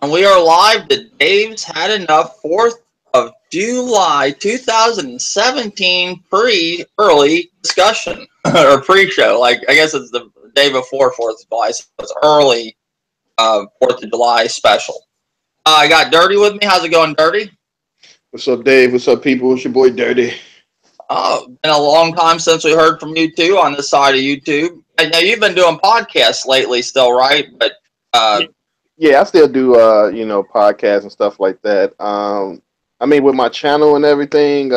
And we are live to Dave's Had Enough 4th of July 2017 early discussion or pre-show. Like, I guess it's the day before 4th of July, so it's early 4th of July special. I got Dirty with me. How's it going, Dirty? What's up, Dave? What's up, people? It's your boy, Dirty. Oh, been a long time since we heard from you two on this side of YouTube. I know you've been doing podcasts lately still, right? But yeah, I still do podcasts and stuff like that. I mean, with my channel and everything,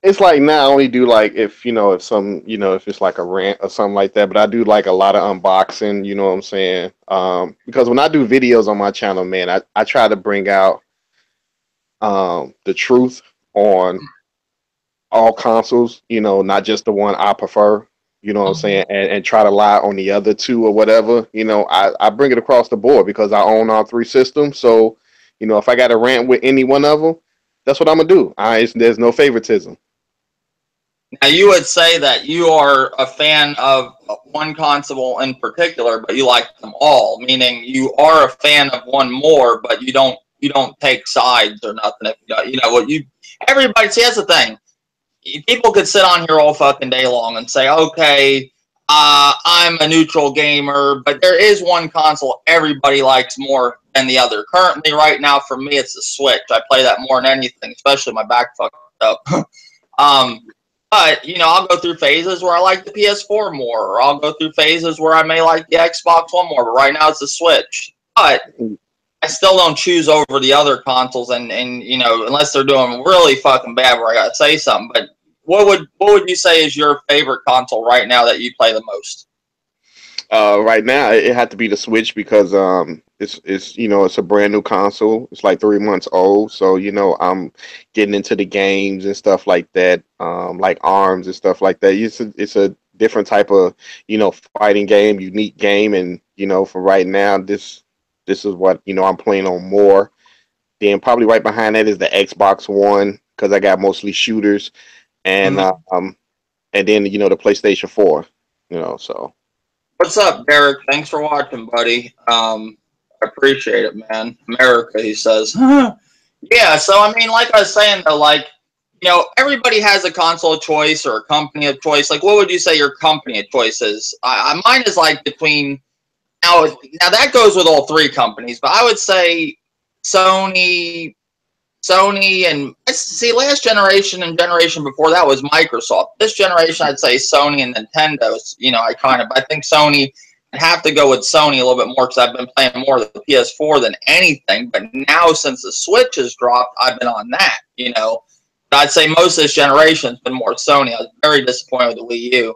it's like now I only do like if it's like a rant or something like that, but I do like a lot of unboxing, you know what I'm saying? Because when I do videos on my channel, man, I try to bring out the truth on all consoles, not just the one I prefer, you know what I'm saying, and try to lie on the other two or whatever. I bring it across the board because I own all three systems. So, if I got to rant with any one of them, that's what I'm going to do. There's no favoritism. Now, you would say that you are a fan of one console in particular, but you like them all, meaning you are a fan of one more, but you don't take sides or nothing. Everybody, see, that's the thing. People could sit on here all fucking day long and say, okay, I'm a neutral gamer, but there is one console everybody likes more than the other. Currently, right now, for me, it's the Switch. I play that more than anything, especially my back fucked up. But, I'll go through phases where I like the PS4 more, or I'll go through phases where I may like the Xbox One more, but right now it's the Switch. But I still don't choose over the other consoles, and unless they're doing really fucking bad where I gotta say something. But what would you say is your favorite console right now that you play the most? Right now, it had to be the Switch because it's a brand new console. It's like 3 months old, so I'm getting into the games and stuff like that, like ARMS and stuff like that. It's a different type of fighting game, unique game, and for right now, this is what I'm playing on more. Then probably right behind that is the Xbox One because I got mostly shooters, and and then the PlayStation 4. So. What's up, Derek? Thanks for watching, buddy. I appreciate it, man. America, he says. Yeah, so I mean, like I was saying though, like everybody has a console of choice or a company of choice. Like, what would you say your company of choice is? Mine is like between. Now that goes with all three companies, but I would say Sony, and see, last generation and generation before that was Microsoft. This generation, I'd say Sony and Nintendo. I think Sony. I'd have to go with Sony a little bit more because I've been playing more of the PS4 than anything. But now, since the Switch has dropped, I've been on that. But I'd say most of this generation has been more Sony. I was very disappointed with the Wii U.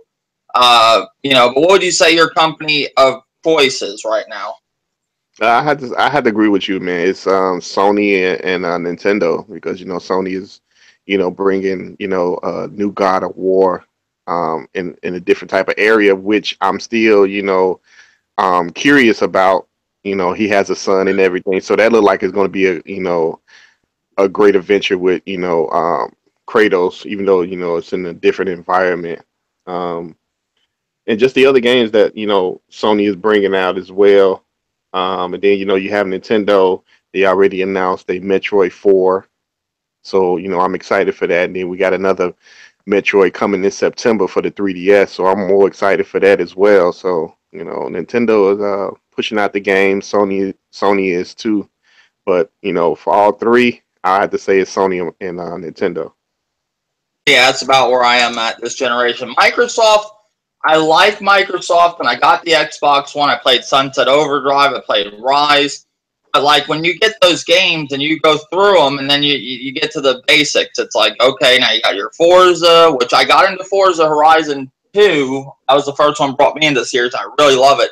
But what would you say your company of choices right now? I had to agree with you, man. It's Sony and Nintendo because Sony is bringing a new God of War in a different type of area, which I'm still curious about. He has a son and everything, so that looked like it's going to be a great adventure with Kratos, even though it's in a different environment. And just the other games that Sony is bringing out as well. And then you have Nintendo. They already announced a Metroid 4, so I'm excited for that. And then we got another Metroid coming in September for the 3DS, so I'm more excited for that as well. So Nintendo is pushing out the game. Sony is too, but for all three, I have to say it's Sony and Nintendo. Yeah, that's about where I am at this generation. Microsoft. I like Microsoft. When I got the Xbox One, I played Sunset Overdrive, I played Rise. But like when you get those games and you go through them and then you get to the basics, it's like, okay, now you got your Forza, which I got into Forza Horizon 2. That was the first one that brought me into the series. I really love it.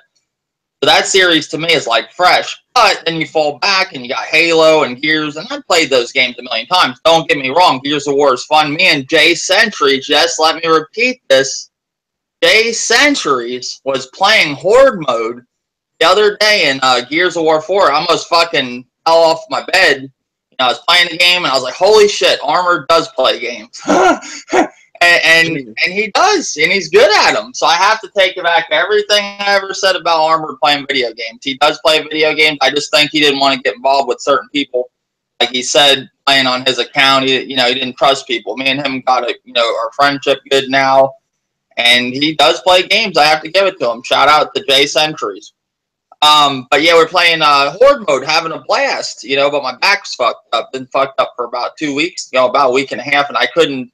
So that series to me is like fresh. But then you fall back and you got Halo and Gears, and I've played those games a million times. Don't get me wrong, Gears of War is fun. Me and Jay Century, just let me repeat this. Jay Centuries was playing Horde mode the other day in Gears of War 4. I almost fucking fell off my bed. I was playing the game, and I was like, holy shit, Armored does play games. And And he does, and he's good at them. So I have to take back everything I ever said about Armored playing video games. He does play video games. I just think he didn't want to get involved with certain people. Like he said, playing on his account, he didn't trust people. Me and him got our friendship good now, and he does play games. I have to give it to him. Shout out to Jay Centuries. But yeah, we're playing Horde mode, having a blast. But my back's fucked up. Been fucked up for about 2 weeks. About a week and a half, and I couldn't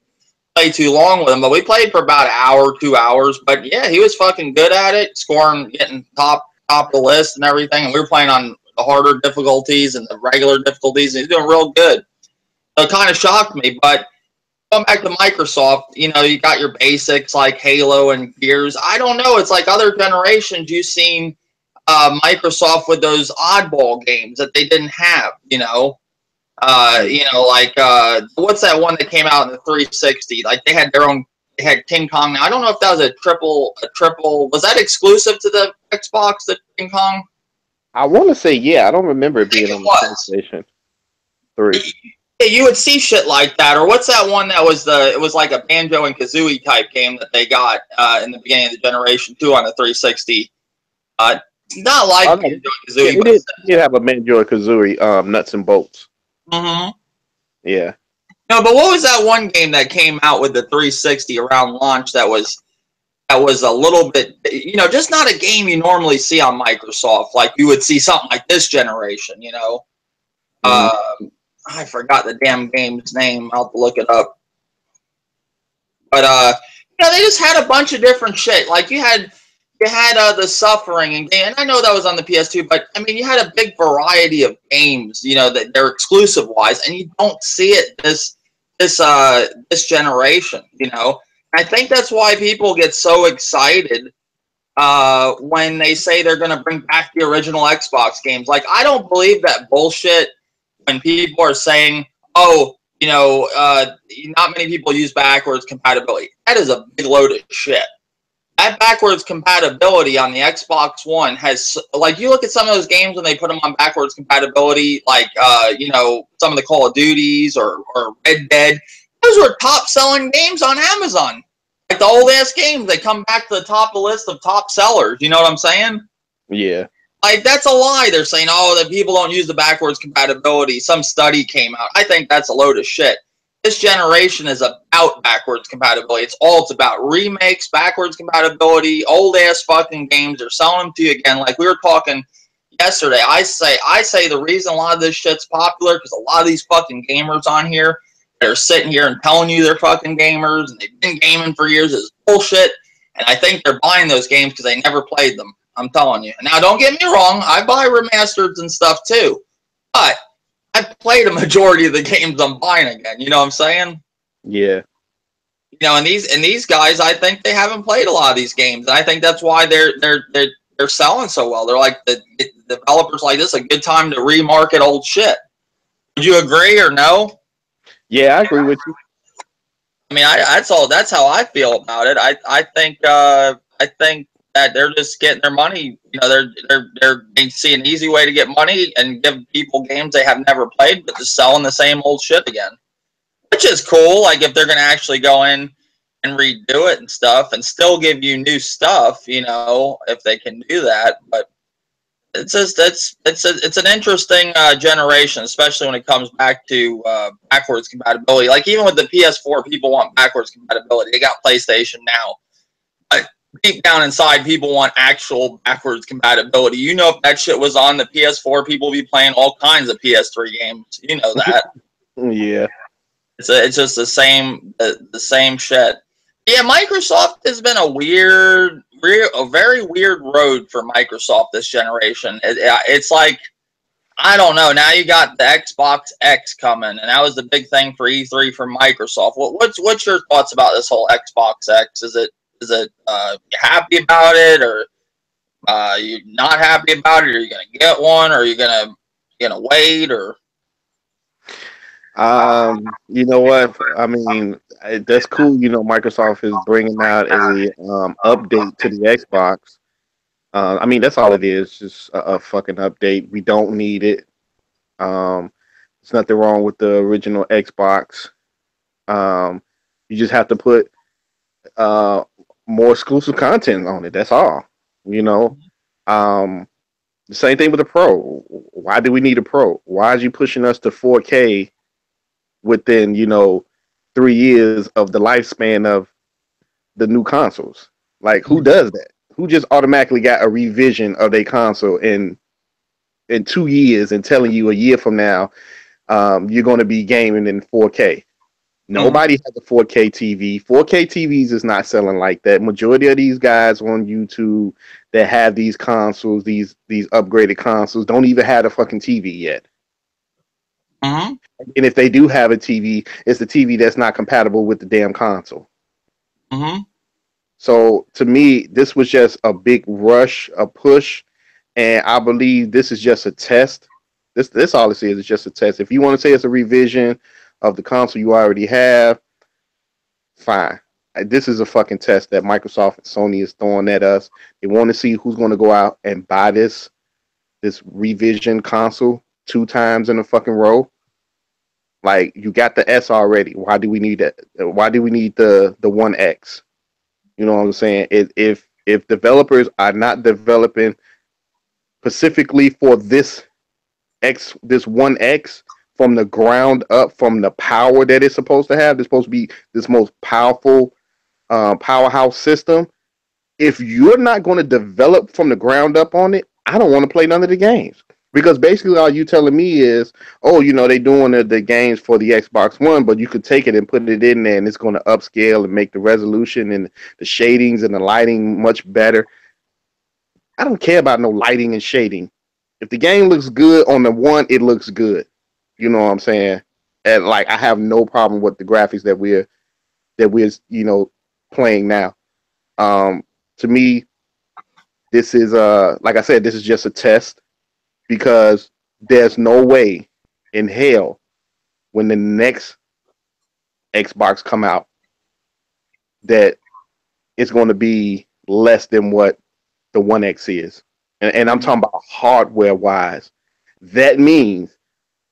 play too long with him. But we played for about an hour, 2 hours. But yeah, he was fucking good at it, scoring, getting top of the list and everything. And we were playing on the harder difficulties and the regular difficulties, and he's doing real good. So it kind of shocked me. But going back to Microsoft, you got your basics like Halo and Gears. I don't know. It's like other generations you've seen Microsoft with those oddball games that they didn't have, like what's that one that came out in the 360? Like they had King Kong. Now I don't know if that was a triple. Was that exclusive to the Xbox, the King Kong? I want to say yeah. I don't remember it being on the PlayStation 3. Yeah, you would see shit like that, or what's that one that was it was like a Banjo and Kazooie type game that they got in the beginning of the generation too on the 360. Not like Banjo and Kazooie. It did have a Banjo and Kazooie, nuts and bolts. Mm-hmm. Yeah. No, but what was that one game that came out with the 360 around launch that was a little bit, just not a game you normally see on Microsoft. Like you would see something like this generation, Mm-hmm. I forgot the damn game's name. I'll have to look it up. But they just had a bunch of different shit. Like you had the Suffering and I know that was on the PS2, but I mean you had a big variety of games, that they're exclusive wise, and you don't see it this generation, I think that's why people get so excited when they say they're going to bring back the original Xbox games. Like I don't believe that bullshit when people are saying, oh, not many people use backwards compatibility. That is a big load of shit. That backwards compatibility on the Xbox One has, like, you look at some of those games when they put them on backwards compatibility, like, some of the Call of Duties or Red Dead. Those were top-selling games on Amazon. Like the old-ass games, they come back to the top of the list of top sellers. You know what I'm saying? Yeah. Like, that's a lie. They're saying, oh, that people don't use the backwards compatibility. Some study came out. I think that's a load of shit. This generation is about backwards compatibility. It's about remakes, backwards compatibility, old-ass fucking games. They're selling them to you again. Like we were talking yesterday, I say the reason a lot of this shit's popular because a lot of these fucking gamers on here that are sitting here and telling you they're fucking gamers and they've been gaming for years is bullshit. And I think they're buying those games because they never played them. I'm telling you. Now, don't get me wrong. I buy remasters and stuff too. But I've played a majority of the games I'm buying again. You know what I'm saying? Yeah. And these guys, I think they haven't played a lot of these games. And I think that's why they're selling so well. They're like the developers like this is a good time to remarket old shit. Would you agree or no? Yeah, I agree with you. I mean, that's how I feel about it. I think that they're just getting their money. They see an easy way to get money and give people games they have never played, but just selling the same old shit again, which is cool. Like if they're gonna actually go in and redo it and stuff, and still give you new stuff, if they can do that. But it's just it's an interesting generation, especially when it comes back to backwards compatibility. Like even with the PS4, people want backwards compatibility. They got PlayStation now. Deep down inside, people want actual backwards compatibility. If that shit was on the PS4, people would be playing all kinds of PS3 games. You know that. Yeah. It's just the same shit. Yeah, Microsoft has been a very weird road for Microsoft this generation. It's like, I don't know. Now you got the Xbox X coming, and that was the big thing for E3 for Microsoft. What's your thoughts about this whole Xbox X? Is it you happy about it, or you not happy about it? Are you gonna get one, or are you gonna wait, or? You know what? I mean, that's cool. Microsoft is bringing out a update to the Xbox. I mean, that's all it is, just a fucking update. We don't need it. There's nothing wrong with the original Xbox. You just have to put uh, more exclusive content on it. That's all. You know, um, the same thing with the Pro. Why do we need a Pro? Why is you pushing us to 4K within 3 years of the lifespan of the new consoles? Like, who does that? Who just automatically got a revision of their console in 2 years and telling you a year from now you're going to be gaming in 4K? Nobody has a 4K TV. 4K TVs is not selling like that. Majority of these guys on YouTube that have these consoles, these upgraded consoles, don't even have a fucking TV yet. Mm-hmm. And if they do have a TV, it's the TV that's not compatible with the damn console. Mm-hmm. So to me, this was just a big rush, a push, and I believe this is just a test. This all it is just a test. If you want to say it's a revision of the console you already have, fine. This is a fucking test that Microsoft and Sony is throwing at us. They want to see who's going to go out and buy this revision console 2 times in a fucking row. Like, you got the S already. Why do we need that? Why do we need the One X? You know what I'm saying? If developers are not developing specifically for this One X from the ground up, from the power that it's supposed to have, it's supposed to be this most powerful powerhouse system. If you're not going to develop from the ground up on it, I don't want to play none of the games. Because basically all you telling me is, oh, they doing the games for the Xbox One, but you could take it and put it in there and it's going to upscale and make the resolution and the shadings and the lighting much better. I don't care about no lighting and shading. If the game looks good on the one, it looks good. You know what I'm saying? And like, I have no problem with the graphics that we're playing now. To me, this is like I said, this is just a test, because there's no way in hell when the next Xbox come out that it's going to be less than what the One X is. And I'm talking about hardware wise. That means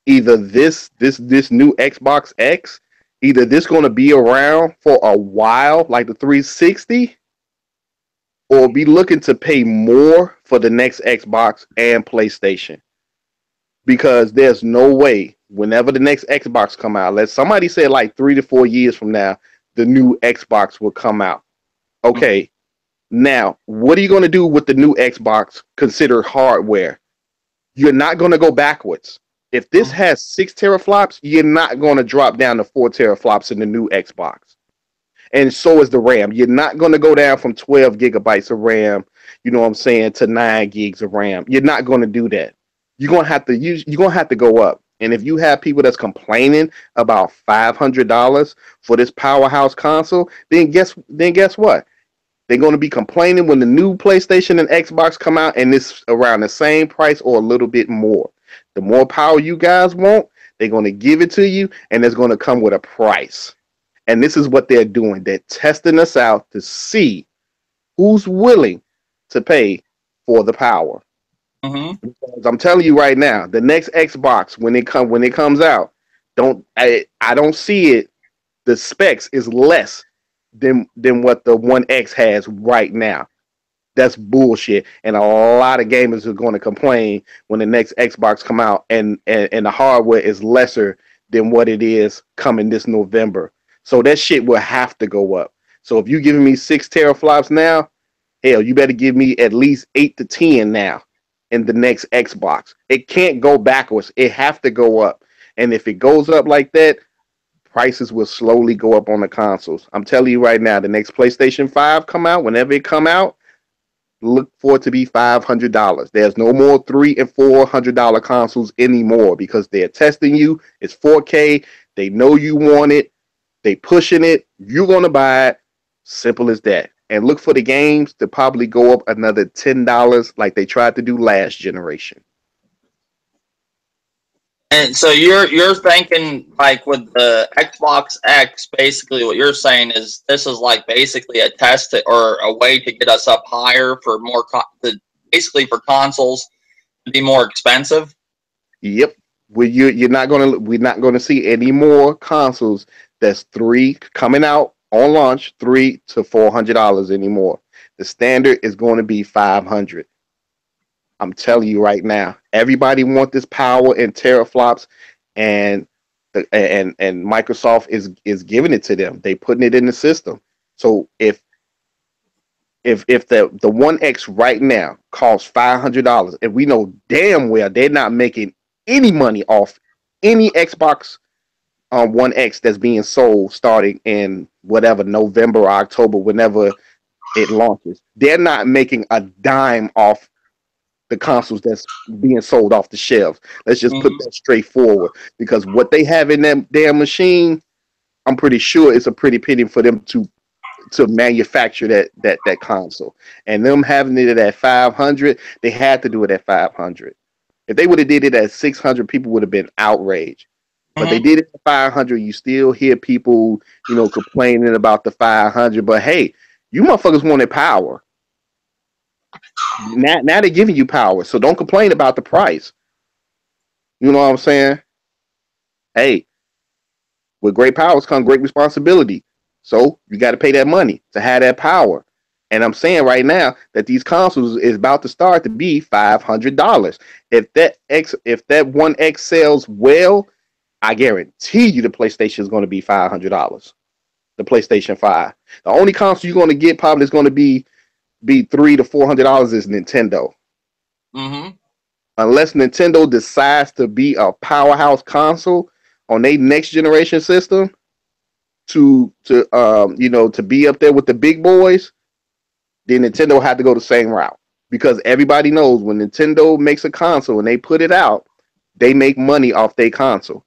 either this new Xbox X, either this going to be around for a while like the 360, or be looking to pay more for the next Xbox and PlayStation. Because there's no way, whenever the next Xbox come out, let somebody say like 3 to 4 years from now, the new Xbox will come out. Okay, now what are you going to do with the new Xbox considered hardware? You're not going to go backwards. If this has 6 teraflops, you're not going to drop down to 4 teraflops in the new Xbox. And so is the RAM. You're not going to go down from 12 gigabytes of RAM, you know what I'm saying, to 9 gigs of RAM. You're not going to do that. You're going to have to go up. And if you have people that's complaining about $500 for this powerhouse console, then guess what? They're going to be complaining when the new PlayStation and Xbox come out and it's around the same price or a little bit more. The more power you guys want, they're going to give it to you, and it's going to come with a price. And this is what they're doing. They're testing us out to see who's willing to pay for the power. Because I'm telling you right now, the next Xbox, when it comes out, I don't see it. The specs is less than what the One X has right now. That's bullshit. And a lot of gamers are going to complain when the next Xbox come out and the hardware is lesser than what it is coming this November. So that shit will have to go up. So if you're giving me 6 teraflops now, hell, you better give me at least 8 to 10 now in the next Xbox. It can't go backwards. It have to go up. And if it goes up like that, prices will slowly go up on the consoles. I'm telling you right now, the next PlayStation 5 come out, whenever it come out, look for it to be $500. There's no more $300 and $400 consoles anymore, because they're testing you. It's 4K. They know you want it. They pushing it. You're going to buy it. Simple as that. And look for the games to probably go up another $10 like they tried to do last generation. And so you're thinking, like, with the Xbox X, basically what you're saying is this is like basically a test or a way to get us up higher for more basically for consoles to be more expensive. Yep. We're not gonna see any more consoles that's 3 coming out on launch $300 to $400 anymore. The standard is going to be $500. I'm telling you right now, everybody want this power and teraflops, and and Microsoft is giving it to them. They putting it in the system. So if the One X right now costs $500, and we know damn well they're not making any money off any Xbox One X that's being sold starting in whatever November or October, whenever it launches, they're not making a dime off the consoles that's being sold off the shelves. Let's just put that straight forward, because what they have in their machine, I'm pretty sure it's a pretty penny for them to manufacture that console. And them having it at 500, they had to do it at 500. If they would have did it at 600, people would have been outraged. But they did it at 500. You still hear people, complaining about the 500. But hey, you motherfuckers wanted power. Now they're giving you power, so don't complain about the price. You know what I'm saying? Hey, with great powers come great responsibility. So you got to pay that money to have that power. And I'm saying right now that these consoles is about to start to be $500. If that One X sells well, I guarantee you the PlayStation is going to be $500. The PlayStation 5. The only console you're going to get probably is going to be $300 to $400 is Nintendo. Unless Nintendo decides to be a powerhouse console on their next generation system to be up there with the big boys, then Nintendo had to go the same route. Because everybody knows when Nintendo makes a console and they put it out, they make money off their console.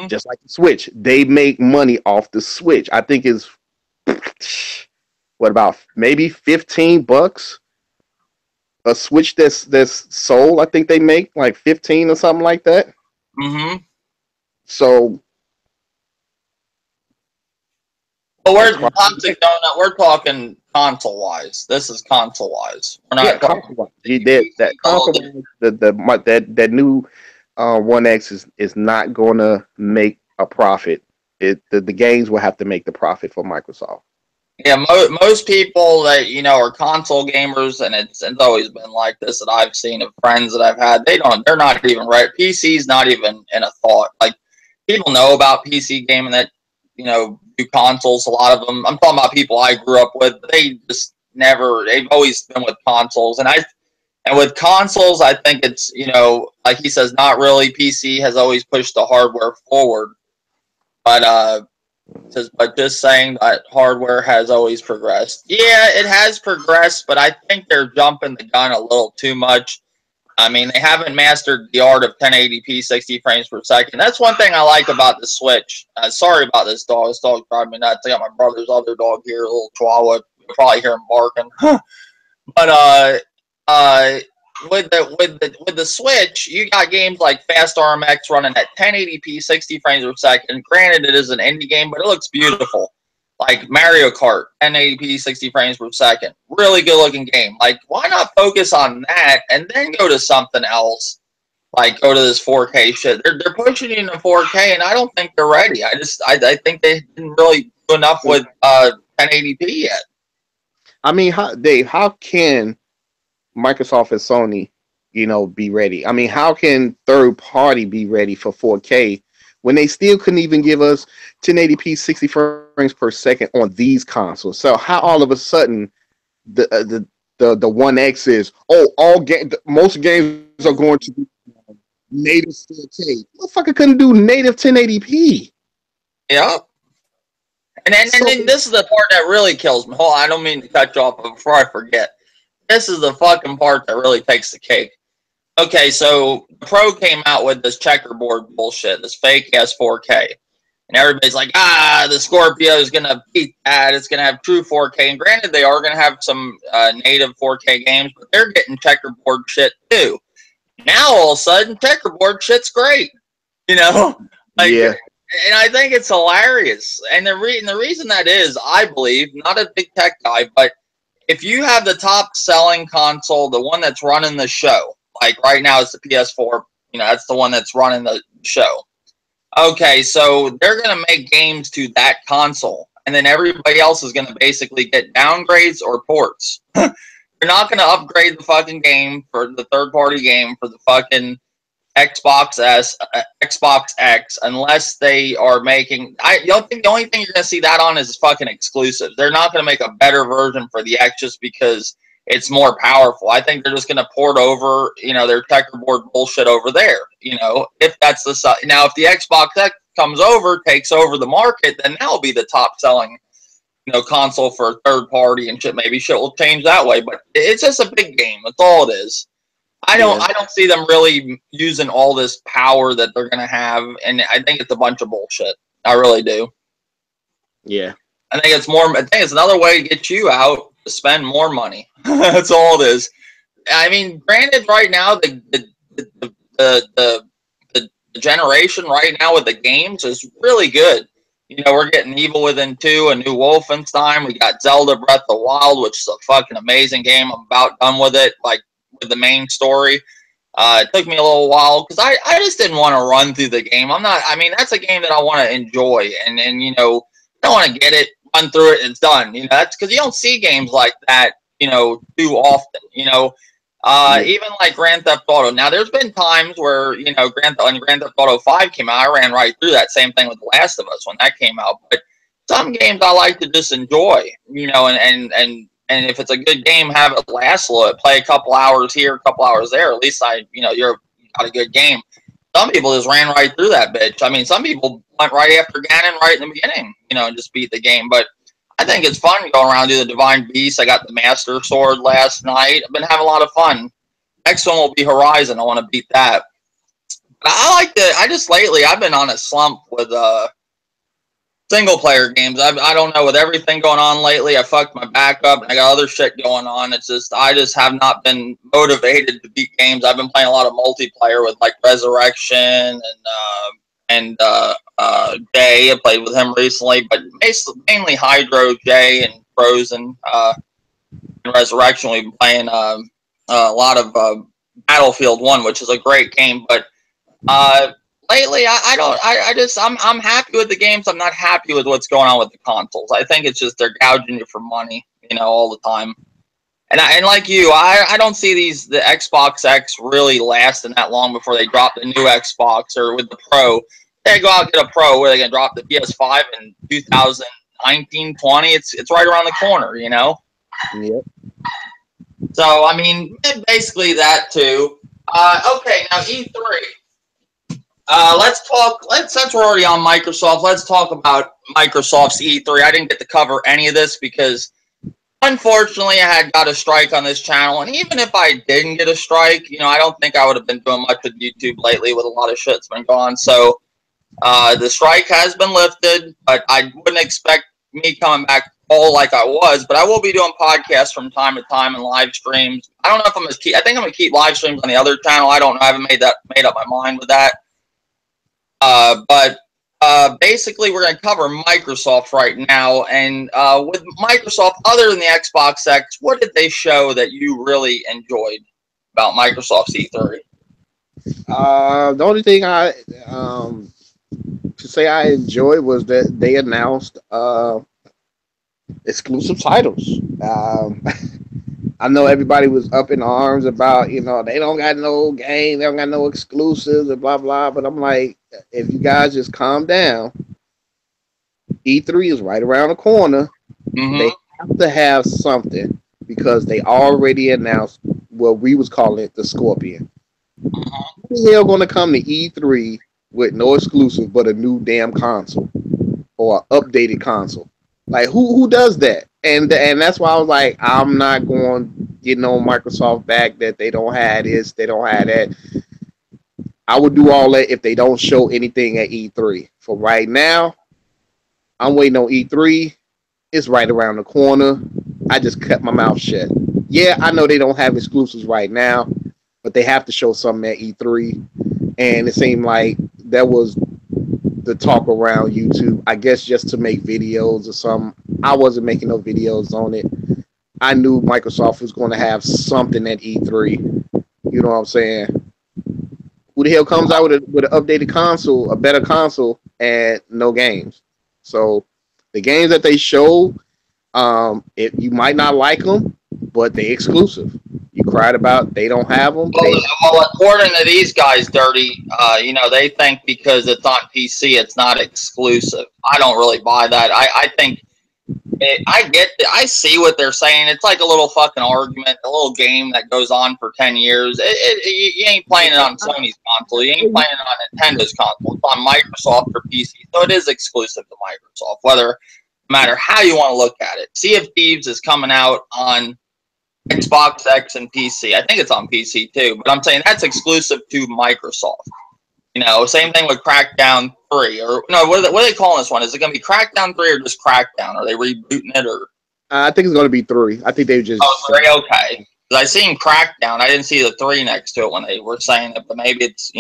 Just like the Switch, they make money off the Switch. I think it's what about maybe $15 a Switch that's sold. I think they make like 15 or something like that. So, well, we're talking console wise. This is console wise. We're not console wise. That new One X is not going to make a profit. The games will have to make the profit for Microsoft. Yeah, most people that are console gamers, and it's always been like this that I've seen of friends that I've had. They're not even right. PC's not even in a thought. Like, people know about PC gaming that do consoles. A lot of them. I'm talking about people I grew up with. They just never. They've always been with consoles, and with consoles, I think it's like he says, not really. PC has always pushed the hardware forward, but just saying that hardware has always progressed. Yeah, it has progressed, but I think they're jumping the gun a little too much. I mean, they haven't mastered the art of 1080p 60 frames per second. That's one thing I like about the Switch. Sorry about this dog. This dog drives me nuts. I got my brother's other dog here, a little Chihuahua. You'll probably hear him barking. But with the Switch, you got games like Fast RMX running at 1080p 60 frames per second. Granted, it is an indie game, but it looks beautiful. Like Mario Kart, 1080p 60 frames per second. Really good looking game. Like, why not focus on that and then go to something else? Like, go to this 4K shit. They're pushing you into 4K, and I don't think they're ready. I think they didn't really do enough with 1080p yet. I mean, how can Microsoft and Sony, be ready? I mean, how can third party be ready for 4K when they still couldn't even give us 1080p 60 frames per second on these consoles? So how all of a sudden the One X is most games are going to be native 4K? Motherfucker couldn't do native 1080p. Yeah. And then this is the part that really kills me. Hold on, I don't mean to cut you off, but before I forget, this is the fucking part that really takes the cake. Okay, so Pro came out with this checkerboard bullshit, this fake ass 4K. And everybody's like, the Scorpio is going to beat that. It's going to have true 4K. And granted, they are going to have some native 4K games, but they're getting checkerboard shit too. Now, all of a sudden, checkerboard shit's great. Yeah. And I think it's hilarious. And the reason that is, I believe, not a big tech guy, but if you have the top selling console, the one that's running the show, like right now it's the PS4, that's the one that's running the show. Okay, so they're going to make games to that console, and then everybody else is going to basically get downgrades or ports. They're not going to upgrade the fucking game for the third-party game for the fucking Xbox X, unless they are making. The only thing you're gonna see that on is fucking exclusives. They're not gonna make a better version for the X just because it's more powerful. I think they're just gonna port over, their checkerboard bullshit over there. If that's the now, if the Xbox X comes over, takes over the market, then that'll be the top selling, console for a third party and shit. Maybe shit will change that way, but it's just a big game. That's all it is. I don't see them really using all this power that they're gonna have, and I think it's a bunch of bullshit. I really do. Yeah. I think it's another way to get you out to spend more money. That's all it is. I mean, granted, right now the generation right now with the games is really good. We're getting Evil Within 2, a new Wolfenstein. We got Zelda Breath of the Wild, which is a fucking amazing game. I'm about done with it. With the main story. It took me a little while because I just didn't want to run through the game. That's a game that I want to enjoy, and I don't want to get it, run through it, and it's done. That's because you don't see games like that, too often. Even like Grand Theft Auto. Now, there's been times where, when Grand Theft Auto 5 came out, I ran right through that. Same thing with The Last of Us when that came out. But some games I like to just enjoy, and if it's a good game, have it last a little. Play a couple hours here, a couple hours there. At least you got a good game. Some people just ran right through that bitch. I mean, some people went right after Ganon right in the beginning, and just beat the game. But I think it's fun going around do the Divine Beast. I got the Master Sword last night. I've been having a lot of fun. Next one will be Horizon. I want to beat that. But I've been on a slump with single player games. I don't know, with everything going on lately, I fucked my back up and I got other shit going on. It's just I just have not been motivated to beat games. I've been playing a lot of multiplayer with like Resurrection and Jay. I played with him recently, but mainly Hydro, Jay, and Frozen and Resurrection. We've been playing a lot of Battlefield 1, which is a great game, but lately, I'm happy with the games. I'm not happy with what's going on with the consoles. I think it's just they're gouging you for money, all the time. And like you, I don't see the Xbox X really lasting that long before they drop the new Xbox or with the Pro. They go out and get a Pro where they can drop the PS5 in 2019, 20. It's right around the corner, Yep. So I mean, basically that too. Okay, now E3. Since we're already on Microsoft, let's talk about Microsoft's E3. I didn't get to cover any of this because, unfortunately, I had got a strike on this channel. And even if I didn't get a strike, I don't think I would have been doing much with YouTube lately with a lot of shit's been going on. So, the strike has been lifted, but I wouldn't expect me coming back all like I was. But I will be doing podcasts from time to time and live streams. I don't know if I'm going to keep. I think I'm going to keep live streams on the other channel. I don't know. I haven't made up my mind with that. But basically, we're going to cover Microsoft right now. And with Microsoft, other than the Xbox X, what did they show that you really enjoyed about Microsoft's E3? The only thing I to say I enjoyed was that they announced exclusive titles. I know everybody was up in arms about, they don't got no game, they don't got no exclusives, and blah, blah. But I'm like, if you guys just calm down, E3 is right around the corner. Mm-hmm. They have to have something because they already announced what we was calling it the Scorpion. Mm-hmm. Who the hell going to come to E3 with no exclusive but a new damn console or an updated console? Like, who does that? And that's why I was like, I'm not going getting on Microsoft back that they don't have this, they don't have that. I would do all that if they don't show anything at E3. For right now, I'm waiting on E3. It's right around the corner. I just cut my mouth shut. Yeah, I know they don't have exclusives right now, but they have to show something at E3. And it seemed like that was the talk around YouTube, I guess, just to make videos or something. I wasn't making no videos on it. I knew Microsoft was going to have something at E3. You know what I'm saying? Who the hell comes out with an updated console, a better console, and no games? So the games that they show, you might not like them, but they exclusive. You cried about they don't have them. Well, according to these guys, Dirty, they think because it's on PC, it's not exclusive. I don't really buy that. I think I see what they're saying. It's like a little fucking argument, a little game that goes on for 10 years. You ain't playing it on Sony's console. You ain't playing it on Nintendo's console. It's on Microsoft or PC. So it is exclusive to Microsoft, no matter how you want to look at it. Sea of Thieves is coming out on Xbox X and PC. I think it's on PC too, but I'm saying that's exclusive to Microsoft. Same thing with Crackdown 3, or no, what are they calling this one? Is it going to be Crackdown 3 or just Crackdown? Are they rebooting it, or? I think it's going to be 3. I think they just. Oh, 3, okay. I seen Crackdown. I didn't see the 3 next to it when they were saying it, but maybe it's,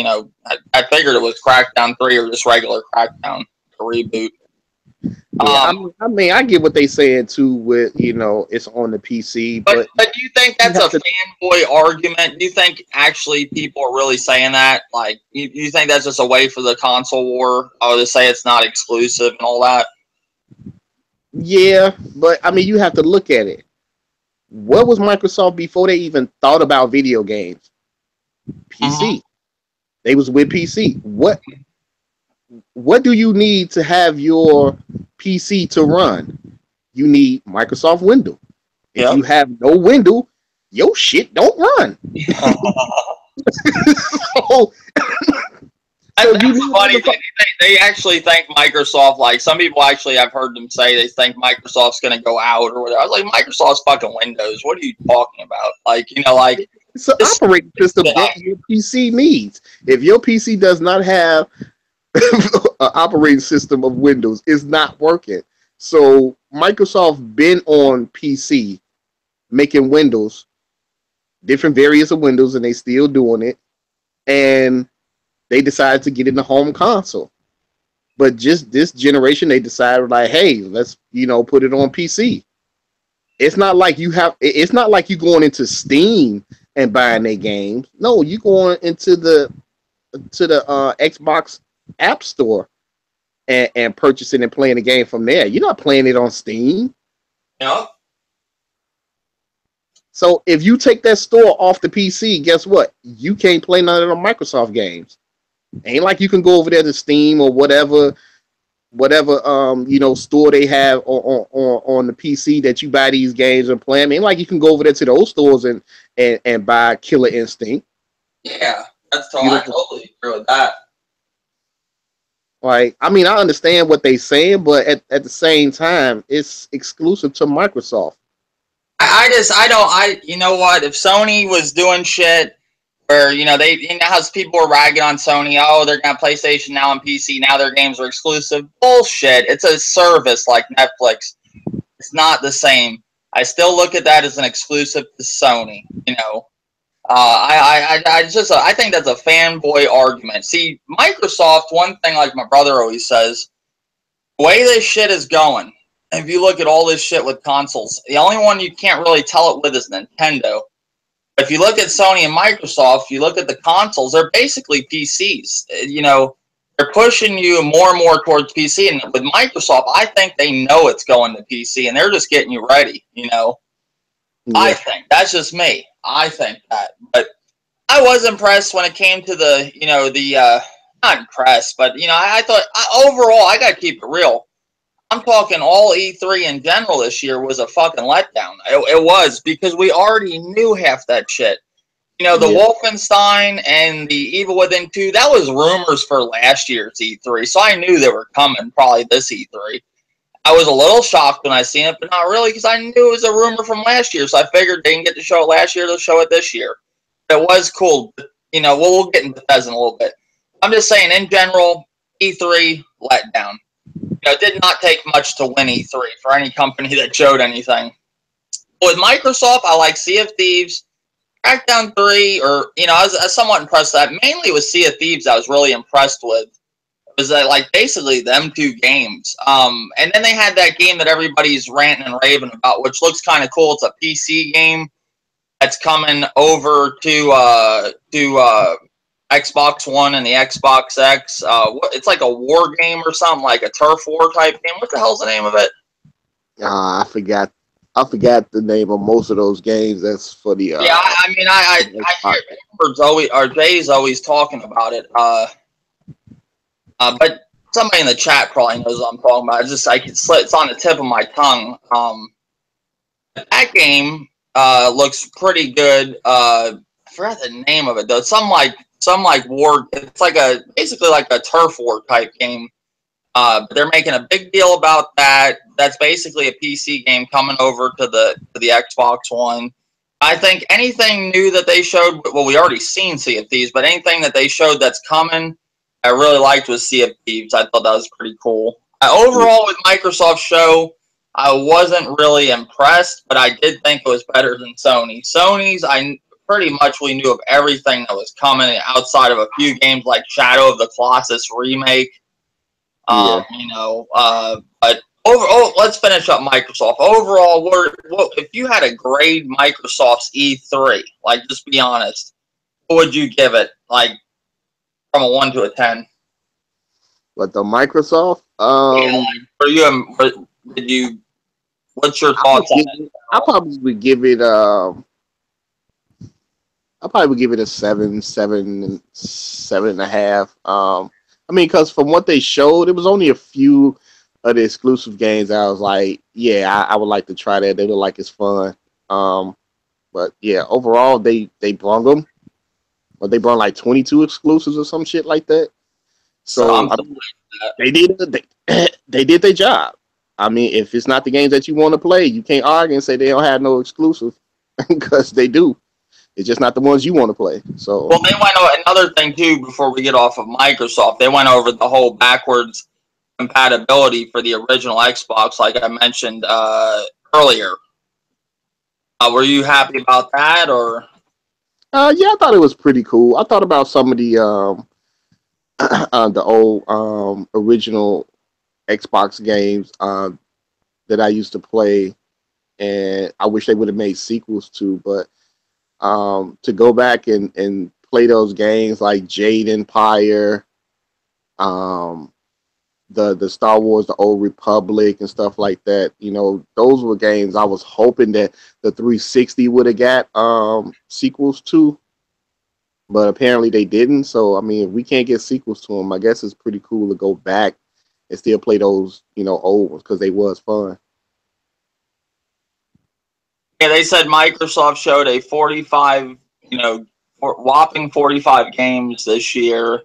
I figured it was Crackdown 3 or just regular Crackdown, a reboot. Yeah, I get what they saying too. With it's on the PC, but do you think that's a fanboy argument? Do you think actually people are really saying that? Like, you think that's just a way for the console war, to say it's not exclusive and all that? Yeah, but you have to look at it. What was Microsoft before they even thought about video games? PC. They was with PC. What do you need to have your PC to run? You need Microsoft Windows. If you have no window, your shit don't run. That's funny. They actually think Microsoft, like some people actually I've heard them say they think Microsoft's going to go out or whatever. I was like, Microsoft's fucking Windows. What are you talking about? Like, it's an operating system that your PC needs. If your PC does not have an operating system of Windows, it's not working. So Microsoft been on PC making Windows, different variants of Windows, and they still doing it. And they decided to get in the home console. But just this generation, they decided like, hey, let's put it on PC. It's not like it's not like you going into Steam and buying their games. No, you going into the Xbox App Store and purchasing and playing the game from there. You're not playing it on Steam. No. So if you take that store off the PC, guess what? You can't play none of the Microsoft games. Ain't like you can go over there to Steam or whatever store they have on the PC that you buy these games and play them. Ain't like you can go over there to those stores and buy Killer Instinct. Yeah, I totally agree with that. Like, I understand what they saying, but at the same time, it's exclusive to Microsoft. You know what? If Sony was doing shit where, how people were ragging on Sony, they're going to have PlayStation now on PC, now their games are exclusive. Bullshit. It's a service like Netflix. It's not the same. I still look at that as an exclusive to Sony, I think that's a fanboy argument. See, Microsoft, one thing like my brother always says, the way this shit is going, if you look at all this shit with consoles, the only one you can't really tell it with is Nintendo. If you look at Sony and Microsoft, you look at the consoles, they're basically PCs. They're pushing you more and more towards PC. And with Microsoft, I think they know it's going to PC, and they're just getting you ready, Yeah. I think. That's just me. I think that. But I was impressed when it came to not impressed, but, I thought, overall, I got to keep it real. I'm talking all E3 in general this year was a fucking letdown. It was, because we already knew half that shit. The Wolfenstein and the Evil Within 2, that was rumors for last year's E3, so I knew they were coming probably this E3. I was a little shocked when I seen it, but not really, because I knew it was a rumor from last year, so I figured they didn't get to show it last year, they'll show it this year. It was cool, but, we'll get into Bethesda in a little bit. I'm just saying, in general, E3 letdown. It did not take much to win E3 for any company that showed anything. With Microsoft, I like Sea of Thieves, Crackdown 3, or, I was somewhat impressed with that. Mainly with Sea of Thieves, I was really impressed with. It was like basically them two games. And then they had that game that everybody's ranting and raving about, which looks kind of cool. It's a PC game that's coming over to I Xbox One and the Xbox X. It's like a war game or something, like a turf war type game. What the hell's the name of it? I forgot. I forgot the name of most of those games. That's for the. Yeah, I mean, I hear Edward's always, or Jay's always talking about it. But somebody in the chat probably knows what I'm talking about. It's just it's on the tip of my tongue. That game looks pretty good. I forgot the name of it though. Some like war. It's like basically like a turf war type game. They're making a big deal about that. That's basically a PC game coming over to the Xbox One. I think anything new that they showed, well, we already seen Sea of Thieves, but anything that they showed that's coming, I really liked was Sea of Thieves. I thought that was pretty cool. Overall, with Microsoft's show, I wasn't really impressed, but I did think it was better than Sony. Sony's, pretty much we knew of everything that was coming outside of a few games like Shadow of the Colossus remake. Yeah. But overall, let's finish up Microsoft. Overall, if you had to grade Microsoft's E3, like just be honest, what would you give it? Like from a 1 to a 10? But the Microsoft, what's your thoughts on it? I probably would give it a 7.5. I mean, because from what they showed, it was only a few of the exclusive games I was like, yeah, I would like to try that. They look like it's fun. But yeah, overall, they brung them. But they brought like 22 exclusives or some shit like that. So they did their job. I mean, if it's not the games that you want to play, you can't argue and say they don't have no exclusive because they do. It's just not the ones you want to play. So well, they went over another thing too. Before we get off of Microsoft, they went over the whole backwards compatibility for the original Xbox, like I mentioned earlier. Were you happy about that, or? Yeah, I thought it was pretty cool. I thought about some of the old original Xbox games that I used to play, and I wish they would have made sequels to. But to go back and play those games like Jade Empire, the Star Wars, the Old Republic, and stuff like that. You know, those were games I was hoping that the 360 would have got sequels to, but apparently they didn't. So I mean, if we can't get sequels to them, I guess it's pretty cool to go back and still play those, old ones because they was fun. Yeah, they said Microsoft showed a 45, whopping 45 games this year.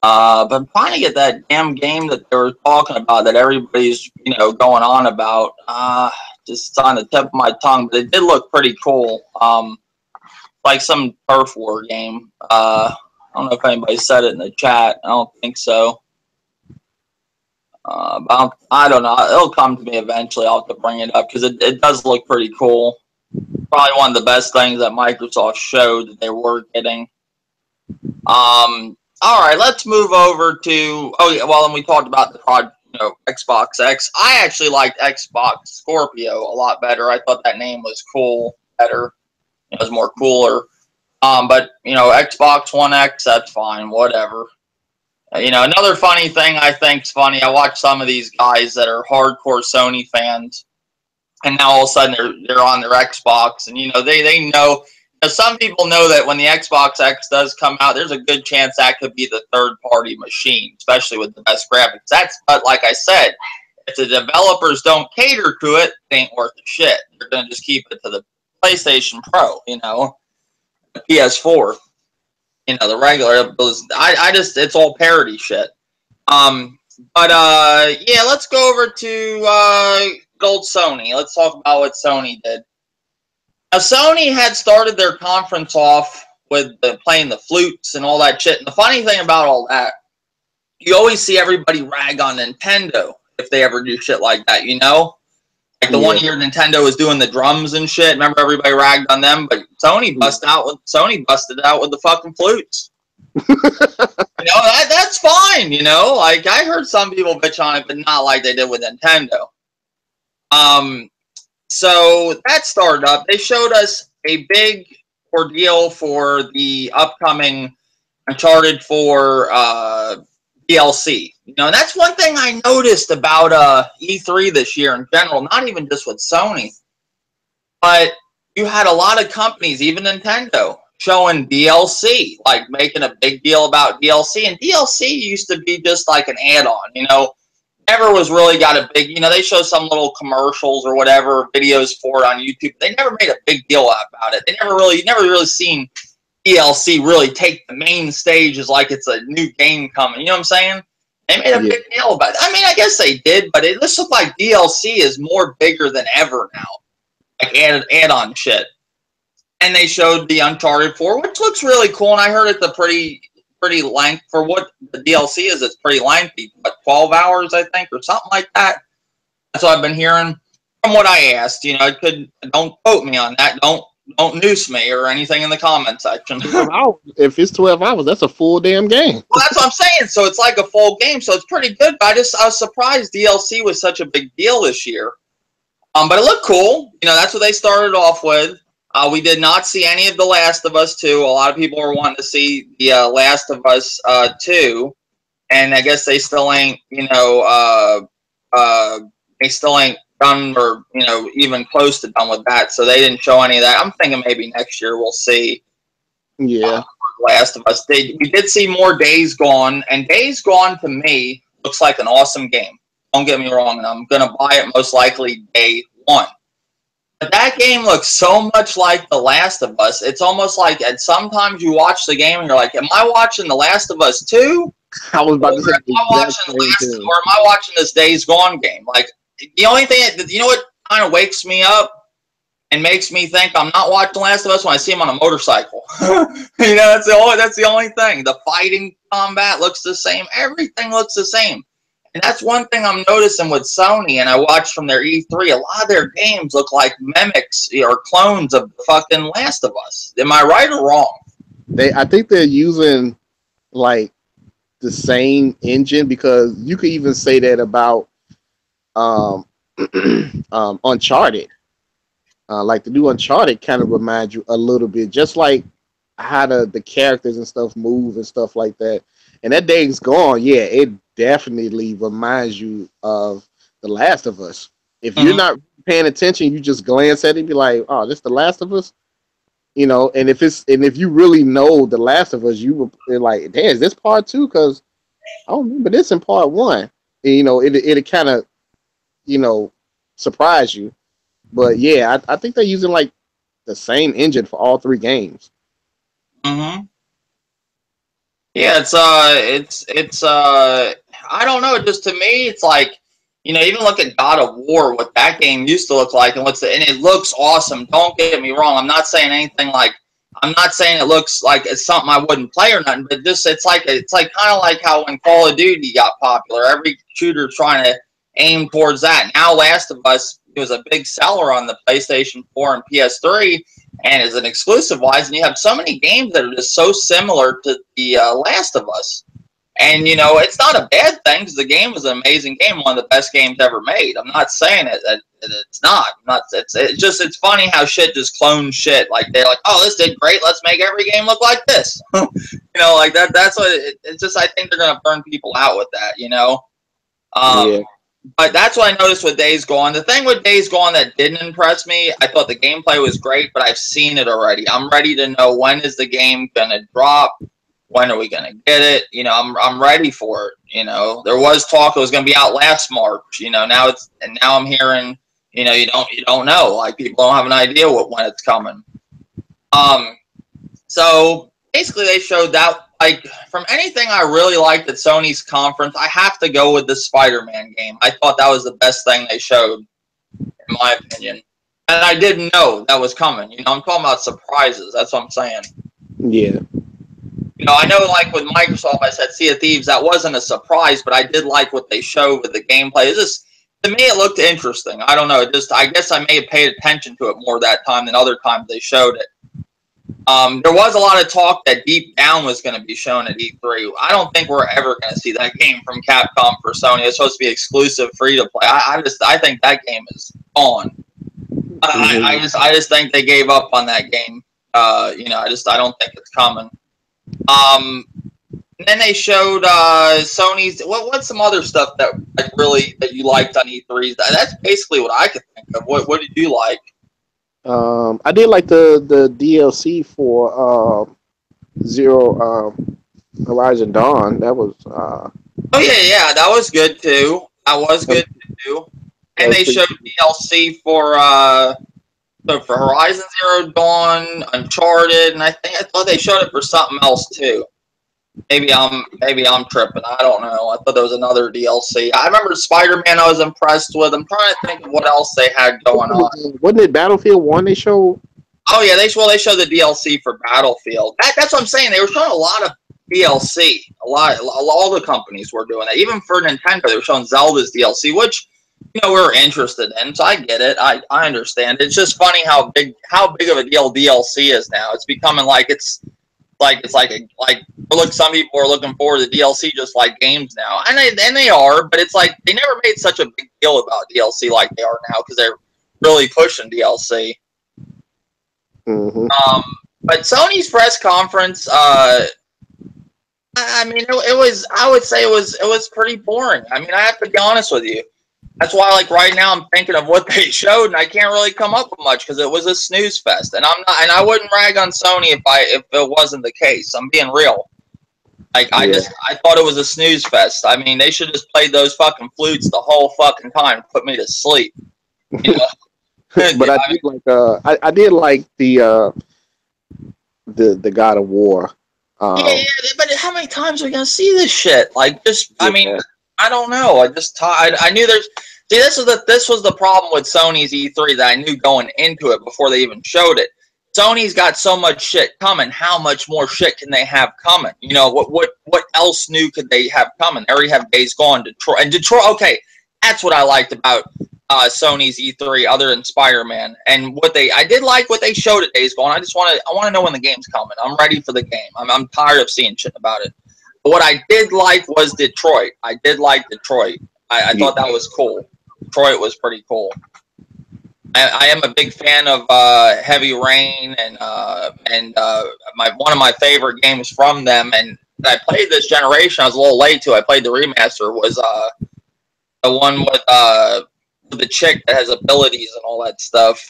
But I'm trying to get that damn game that they were talking about that everybody's, going on about. Just on the tip of my tongue, but it did look pretty cool. Like some turf war game. I don't know if anybody said it in the chat. I don't think so. But I don't know. It'll come to me eventually. I'll have to bring it up because it does look pretty cool. Probably one of the best things that Microsoft showed that they were getting. All right, let's move over to. Oh yeah, well, and we talked about the Xbox X. I actually liked Xbox Scorpio a lot better. I thought that name was cool, better. It was more cooler. But Xbox One X, that's fine, whatever. Another funny thing I think's funny. I watch some of these guys that are hardcore Sony fans, and now all of a sudden they're on their Xbox, and they know. Some people know that when the Xbox X does come out, there's a good chance that could be the third-party machine, especially with the best graphics. But like I said, if the developers don't cater to it, it ain't worth a shit. They're gonna just keep it to the PlayStation Pro, the PS4. The regular, it's all parody shit. But yeah, let's go over to Gold Sony. Let's talk about what Sony did. Now, Sony had started their conference off with playing the flutes and all that shit. And the funny thing about all that, you always see everybody rag on Nintendo if they ever do shit like that, Like the one year Nintendo was doing the drums and shit. Remember, everybody ragged on them, but Sony busted out with the fucking flutes. That's fine. Like I heard some people bitch on it, but not like they did with Nintendo. So that started up. They showed us a big ordeal for the upcoming Uncharted 4 DLC. You know, and that's one thing I noticed about E3 this year in general, not even just with Sony, but you had a lot of companies, even Nintendo, showing DLC, like making a big deal about DLC. And DLC used to be just like an add-on, you know. Never was really got a big, you know, they show some little commercials or whatever, videos for it on YouTube. They never made a big deal about it. You never really seen DLC really take the main stage as like it's a new game coming. You know what I'm saying? They made a big deal about it. I mean, I guess they did, but it looks like DLC is more bigger than ever now. Like add-on shit. And they showed the Uncharted 4, which looks really cool, and I heard it's a pretty length for what the DLC is. It's pretty lengthy, but 12 hours, I think, or something like that. That's what I've been hearing from what I asked. You know, don't quote me on that. Don't noose me or anything in the comment section. If it's 12 hours, that's a full damn game. Well, that's what I'm saying. So it's like a full game, so it's pretty good. But I was surprised DLC was such a big deal this year. But it looked cool. You know, that's what they started off with. We did not see any of The Last of Us 2. A lot of people were wanting to see The Last of Us 2. And I guess they still ain't, you know, they still ain't done or, you know, even close to done with that. So they didn't show any of that. I'm thinking maybe next year we'll see. Yeah. The Last of Us. We did see more Days Gone. And Days Gone, to me, looks like an awesome game. Don't get me wrong. And I'm going to buy it most likely day one. But that game looks so much like The Last of Us. It's almost like, and sometimes you watch the game and you're like, am I watching The Last of Us 2? I was about to say, or am I watching this Days Gone game? Like, the only thing, you know what kind of wakes me up and makes me think I'm not watching The Last of Us when I see him on a motorcycle. You know, that's the only thing. The fighting combat looks the same. Everything looks the same. And that's one thing I'm noticing with Sony, and I watched from their E3, a lot of their games look like mimics or clones of the fucking Last of Us. Am I right or wrong? I think they're using, like, the same engine, because you could even say that about Uncharted. Like, the new Uncharted kind of reminds you a little bit, just like how the characters and stuff move and stuff like that. And that Days Gone, yeah, it definitely reminds you of The Last of Us. If you're not paying attention, you just glance at it and be like, "Oh, this The Last of Us," you know. And if you really know The Last of Us, you will be like, "Damn, is this part 2? Because I don't remember this in part 1." And, you know, it kind of, you know, surprise you. But yeah, I think they're using like the same engine for all 3 games. Mm-hmm. Yeah, it's I don't know, just to me it's like, you know, even look at God of War, what that game used to look like, and it looks awesome. Don't get me wrong, I'm not saying it looks like it's something I wouldn't play or nothing, but just it's like kind of like how when Call of Duty got popular, every shooter's trying to aim towards that. Now Last of Us, it was a big seller on the PlayStation 4 and PS3, and as an exclusive wise, and you have so many games that are just so similar to the Last of Us. And, you know, it's not a bad thing, because the game was an amazing game, one of the best games ever made. I'm not saying it's not. It's funny how shit just clones shit. Like, they're like, oh, this did great, let's make every game look like this. You know, like that's what it's just, I think they're going to burn people out with that, you know? Yeah. But that's what I noticed with Days Gone. The thing with Days Gone that didn't impress me, I thought the gameplay was great, but I've seen it already. I'm ready to know, when is the game going to drop? When are we going to get it? You know, I'm ready for it. You know, there was talk it was going to be out last March. You know, now I'm hearing, you know, you don't know. Like, people don't have an idea when it's coming. So basically they showed that. Like, from anything I really liked at Sony's conference, I have to go with the Spider-Man game. I thought that was the best thing they showed, in my opinion. And I didn't know that was coming. You know, I'm talking about surprises. That's what I'm saying. Yeah. You know, I know, like, with Microsoft, I said Sea of Thieves, that wasn't a surprise, but I did like what they showed with the gameplay. It's just, to me, it looked interesting. I don't know. I guess I may have paid attention to it more that time than other times they showed it. There was a lot of talk that Deep Down was going to be shown at E3. I don't think we're ever going to see that game from Capcom for Sony. It's supposed to be exclusive, free to play. I think that game is gone. I just think they gave up on that game. You know, I don't think it's coming. And then they showed Sony's. What's some other stuff that you liked on E3s? That's basically what I could think of. What did you like? I did like the DLC for Zero Horizon Dawn. That was Oh yeah, that was good too. That was good too. And they showed DLC for Horizon Zero Dawn, Uncharted, and I thought they showed it for something else too. Maybe I'm tripping. I don't know. I thought there was another DLC. I remember Spider-Man. I was impressed with. I'm trying to think of what else they had going on. Wasn't it Battlefield 1 they showed? Oh yeah, they showed the DLC for Battlefield. That's what I'm saying. They were showing a lot of DLC. All the companies were doing that. Even for Nintendo, they were showing Zelda's DLC, which we were interested in. So I get it. I understand. It's just funny how big of a deal DLC is now. It's becoming some people are looking forward to DLC just like games now, and they are, but it's like they never made such a big deal about DLC like they are now because they're really pushing DLC. Mm-hmm. But Sony's press conference, I mean, it was. I would say it was pretty boring. I mean, I have to be honest with you. That's why, like right now, I'm thinking of what they showed, and I can't really come up with much because it was a snooze fest. And I'm not, and I wouldn't rag on Sony if it wasn't the case. I'm being real. Like I thought it was a snooze fest. I mean, they should just played those fucking flutes the whole fucking time, put me to sleep. You know? But I did like the God of War. Yeah, but how many times are we gonna see this shit? Like, I mean, I don't know. I knew there's. See, this was the problem with Sony's E3 that I knew going into it before they even showed it. Sony's got so much shit coming. How much more shit can they have coming? You know, what else new could they have coming? They already have Days Gone, Detroit, and Detroit. Okay, that's what I liked about Sony's E3, other than Spider-Man, and I did like what they showed at Days Gone. I want to know when the game's coming. I'm ready for the game. I'm tired of seeing shit about it. But what I did like was Detroit. I did like Detroit. I thought that was cool. Detroit was pretty cool. I am a big fan of Heavy Rain and one of my favorite games from them. And I played this generation. I was a little late to. I played the remaster. Was the one with the chick that has abilities and all that stuff.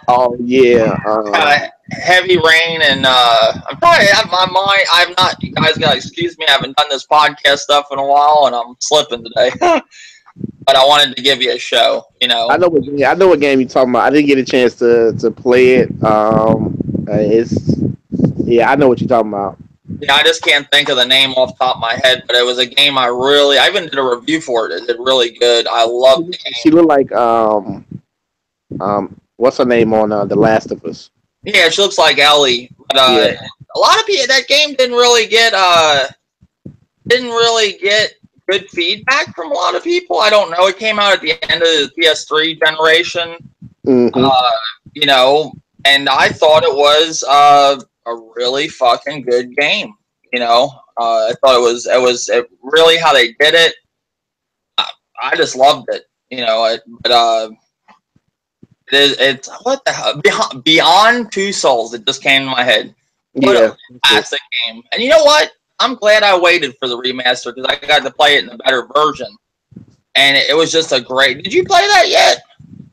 Oh yeah, Heavy Rain and I'm trying to have my mind. I'm not. You guys gotta excuse me. I haven't done this podcast stuff in a while, and I'm slipping today. But I wanted to give you a show. You know, I know what game you're talking about. I didn't get a chance to play it. I know what you're talking about. Yeah, I just can't think of the name off the top of my head, but it was a game I even did a review for it. It did really good. I loved the game. She looked like what's her name on The Last of Us? Yeah, she looks like Ellie. But a lot of people, that game didn't really get good feedback from a lot of people. I don't know. It came out at the end of the PS3 generation. Mm-hmm. You know, and I thought it was a really fucking good game. You know, I thought it was really how they did it. I just loved it. You know, it's what the hell? Beyond Two Souls. It just came to my head. What a fantastic game! And you know what? I'm glad I waited for the remaster because I got to play it in a better version. And it was just a great. Did you play that yet?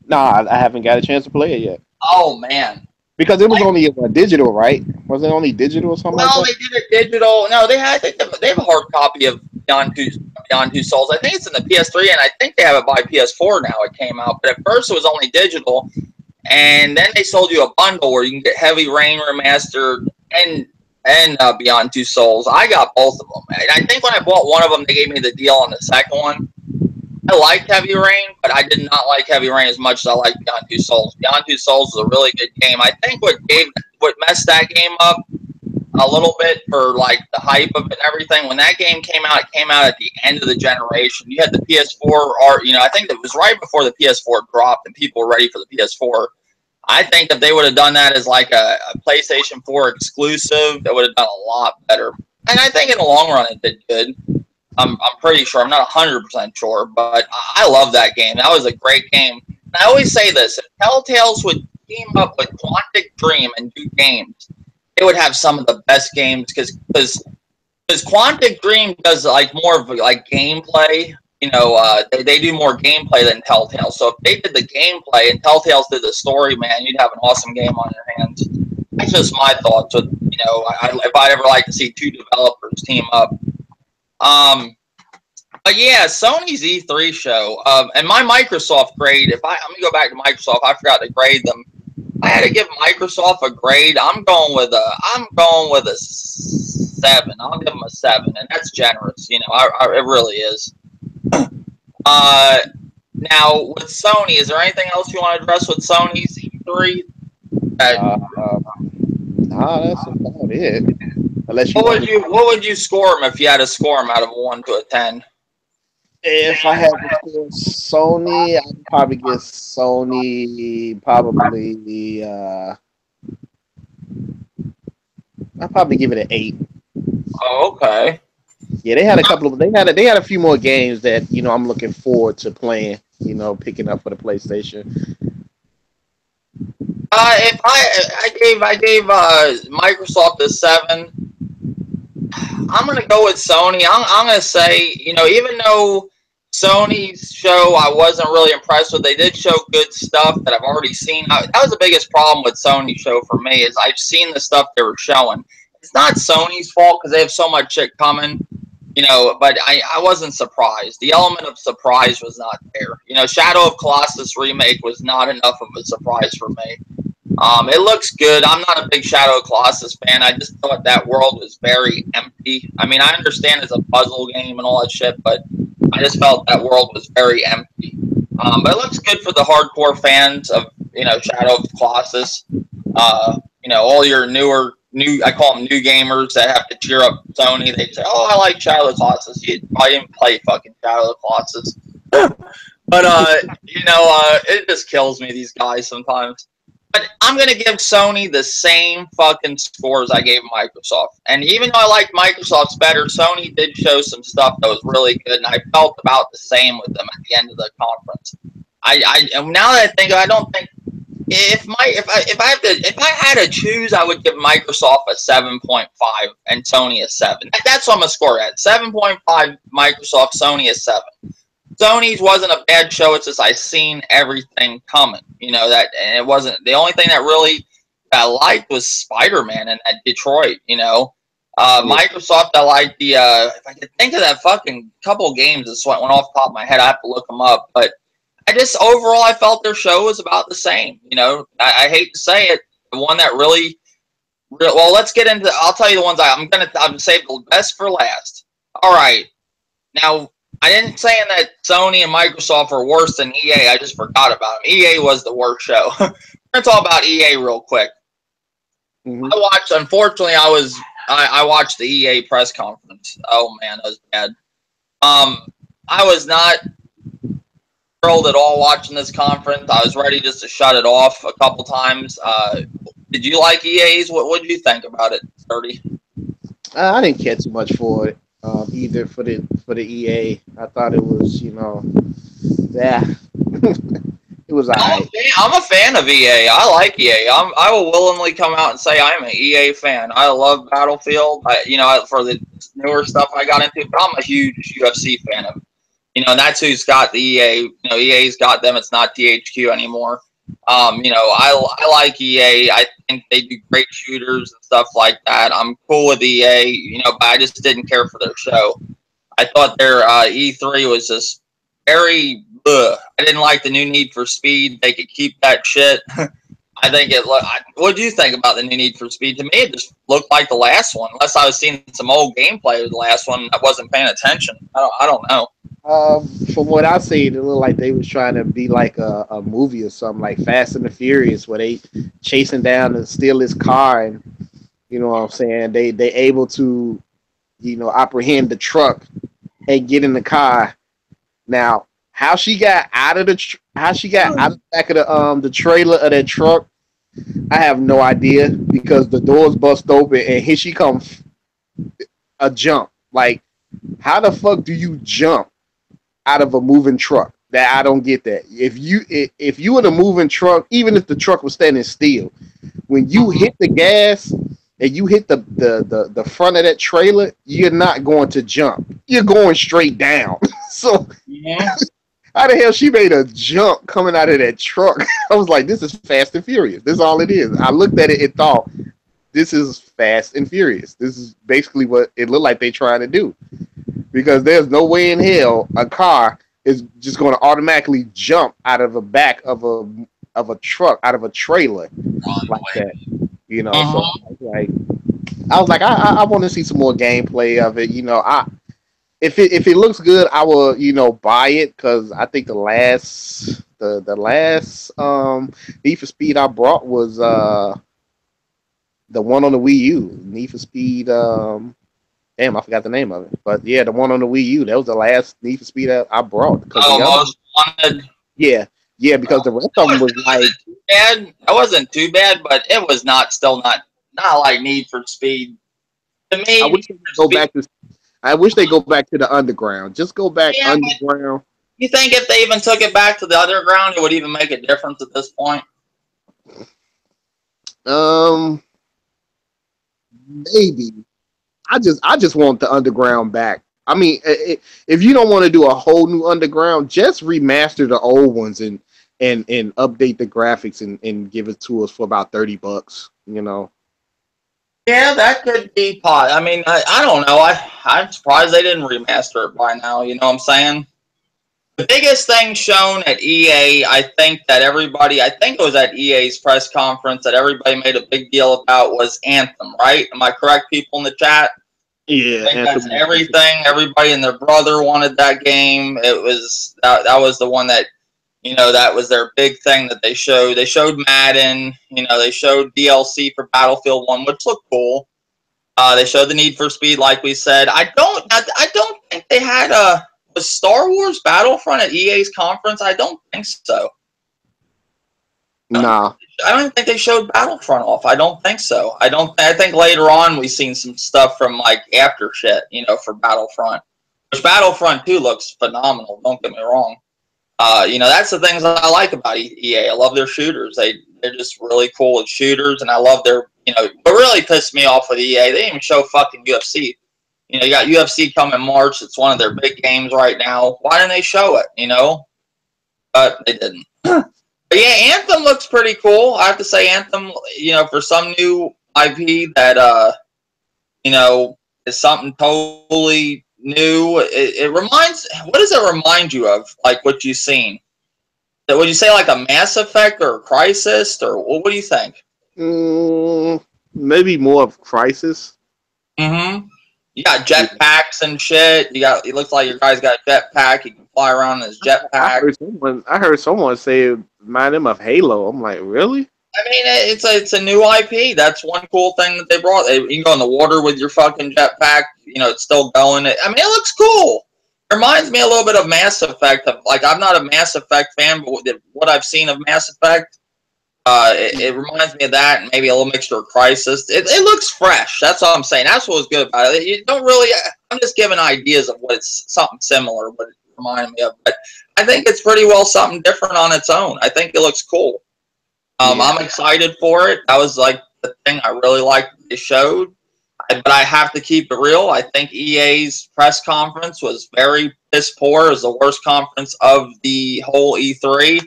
No, I haven't got a chance to play it yet. Oh man! Because it was only digital, right? Was it only digital or something? Well, they did it digital. No, they have a hard copy of Beyond Two Souls. I think it's in the PS3, and I think they have it by PS4 now. It came out, but at first it was only digital, and then they sold you a bundle where you can get Heavy Rain remastered and Beyond Two Souls. I got both of them. And I think when I bought one of them, they gave me the deal on the second one. I liked Heavy Rain, but I did not like Heavy Rain as much as I liked Beyond Two Souls. Beyond Two Souls is a really good game. I think what messed that game up a little bit for like the hype of it and everything. When that game came out, it came out at the end of the generation. You had the PS4, or I think it was right before the PS4 dropped, and people were ready for the PS4. I think if they would have done that as like a PlayStation 4 exclusive, it would have done a lot better. And I think in the long run, it did good. I'm pretty sure. I'm not 100% sure, but I love that game. That was a great game. And I always say this: if Telltale's would team up with Quantic Dream and do games, they would have some of the best games because Because Quantic Dream does like more of like gameplay. You know, they do more gameplay than Telltale. So if they did the gameplay and Telltale's did the story, man, you'd have an awesome game on your hands. That's just my thoughts. With, you know, if I'd ever like to see two developers team up. But yeah, Sony's E3 show, and my Microsoft grade. I'm gonna go back to Microsoft. I forgot to grade them. I had to give Microsoft a grade. I'm going with a 7. I'll give them a 7, and that's generous. You know, it really is. Now with Sony, is there anything else you want to address with Sony's E3? Nah, that's about it. Unless you what would you score them if you had to score them out of 1 to a 10? If I had to score Sony, I'd probably give Sony probably. I'd probably give it an 8. Oh, okay. Yeah, they had a couple of. They had a few more games that I'm looking forward to playing. Picking up for the PlayStation. If I gave Microsoft a 7. I'm gonna go with Sony. I'm gonna say, even though Sony's show I wasn't really impressed with, they did show good stuff that I've already seen. That was the biggest problem with Sony's show for me, is I've seen the stuff they were showing. It's not Sony's fault because they have so much shit coming, but I wasn't surprised. The element of surprise was not there. Shadow of Colossus remake was not enough of a surprise for me. It looks good. I'm not a big Shadow of Colossus fan. I just thought that world was very empty. I mean, I understand it's a puzzle game and all that shit, but I just felt that world was very empty. But it looks good for the hardcore fans of, Shadow of Colossus. All your I call them new gamers that have to cheer up Sony. They say, "Oh, I like Shadow of Colossus." I didn't play fucking Shadow of Colossus. But, it just kills me, these guys sometimes. But I'm going to give Sony the same fucking scores I gave Microsoft. And even though I like Microsoft's better, Sony did show some stuff that was really good, and I felt about the same with them at the end of the conference. And now that I think, I don't think if I had to choose, I would give Microsoft a 7.5 and Sony a 7. That's what I'm gonna score at. 7.5 Microsoft, Sony a 7. Sony's wasn't a bad show. It's just I seen everything coming. And it wasn't the only thing that really I liked was Spider-Man and that Detroit. Microsoft, I liked the if I could think of that fucking couple of games that went off the top of my head, I have to look them up. But overall I felt their show was about the same. I hate to say it, the one that really well, let's get into. I'll tell you the ones I'm gonna save the best for last. All right, now. I didn't say that Sony and Microsoft are worse than EA. I just forgot about them. EA was the worst show. We're going to talk about EA real quick. Mm-hmm. Unfortunately, I watched the EA press conference. Oh, man, that was bad. I was not thrilled at all watching this conference. I was ready just to shut it off a couple times. Did you like EA's? What did you think about it, Sturdy? I didn't care too much for it. Either for the EA, I thought it was, it was alright. I'm a fan of EA. I like EA. I will willingly come out and say I'm an EA fan. I love Battlefield. For the newer stuff I got into, but I'm a huge UFC fan of. And that's who's got the EA. EA's got them. It's not THQ anymore. I like EA. I think they do great shooters and stuff like that. I'm cool with EA, but I just didn't care for their show. I thought their E3 was just very ugh. I didn't like the new Need for Speed. They could keep that shit. I think what do you think about the new Need for Speed? To me, it just looked like the last one, unless I was seeing some old gameplay of the last one. I wasn't paying attention. I don't know. From what I see, it looked like they was trying to be like a movie or something, like Fast and the Furious, where they chasing down and steal his car, and you know what I'm saying. They able to, apprehend the truck and get in the car. Now, how she got out of the back of the trailer of that truck, I have no idea, because the doors bust open and here she comes, a jump. Like, how the fuck do you jump out of a moving truck? That I don't get that. If you in a moving truck, even if the truck was standing still, when you hit the gas, and you hit the front of that trailer, you're not going to jump. You're going straight down. So how the hell she made a jump coming out of that truck? I was like, this is Fast and Furious. This is all it is. I looked at it and thought, this is Fast and Furious. This is basically what it looked like they trying to do. Because there's no way in hell a car is just going to automatically jump out of the back of a truck, out of a trailer like that. You know, so I was like, I want to see some more gameplay of it. You know, if it looks good, I will, you know, buy it, because I think the last Need for Speed I brought was the one on the Wii U, Need for Speed. Damn, I forgot the name of it. But yeah, the one on the Wii U, that was the last Need for Speed I brought. Most Wanted. Yeah, because the rest of them was like bad. It wasn't too bad, but it was not like Need for Speed. To me, I wish they go back to the underground. Just go back underground. You think if they even took it back to the underground, it would even make a difference at this point? Maybe. I just want the underground back. I mean, if you don't want to do a whole new underground, just remaster the old ones and update the graphics and give it to us for about $30. You know. Yeah, that could be pot. I mean, I don't know. I'm surprised they didn't remaster it by now. You know what I'm saying? The biggest thing shown at EA, I think it was at EA's press conference that everybody made a big deal about, was Anthem, right? Am I correct, people in the chat? Yeah, I think that's everything. Everybody and their brother wanted that game. It was that was the one that, you know, that was their big thing that they showed. They showed Madden. You know, they showed DLC for Battlefield 1, which looked cool. They showed the Need for Speed, like we said. I don't think they had was Star Wars Battlefront at EA's conference. I don't think so. Nah. I don't think they showed Battlefront off. I don't think so. I think later on we've seen some stuff from like after shit, you know, for Battlefront. Which Battlefront 2 looks phenomenal. Don't get me wrong. You know, that's the things I like about EA. I love their shooters. They're just really cool at shooters, and I love their, you know, what really pissed me off with EA, they didn't even show fucking UFC. You know, you got UFC coming March. It's one of their big games right now. Why didn't they show it, you know? But they didn't. But yeah, Anthem looks pretty cool. I have to say, Anthem, you know, for some new IP that, you know, is something totally new. It reminds, what does it remind you of, like what you've seen? Would you say like a Mass Effect or a Crysis, or what do you think? Maybe more of Crysis. Mm-hmm. You got jetpacks and shit. It looks like your guy's got a jetpack. He can fly around in his jetpack. I heard someone say it reminded him of Halo. I'm like, really? I mean, it's a new IP. That's one cool thing that they brought. You can go in the water with your fucking jetpack. You know, it's still going. I mean, it looks cool. It reminds me a little bit of Mass Effect. Like, I'm not a Mass Effect fan, but what I've seen of Mass Effect, it reminds me of that, and maybe a little mixture of Crysis. It looks fresh. That's all I'm saying. That's what was good about it. You don't really. I'm just giving ideas of what it's something similar, what it reminded me of. But I think it's pretty well something different on its own. I think it looks cool. I'm excited for it. That was like the thing I really liked they showed. But I have to keep it real. I think EA's press conference was very piss poor. It was the worst conference of the whole E3.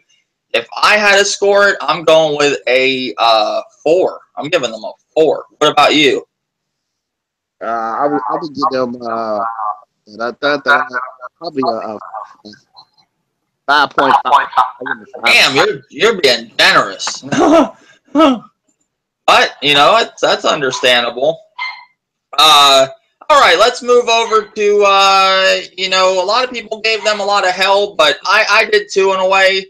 If I had to score it, I'm going with a 4. I'm giving them a 4. What about you? I would give them probably a 5.5. Damn, you're being generous. But you know, that's understandable. All right, let's move over to you know, a lot of people gave them a lot of hell, but I did too in a way.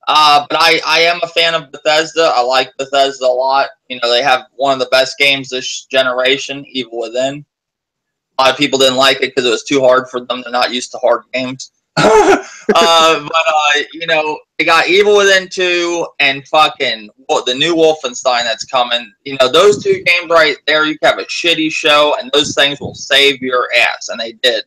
But I am a fan of Bethesda. I like Bethesda a lot. You know, they have one of the best games this generation, Evil Within. A lot of people didn't like it because it was too hard for them. They're not used to hard games. But you know, they got Evil Within 2 and fucking the new Wolfenstein that's coming. You know, those two games right there, you can have a shitty show, and those things will save your ass, and they did.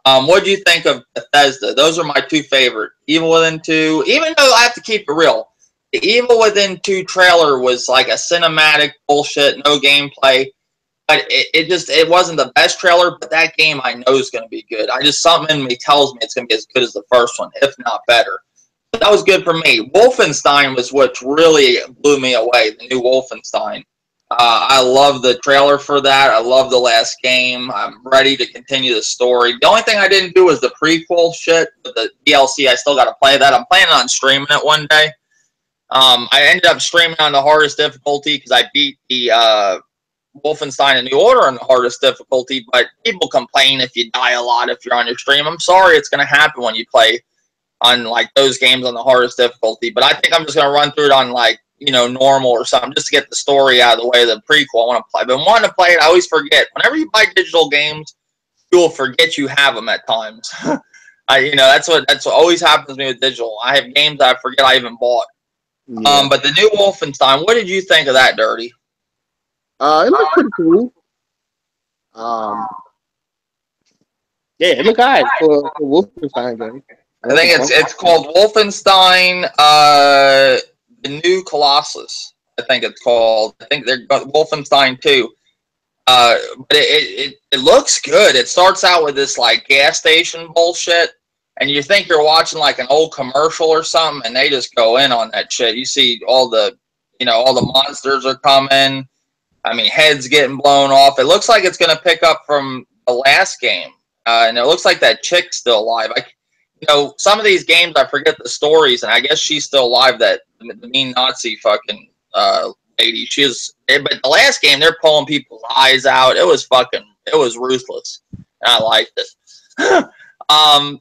What do you think of Bethesda? Those are my two favorite. Evil Within 2, even though I have to keep it real, The Evil Within 2 trailer was like a cinematic bullshit, no gameplay. But it wasn't the best trailer, but that game I know is going to be good. Something in me tells me it's going to be as good as the first one, if not better. So that was good for me. Wolfenstein was what really blew me away, the new Wolfenstein. I love the trailer for that. I love the last game. I'm ready to continue the story. The only thing I didn't do was the prequel shit, but the DLC, I still got to play that. I'm planning on streaming it one day. I ended up streaming on the hardest difficulty because I beat the Wolfenstein: A New Order on the hardest difficulty, but people complain if you die a lot if you're on your stream. I'm sorry, it's going to happen when you play on like those games on the hardest difficulty, but I think I'm just going to run through it on like, you know, normal or something just to get the story out of the way of the prequel. I want to play. I've been wanting to play it. I always forget. Whenever you buy digital games, you will forget you have them at times. You know, that's what always happens to me with digital. I have games that I forget I even bought. Yeah. But the new Wolfenstein, what did you think of that, Dirty? It looked pretty cool. Yeah, it looked alright for Wolfenstein game. I think it's called Wolfenstein, the New Colossus. I think it's called. I think they're Wolfenstein 2. But it looks good. It starts out with this like gas station bullshit, and you think you're watching like an old commercial or something, and they just go in on that shit. You see all the monsters are coming. I mean, heads getting blown off. It looks like it's going to pick up from the last game, and it looks like that chick's still alive. Some of these games I forget the stories, and I guess she's still alive. That the mean Nazi fucking lady. But the last game they're pulling people's eyes out. It was ruthless. And I liked it.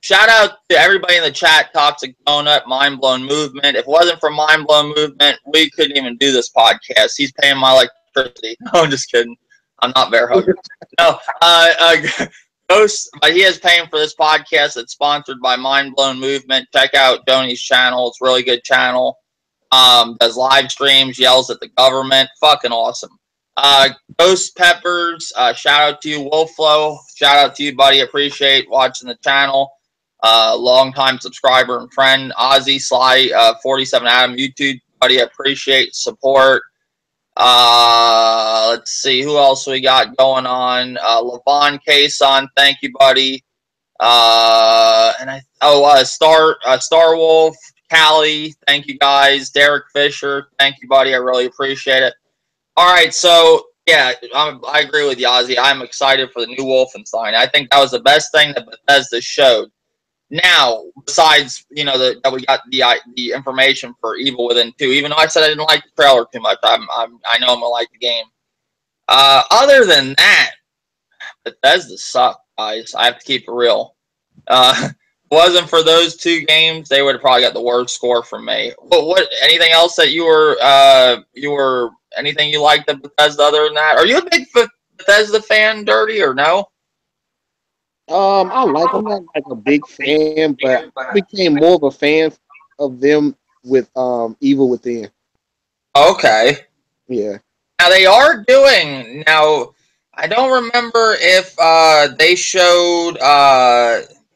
Shout out to everybody in the chat. Toxic Donut, Mind Blown Movement. If it wasn't for Mind Blown Movement, we couldn't even do this podcast. He's paying my electricity. No, I'm just kidding. I'm not Bear Hugger. No, Ghost, but he is paying for this podcast. It's sponsored by Mind Blown Movement. Check out Donnie's channel. It's a really good channel. Does live streams, yells at the government. Fucking awesome. Ghost Peppers, shout out to you. Wolflow, shout out to you, buddy. Appreciate watching the channel. Long time subscriber and friend. Ozzy Sly 47 Adam YouTube, buddy. Appreciate support. Let's see who else we got going on. Levon Kason, thank you, buddy. Star Wolf, Callie, thank you guys. Derek Fisher, thank you, buddy. I really appreciate it. All right, so yeah, I agree with you, Ozzy. I'm excited for the new Wolfenstein. I think that was the best thing that Bethesda showed. Now, besides that we got the information for Evil Within 2, even though I said I didn't like the trailer too much, I know I'm gonna like the game. Other than that, Bethesda sucked, guys. I have to keep it real. If it wasn't for those two games, they would have probably got the worst score from me. What? Anything else that you were anything you liked of Bethesda other than that? Are you a big Bethesda fan, Dirty, or no? I'm not like a big fan, but I became more of a fan of them with Evil Within. Okay. Yeah. Now they are doing I don't remember if they showed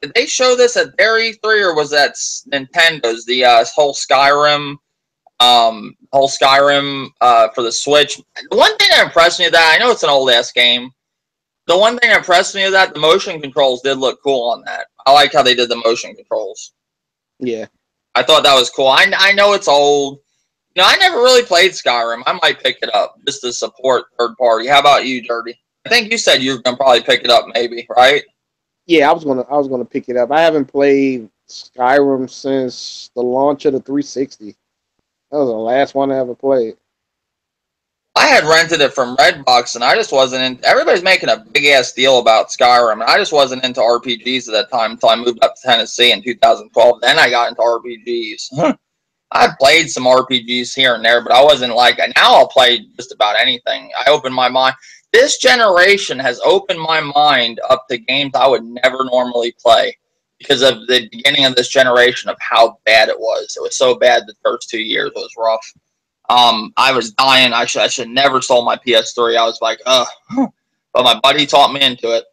did they show this at their E3 or was that Nintendo's, the whole Skyrim for the Switch. The one thing that impressed me of that, I know it's an old ass game. The one thing that impressed me of that, the motion controls did look cool on that. I like how they did the motion controls. Yeah. I thought that was cool. I know it's old. I never really played Skyrim. I might pick it up just to support third party. How about you, Dirty? I think you said you were gonna probably pick it up, maybe, right? Yeah, I was gonna pick it up. I haven't played Skyrim since the launch of the 360. That was the last one I ever played. I had rented it from Redbox, and I just wasn't in. Everybody's making a big ass deal about Skyrim, and I just wasn't into RPGs at that time until I moved up to Tennessee in 2012. Then I got into RPGs. I played some RPGs here and there, but I wasn't like. Now I'll play just about anything. I opened my mind. This generation has opened my mind up to games I would never normally play because of the beginning of this generation of how bad it was. It was so bad the first 2 years. It was rough. I was dying. I should never sold my PS3. I was like, ugh. But my buddy talked me into it.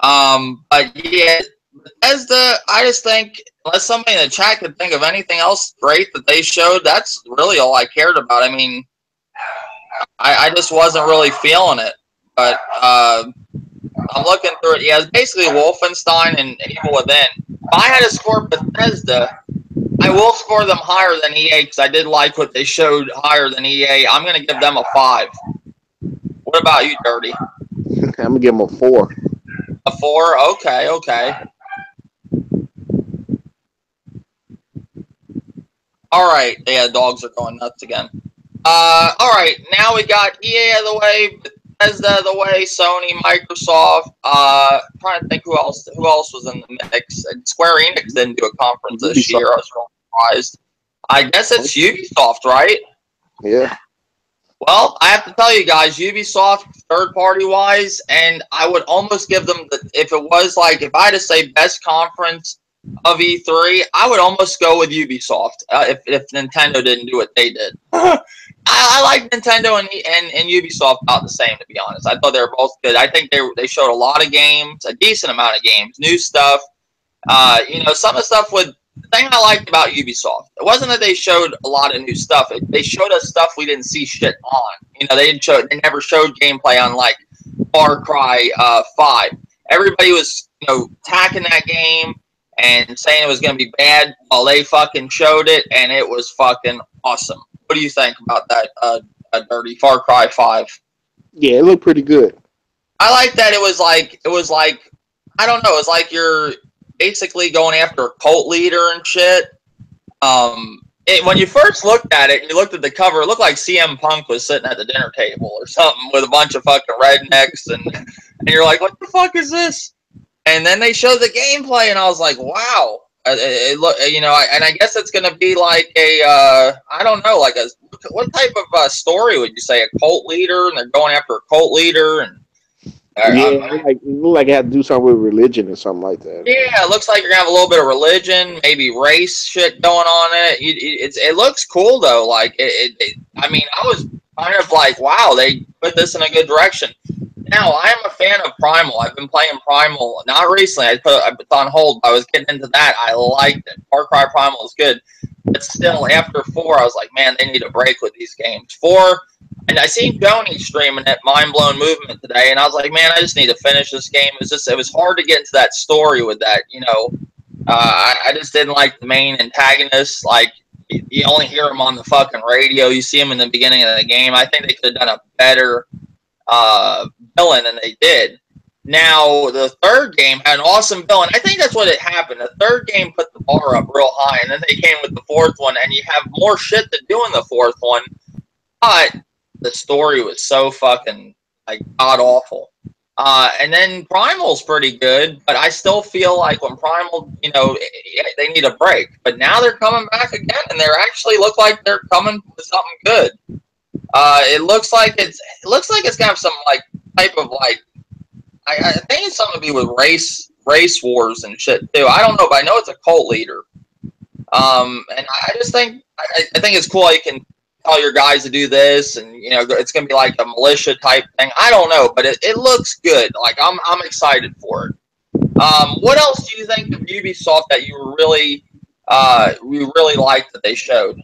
But yeah, Bethesda, I just think, unless somebody in the chat could think of anything else great that they showed, that's really all I cared about. I mean, I just wasn't really feeling it. But I'm looking through it. Yeah, it's basically Wolfenstein and Evil Within. If I had to score Bethesda, I will score them higher than EA because I did like what they showed higher than EA. I'm going to give them a 5. What about you, Dirty? I'm gonna give them a 4. A 4? Okay, okay. All right. Yeah, dogs are going nuts again. All right. Now we got EA out of the way, Bethesda out of the way, Sony, Microsoft. Trying to think who else was in the mix. Square Enix didn't do a conference this year. I was real surprised. I guess it's Ubisoft, right? Yeah. Well, I have to tell you guys, Ubisoft, third-party wise, and I would almost give them if it was like, if I had to say best conference of E3, I would almost go with Ubisoft if Nintendo didn't do what they did. I like Nintendo and Ubisoft about the same, to be honest. I thought they were both good. I think they showed a lot of games, a decent amount of games, new stuff. Some of the stuff with. The thing I liked about Ubisoft, it wasn't that they showed a lot of new stuff. They showed us stuff we didn't see shit on. They never showed gameplay on like Far Cry 5. Everybody was attacking that game and saying it was going to be bad while they fucking showed it, and it was fucking awesome. What do you think about that, Dirty Far Cry 5? Yeah, it looked pretty good. I like that it was like I don't know, it's like you're basically going after a cult leader and shit. When you first looked at it and you looked at the cover, it looked like CM Punk was sitting at the dinner table or something with a bunch of fucking rednecks, and you're like, what the fuck is this? And then they showed the gameplay, and I was like, wow. And I guess it's going to be like I don't know, like what type of story would you say? A cult leader, and they're going after a cult leader, and it looked like it had to do something with religion or something like that. Yeah, it looks like you're gonna have a little bit of religion, maybe race shit going on it looks cool though. Like I mean, I was kind of like, wow, they put this in a good direction. Now I am a fan of Primal. I've been playing Primal, not recently. I put it on hold. I was getting into that. I liked it. Far Cry Primal is good, but still, after 4, I was like, man, they need a break with these games. 4. And I seen Joni streaming at Mind Blown Movement today, and I was like, man, I just need to finish this game. It was hard to get into that story with that, I just didn't like the main antagonist. Like, you only hear him on the fucking radio. You see him in the beginning of the game. I think they could have done a better villain than they did. Now, the third game had an awesome villain. I think that's what it happened. The third game put the bar up real high, and then they came with the fourth one, and you have more shit to do in the fourth one, but the story was so fucking like god awful. And then Primal's pretty good, but I still feel like when Primal, they need a break. But now they're coming back again, and they actually look like they're coming with something good. It looks like it's gonna have some like type of like I think it's something to do with race wars and shit too. I don't know, but I know it's a cult leader. And I just think I think it's cool how you can tell your guys to do this, and it's gonna be like a militia type thing. I don't know, but it looks good. Like I'm excited for it. What else do you think of Ubisoft that you really liked that they showed?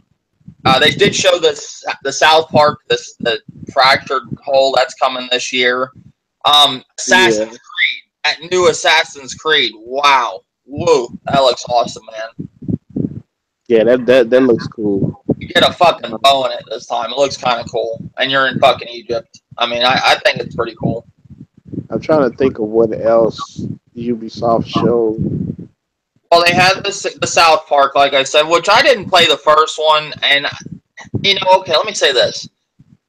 They did show the South Park, the fractured hole that's coming this year. Assassin's Creed, that new Assassin's Creed. Wow, whoa, that looks awesome, man. Yeah, that looks cool. You get a fucking bow in it this time. It looks kind of cool, and you're in fucking Egypt. I mean, I think it's pretty cool. I'm trying to think of what else Ubisoft showed. Well, they had the South Park, like I said, which I didn't play the first one, and okay, let me say this.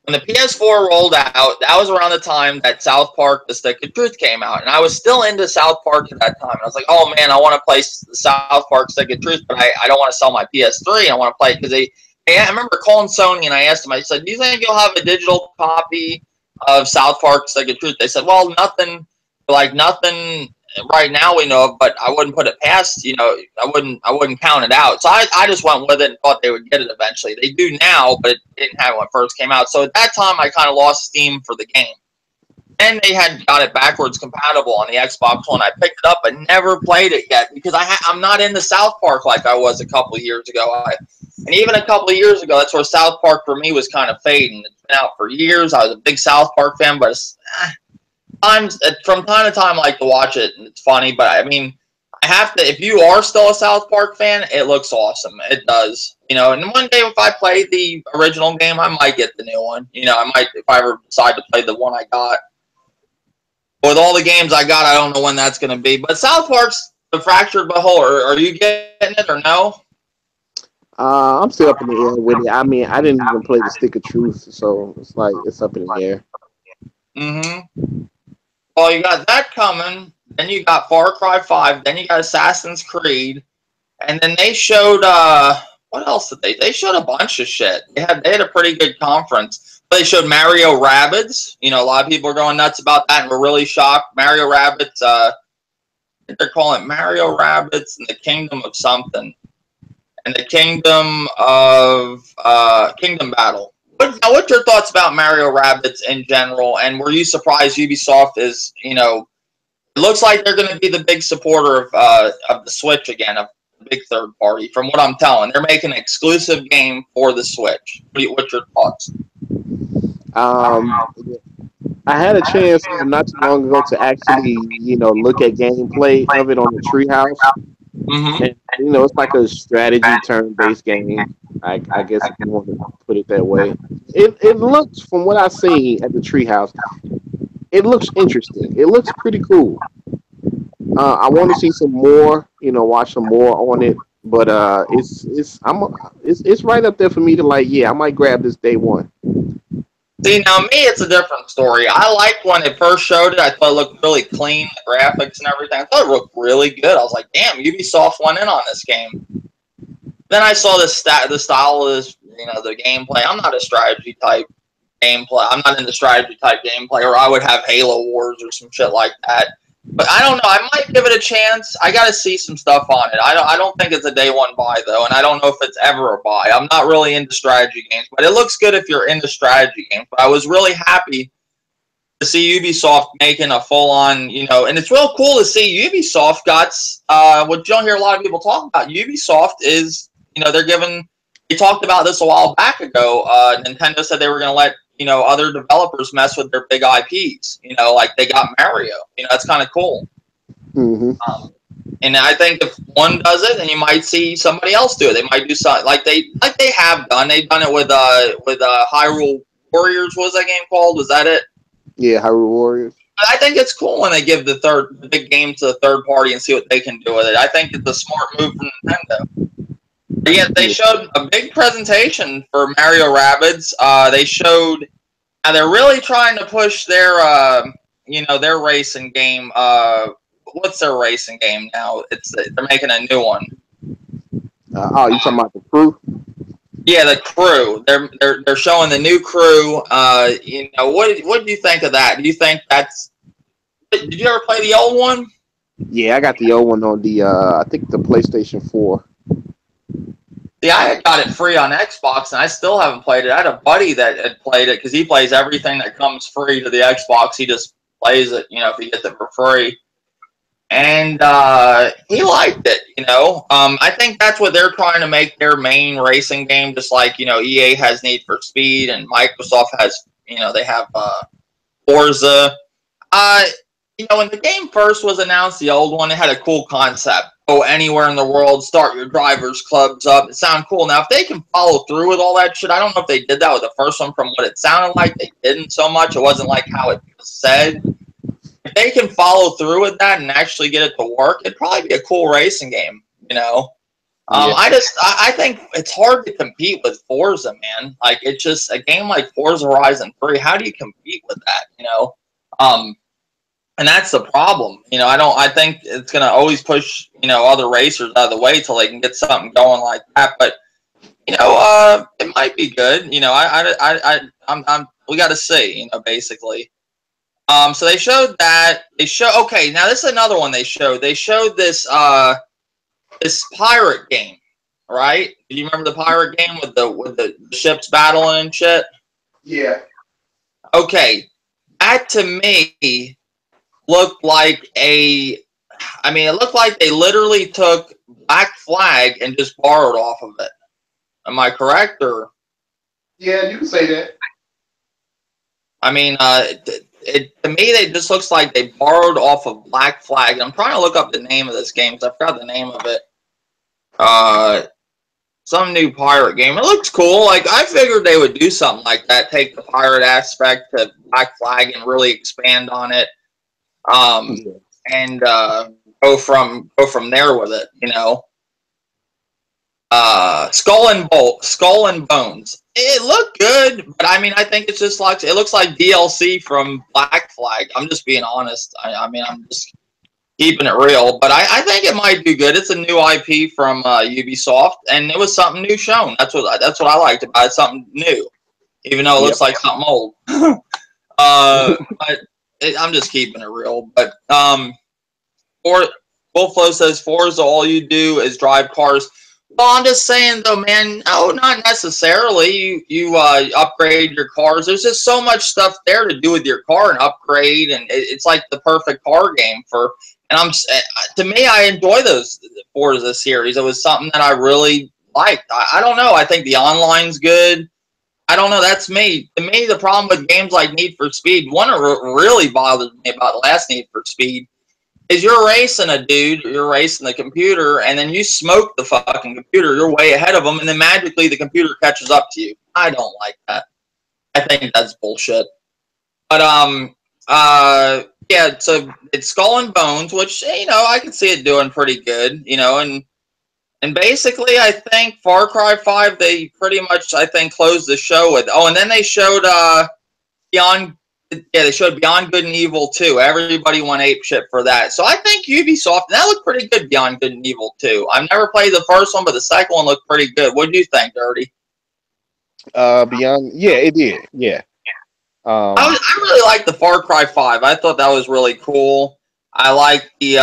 When the PS4 rolled out, that was around the time that South Park: The Stick of Truth came out, and I was still into South Park at that time. And I was like, oh man, I want to play the South Park: Stick of Truth, but I don't want to sell my PS3. I want to play it because I remember calling Sony and I asked them, I said, do you think you'll have a digital copy of South Park: Stick of Truth? They said, well, nothing right now we know of, but I wouldn't put it past, I wouldn't count it out. So I just went with it and thought they would get it eventually. They do now, but it didn't have it when it first came out. So at that time, I kind of lost steam for the game. then they had got it backwards compatible on the Xbox One. I picked it up, but never played it yet because I'm not into South Park like I was a couple of years ago. And even a couple of years ago, that's where South Park for me was kind of fading. It's been out for years. I was a big South Park fan, but from time to time, I like to watch it, and it's funny. But I mean, I have to. If you are still a South Park fan, it looks awesome. It does. You know, and one day if I play the original game, I might get the new one. You know, I might if I ever decide to play the one I got. With all the games I got, I don't know when that's going to be. But South Park's The Fractured But Whole. Are you getting it or no? I'm still up in the air with it. I mean, I didn't even play the Stick of Truth, so it's like it's up in the air. Mm-hmm. Well, you got that coming. Then you got Far Cry 5. Then you got Assassin's Creed. And then they showed, what else did they? They showed a bunch of shit. They had a pretty good conference. They showed Mario Rabbids. You know, a lot of people are going nuts about that, and we're really shocked. Mario Rabbids, I think they're calling it Mario Rabbids and the Kingdom of something. And the Kingdom of, Kingdom Battle. What's your thoughts about Mario Rabbids in general? And were you surprised Ubisoft is, you know, it looks like they're going to be the big supporter of the Switch again, of the big third party, from what I'm telling. They're making an exclusive game for the Switch. What's your thoughts? I had a chance not too long ago to actually, you know, look at gameplay of it on the Treehouse. Mm-hmm. And, you know, it's like a strategy turn-based game. I guess if you want to put it that way. It looks, from what I've seen at the Treehouse, it looks interesting. It looks pretty cool. I want to see some more, you know, watch some more on it. But it's right up there for me to like. Yeah, I might grab this day one. See, now me, it's a different story. I liked when it first showed it. I thought it looked really clean, the graphics and everything. I thought it looked really good. I was like, damn, Ubisoft went in on this game. Then I saw the style of this, you know, the gameplay. I'm not a strategy type gameplay. I'm not into strategy type gameplay, or I would have Halo Wars or some shit like that. But I don't know. I might give it a chance. I got to see some stuff on it. I don't think it's a day one buy though, and I don't know if it's ever a buy. I'm not really into strategy games, but it looks good if you're into strategy games. But I was really happy to see Ubisoft making a full on, you know, and it's real cool to see Ubisoft got what you don't hear a lot of people talk about. Ubisoft is, you know, they talked about this a while back ago. Nintendo said they were going to let, you know, other developers mess with their big IPs. You know, like they got Mario. You know, that's kind of cool. Mm-hmm. And I think if one does it, then you might see somebody else do it. They might do something like they have done. They've done it with Hyrule Warriors. What was that game called? Was that it? Yeah, Hyrule Warriors. I think it's cool when they give the big game to the third party and see what they can do with it. I think it's a smart move from Nintendo. But yeah, they showed a big presentation for Mario Rabbids. They showed how they're really trying to push their, you know, their racing game. What's their racing game now? They're making a new one. You talking about the Crew? Yeah, the Crew. They're showing the new Crew. You know, what do you think of that? Do you think that's? Did you ever play the old one? Yeah, I got the old one on the I think the PlayStation 4. Yeah, I got it free on Xbox, and I still haven't played it. I had a buddy that had played it because he plays everything that comes free to the Xbox. He just plays it, you know, if he gets it for free. And he liked it, you know. I think that's what they're trying to make their main racing game, just like, you know, EA has Need for Speed and Microsoft has, you know, they have Forza. You know, when the game first was announced, the old one, it had a cool concept. Go anywhere in the world, start your drivers clubs up. It sounded cool. Now, if they can follow through with all that shit, I don't know if they did that with the first one. From what it sounded like, they didn't so much. It wasn't like how it was said. If they can follow through with that and actually get it to work, it'd probably be a cool racing game, you know? Yeah. I think it's hard to compete with Forza, man. Like, it's just a game like Forza Horizon 3. How do you compete with that, you know? And that's the problem. You know, I think it's going to always push, you know, other racers out of the way till they can get something going like that. But, you know, it might be good. You know, we got to see, you know, basically. So they showed that. Okay, now this is another one they showed. They showed this, this pirate game, right? Do you remember the pirate game with the ships battling and shit? Yeah. Okay. that to me looked like it looked like they literally took Black Flag and just borrowed off of it. Am I correct? Or Yeah, you can say that. I mean, to me, it just looks like they borrowed off of Black Flag. I'm trying to look up the name of this game because I forgot the name of it. Some new pirate game. It looks cool. Like, I figured they would do something like that, take the pirate aspect to Black Flag and really expand on it, and go from there with it. You know, Skull and Bones. It looked good, but I mean, I think it's just like it looks like DLC from Black Flag. I'm just being honest. I mean, I'm just keeping it real, but I think it might do good. It's a new IP from Ubisoft, and it was something new shown. That's what I liked about it. Something new, even though it looks like something old. But I'm just keeping it real. But Wolflow says Forza, all you do is drive cars. Well, I'm just saying though, man. No, not necessarily. You upgrade your cars. There's just so much stuff there to do with your car and upgrade, and it's like the perfect car game for. And to me, I enjoy those Forza series. It was something that I really liked. I don't know. I think the online's good. I don't know. That's me. To me, the problem with games like Need for Speed, one that really bothered me about the last Need for Speed, is you're racing a dude, you're racing the computer, and then you smoke the fucking computer. You're way ahead of them, and then magically the computer catches up to you. I don't like that. I think that's bullshit. But yeah, so it's Skull and Bones, which, you know, I can see it doing pretty good, you know, and basically I think Far Cry 5, they pretty much, I think, closed the show with, and then they showed Beyond Good and Evil 2. Everybody went apeshit for that. So I think Ubisoft, that looked pretty good, Beyond Good and Evil 2. I've never played the first one, but the second one looked pretty good. What do you think, Dirty? Beyond, yeah, it did, yeah. I really liked the Far Cry 5. I thought that was really cool. I liked the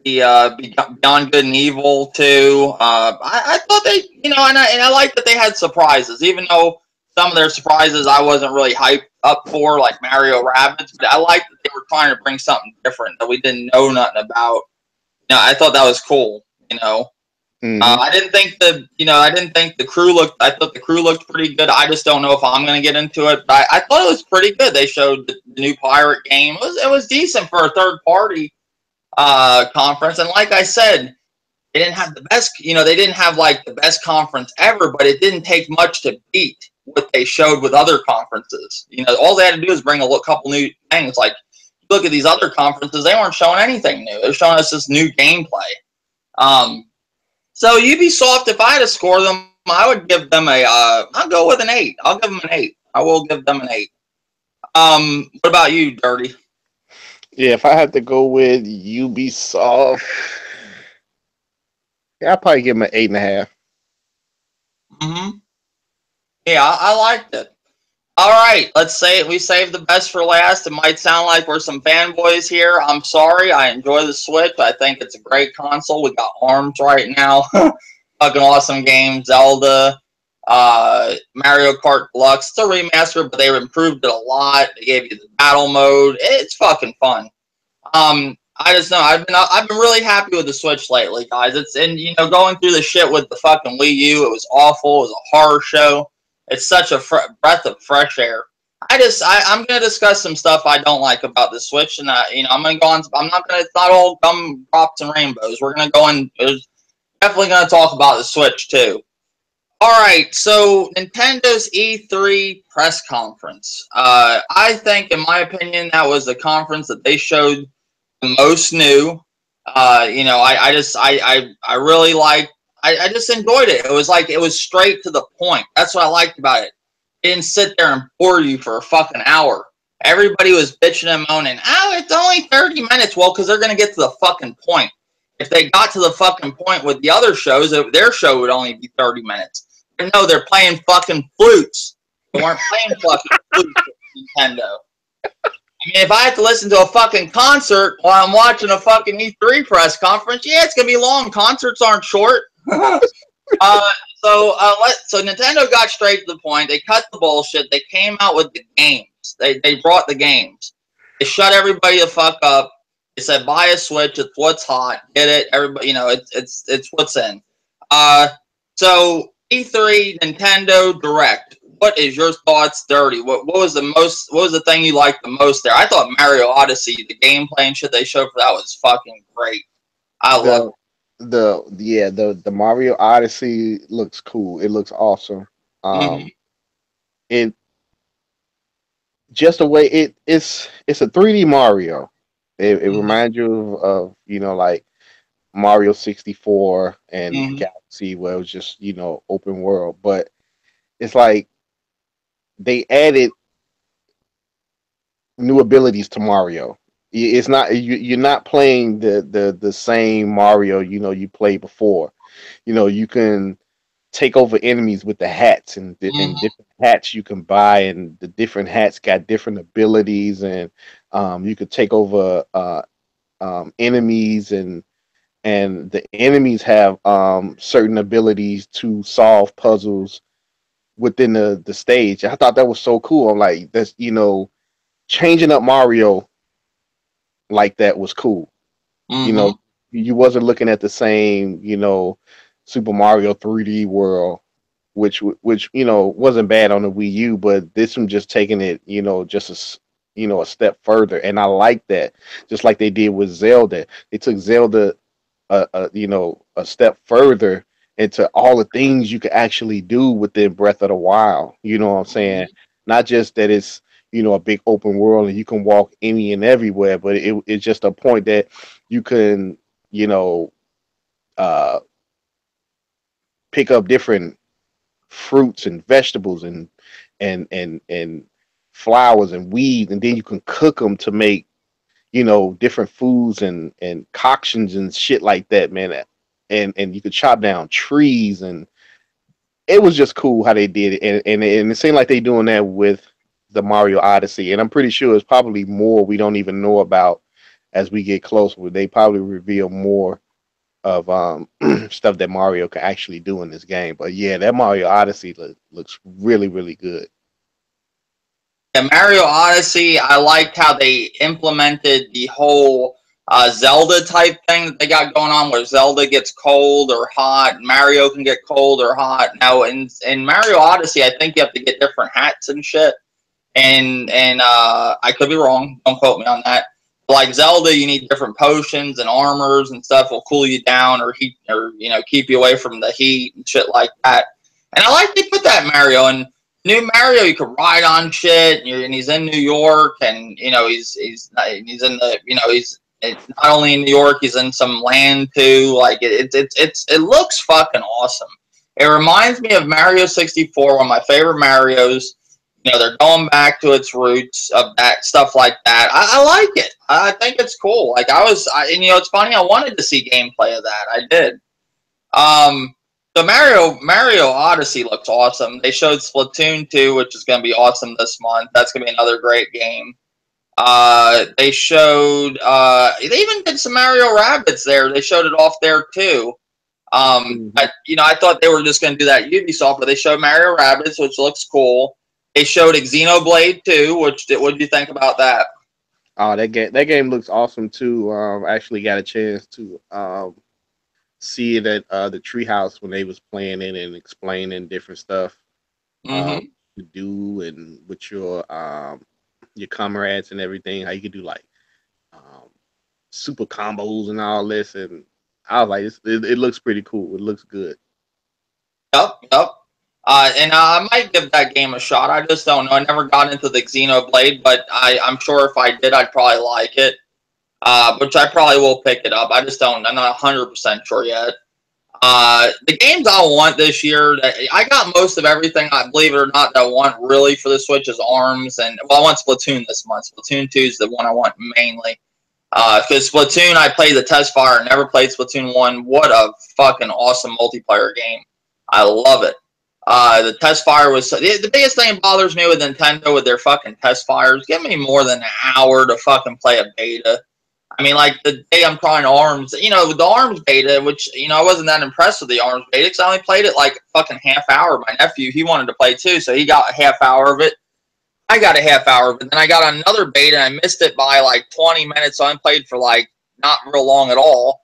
Beyond Good and Evil too. I thought they, you know, and I liked that they had surprises, even though some of their surprises I wasn't really hyped up for, like Mario Rabbids. But I liked that they were trying to bring something different that we didn't know nothing about. You know, I thought that was cool. You know. I didn't think the crew looked. I thought the crew looked pretty good. I just don't know if I'm going to get into it. But I thought it was pretty good. They showed the new pirate game. It was decent for a third party conference. And like I said, they didn't have the best. You know, they didn't have like the best conference ever. But it didn't take much to beat what they showed with other conferences. You know, all they had to do is bring a couple new things. Like, look at these other conferences; they weren't showing anything new. They were showing us this new gameplay. So Ubisoft, if I had to score them, I would give them I'll go with an 8. I'll give them an 8. I will give them an 8. What about you, Dirty? Yeah, if I had to go with Ubisoft, yeah, I'd probably give them an 8.5. Yeah, I liked it. All right, let's say we saved the best for last. It might sound like we're some fanboys here. I'm sorry. I enjoy the Switch. I think it's a great console. We got ARMS right now. Fucking awesome game. Zelda, Mario Kart Deluxe. It's a remaster, but they improved it a lot. They gave you the battle mode. It's fucking fun. I just know I've been really happy with the Switch lately, guys. You know, going through the shit with the fucking Wii U, it was awful. It was a horror show. It's such a breath of fresh air. I'm going to discuss some stuff I don't like about the Switch, and you know, I'm going to go on. It's not all gumdrops and rainbows. We're going to go in. Definitely going to talk about the Switch too. All right, so Nintendo's E3 press conference. I think, in my opinion, that was the conference that they showed the most new. You know, I really liked. I just enjoyed it. It was straight to the point. That's what I liked about it. It didn't sit there and bore you for a fucking hour. Everybody was bitching and moaning. It's only 30 minutes. Well, because they're going to get to the fucking point. If they got to the fucking point with the other shows, their show would only be 30 minutes. But no, they're playing fucking flutes. They weren't playing fucking flutes with Nintendo. I mean, if I have to listen to a fucking concert while I'm watching a fucking E3 press conference, yeah, it's going to be long. Concerts aren't short. So Nintendo got straight to the point. They cut the bullshit. They came out with the games. They brought the games. They shut everybody the fuck up. They said buy a Switch. It's what's hot. Get it. Everybody, it's what's in. So E3 Nintendo Direct. What is your thoughts, Dirty? What was the thing you liked the most there? I thought Mario Odyssey, the gameplay and shit they showed for that was fucking great. I love it. The Mario Odyssey looks cool. It looks awesome. It just the way it's a 3D Mario. It reminds you of like Mario 64 and Galaxy, where it was just open world, but it's like they added new abilities to Mario. It's not you're not playing the same Mario you played before. You can take over enemies with the hats and different hats you can buy, and the different hats got different abilities, and you could take over enemies, and the enemies have certain abilities to solve puzzles within the stage. I thought that was so cool. I'm like, that's changing up Mario like that was cool. You wasn't looking at the same Super Mario 3D World, which wasn't bad on the Wii U, but this one just taking it just a step further, and I like that. Just like they did with Zelda, they took Zelda a step further into all the things you could actually do within Breath of the Wild. You know what I'm saying? Not just that it's a big open world and you can walk any and everywhere, but it's just a point that you can pick up different fruits and vegetables and flowers and weeds, and then you can cook them to make different foods and concoctions and shit like that, man. And you could chop down trees, and it was just cool how they did it. And it seemed like they doing that with the Mario Odyssey, and I'm pretty sure it's probably more we don't even know about as we get closer. They probably reveal more of stuff that Mario can actually do in this game. But yeah, that Mario Odyssey looks really, really good. Yeah, Mario Odyssey, I liked how they implemented the whole Zelda type thing that they got going on, where Zelda gets cold or hot, Mario can get cold or hot. Now in Mario Odyssey, I think you have to get different hats and shit. And I could be wrong. Don't quote me on that. Like Zelda, you need different potions and armors and stuff will cool you down or heat or keep you away from the heat and shit like that. And I like they put that in Mario. And new Mario, you could ride on shit, and he's in New York, and he's in the he's not only in New York, he's in some land too. Like it looks fucking awesome. It reminds me of Mario 64, one of my favorite Marios. They're going back to its roots of that stuff like that. I like it. I think it's cool. Like it's funny. I wanted to see gameplay of that. I did. So Mario Odyssey looks awesome. They showed Splatoon 2, which is going to be awesome this month. That's going to be another great game. They showed. They even did some Mario Rabbids there. They showed it off there too. I thought they were just going to do that at Ubisoft, but they showed Mario Rabbids, which looks cool. They showed Xenoblade 2, what did you think about that? Oh, that game looks awesome too. I actually got a chance to see it at the Treehouse when they was playing it and explaining different stuff to do, and with your comrades and everything, how you could do like super combos and all this, and I was like, it looks pretty cool. It looks good. Yep. And I might give that game a shot. I just don't know. I never got into the Xenoblade, but I'm sure if I did, I'd probably like it. Which I probably will pick it up. I'm not 100% sure yet. The games I want this year, I got most of everything, I believe it or not, that I want really for the Switch is ARMS. And, I want Splatoon this month. Splatoon 2 is the one I want mainly. Because Splatoon, I played the test fire and never played Splatoon 1. What a fucking awesome multiplayer game. I love it. The test fire was the biggest thing that bothers me with Nintendo with their fucking test fires. Give me more than an hour to fucking play a beta. I mean, like the day I'm trying ARMS, you know, the ARMS beta, which, you know, I wasn't that impressed with the ARMS beta because I only played it like a fucking half hour. My nephew, he wanted to play too, so he got a half hour of it. I got a half hour of it. Then I got another beta and I missed it by like 20 minutes, so I played for like not real long at all.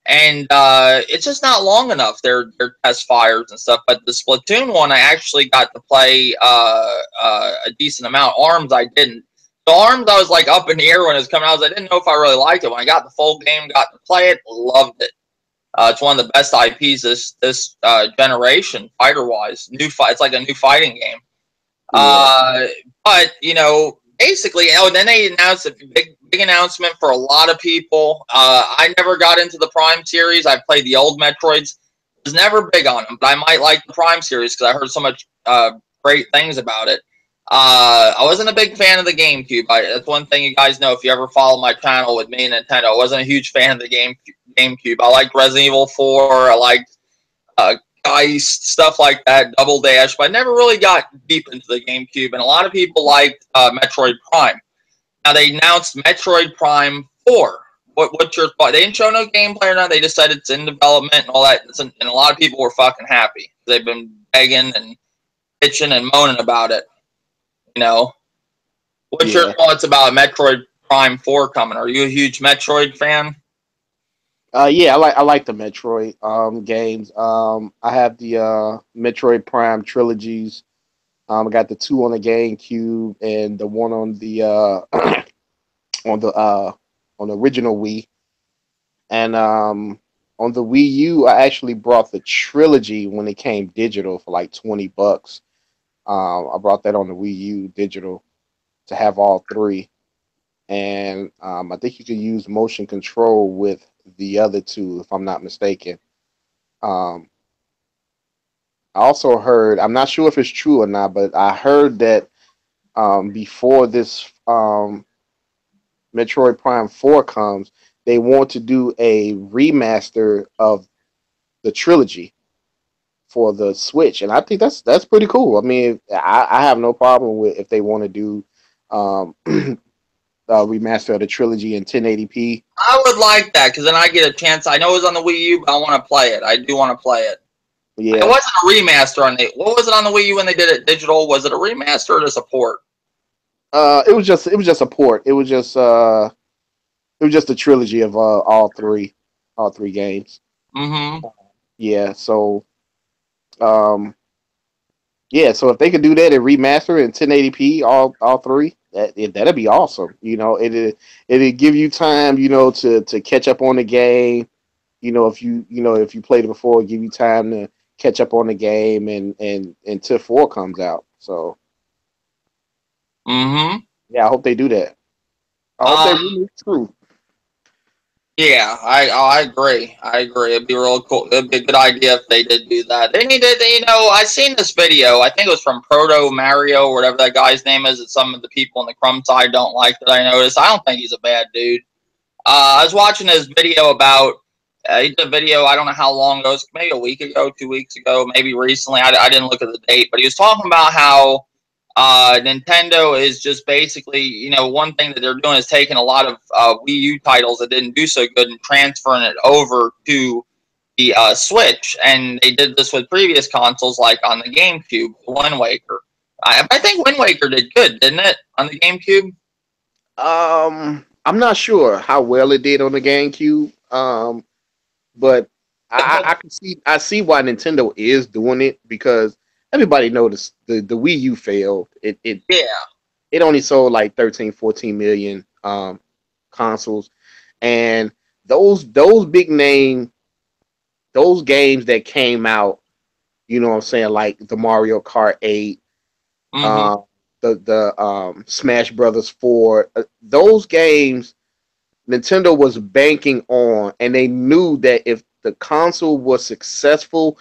And it's just not long enough, their test fires and stuff. But the Splatoon one, I actually got to play a decent amount. ARMS, I didn't. So ARMS, I was like up in the air when it was coming out. I didn't know if I really liked it. When I got the full game, got to play it, loved it. It's one of the best IPs this generation, fighter-wise. It's like a new fighting game. Yeah. But, you know, basically, oh, then they announced a big announcement for a lot of people. I never got into the Prime series. I played the old Metroids. Was never big on them, but I might like the Prime series because I heard so much great things about it. I wasn't a big fan of the GameCube. That's one thing you guys know if you ever follow my channel with me and Nintendo. I wasn't a huge fan of the GameCube. I liked Resident Evil 4. I liked Geist, stuff like that, Double Dash, but I never really got deep into the GameCube, and a lot of people liked Metroid Prime. Now, they announced Metroid Prime 4. What's your thought? They didn't show no gameplay or not. They just said it's in development and all that, and a lot of people were fucking happy. They've been begging and bitching and moaning about it. You know, what's your thoughts about Metroid Prime 4 coming? Are you a huge Metroid fan? Yeah, I like the Metroid games. I have the Metroid Prime trilogies. I got the 2 on the GameCube and the 1 on the on the original Wii. And on the Wii U, I actually brought the trilogy when it came digital for like $20. I brought that on the Wii U digital to have all 3. And I think you could use motion control with the other 2, if I'm not mistaken. I also heard, I'm not sure if it's true or not, but I heard that before this Metroid Prime 4 comes, they want to do a remaster of the trilogy for the Switch, and I think that's pretty cool. I mean, I have no problem with if they want to do remaster of the trilogy in 1080p. I would like that because then I get a chance. I know it was on the Wii U, but I want to play it. I do want to play it. Yeah, it wasn't a remaster on the. What was it on the Wii U when they did it digital? Was it a remaster or just a port? It was just a port. It was just a trilogy of all three games. Mm-hmm. Yeah. So, yeah. So if they could do that and remaster it in 1080p, all 3. That'd be awesome. You know, it'd give you time, you know, to catch up on the game. You know, if you played it before, give you time to catch up on the game and until 4 comes out. So, yeah, I hope they do that. I hope they really true. Yeah, I agree. It'd be real cool. It'd be a good idea if they did do that. They needed, you know, I seen this video. I think it was from Proto Mario, or whatever that guy's name is. That some of the people on the Crumb side don't like that I noticed. I don't think he's a bad dude. I was watching his video about. He did a video. I don't know how long ago. It was maybe a week ago, 2 weeks ago, maybe recently. I didn't look at the date, but he was talking about how Nintendo is just basically, you know, one thing that they're doing is taking a lot of Wii U titles that didn't do so good and transferring it over to the Switch. And they did this with previous consoles, like on the GameCube, Wind Waker. I think Wind Waker did good, didn't it, on the GameCube? I'm not sure how well it did on the GameCube. But I see why Nintendo is doing it, because everybody noticed the Wii U failed. It only sold like 13, 14 million consoles, and those big name, those games that came out, you know what I'm saying, like the Mario Kart 8, the Smash Brothers 4, those games Nintendo was banking on, and they knew that if the console was successful,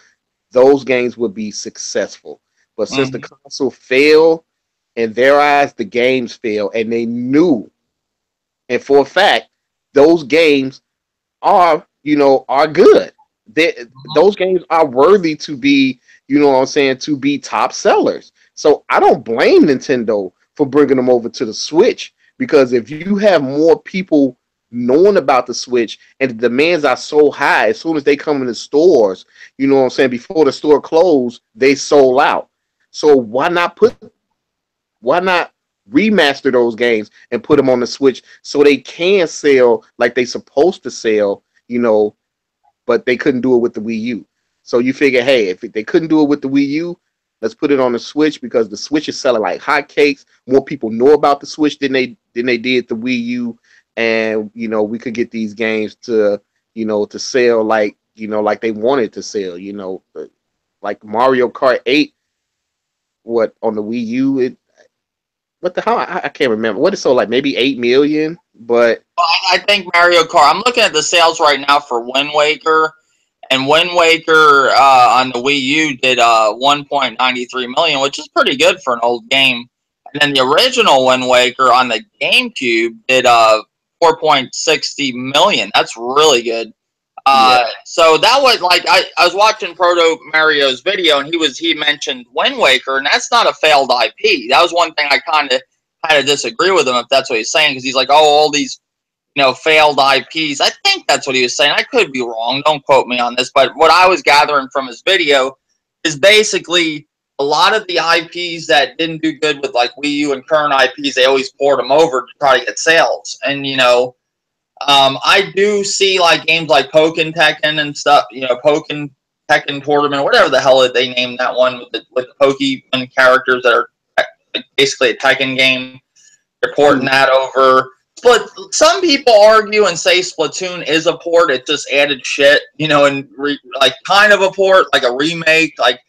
those games would be successful. But since the console failed, in their eyes, the games failed, and they knew, and for a fact, those games are good. Those games are worthy to be, you know what I'm saying, to be top sellers. So I don't blame Nintendo for bringing them over to the Switch, because if you have more people knowing about the Switch, and the demands are so high. As soon as they come in the stores, you know what I'm saying, before the store closed, they sold out. So why not remaster those games and put them on the Switch so they can sell like they supposed to sell, you know, but they couldn't do it with the Wii U. So you figure, hey, if they couldn't do it with the Wii U, let's put it on the Switch because the Switch is selling like hotcakes. More people know about the Switch than they did the Wii U, and you know we could get these games to to sell like like they wanted to sell. Like Mario Kart 8, what on the Wii U? What the hell? I can't remember. What it sold like maybe 8 million, but I think Mario Kart. I'm looking at the sales right now for Wind Waker, and Wind Waker on the Wii U did 1.93 million, which is pretty good for an old game. And then the original Wind Waker on the GameCube did 4.60 million. That's really good. So that was like I was watching Proto Mario's video, and he mentioned Wind Waker, and that's not a failed IP. That was one thing I kind of had to disagree with him if that's what he's saying, because he's like, oh, all these failed IPs. I think that's what he was saying. I could be wrong. Don't quote me on this, but what I was gathering from his video is basically a lot of the IPs that didn't do good with like Wii U and current IPs, they always poured them over to try to get sales, and I do see like games like Pokken Tekken and stuff, Pokken Tekken Tournament, whatever the hell they named that one with the Pokemon characters that are basically a Tekken game. They're porting that over. Some people argue and say Splatoon is a port. It just added shit, and like kind of a port, like a remake. Like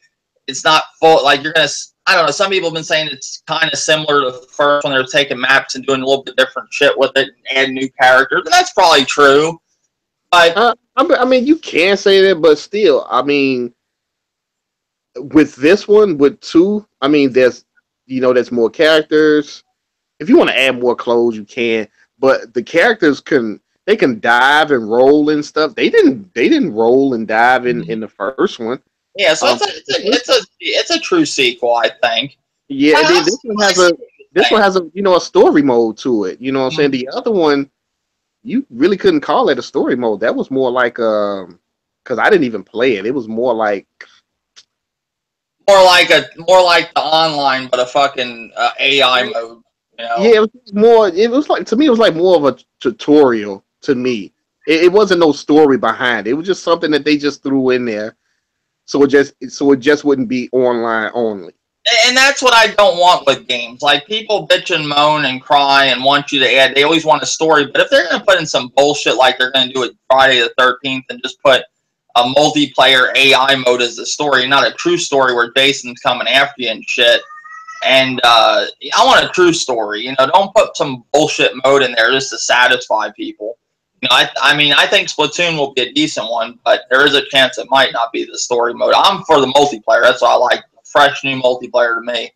it's not full. Like you're gonna. I don't know. Some people have been saying it's kind of similar to the first one. They're taking maps and doing a little bit different shit with it and adding new characters. And that's probably true. But I mean, you can say that, but still, I mean, with this one, with 2, I mean, there's more characters. If you want to add more clothes, you can. But the characters can dive and roll and stuff. They didn't roll and dive in the first one. Yeah, so it's a true sequel, I think. Yeah, this one has a story mode to it. You know what I'm saying? The other one, you really couldn't call it a story mode. That was more like because I didn't even play it. It was more like the online, but a fucking AI mode. Yeah, it was more. It was like, to me, it was like more of a tutorial to me. It wasn't no story behind it. It was just something that they just threw in there. So it just wouldn't be online only. And that's what I don't want with games. Like, people bitch and moan and cry and want you to add. They always want a story. But if they're going to put in some bullshit like they're going to do it Friday the 13th and just put a multiplayer AI mode as the story, not a true story where Jason's coming after you and shit. And I want a true story. Don't put some bullshit mode in there just to satisfy people. I mean, I think Splatoon will be a decent one, but there is a chance it might not be the story mode. I'm for the multiplayer. That's what I like. Fresh new multiplayer to me.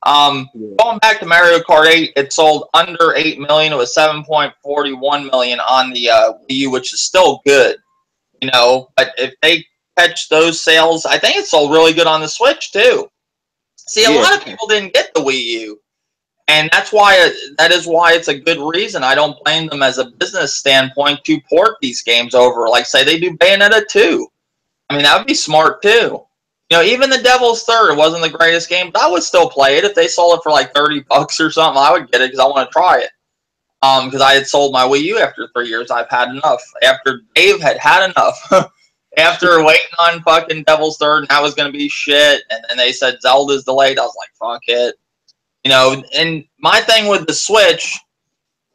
Going back to Mario Kart 8, it sold under 8 million. It was 7.41 million on the Wii U, which is still good. But if they catch those sales, I think it sold really good on the Switch too. See, a lot of people didn't get the Wii U. And that is why it's a good reason. I don't blame them as a business standpoint to port these games over. Like, say they do Bayonetta 2. I mean, that would be smart too. Even the Devil's Third, it wasn't the greatest game, but I would still play it. If they sold it for like $30 or something, I would get it because I want to try it. Because I had sold my Wii U after 3 years. I've had enough. After Dave had enough. After waiting on fucking Devil's Third, and that was going to be shit, and then they said Zelda's delayed, I was like, fuck it. And my thing with the Switch,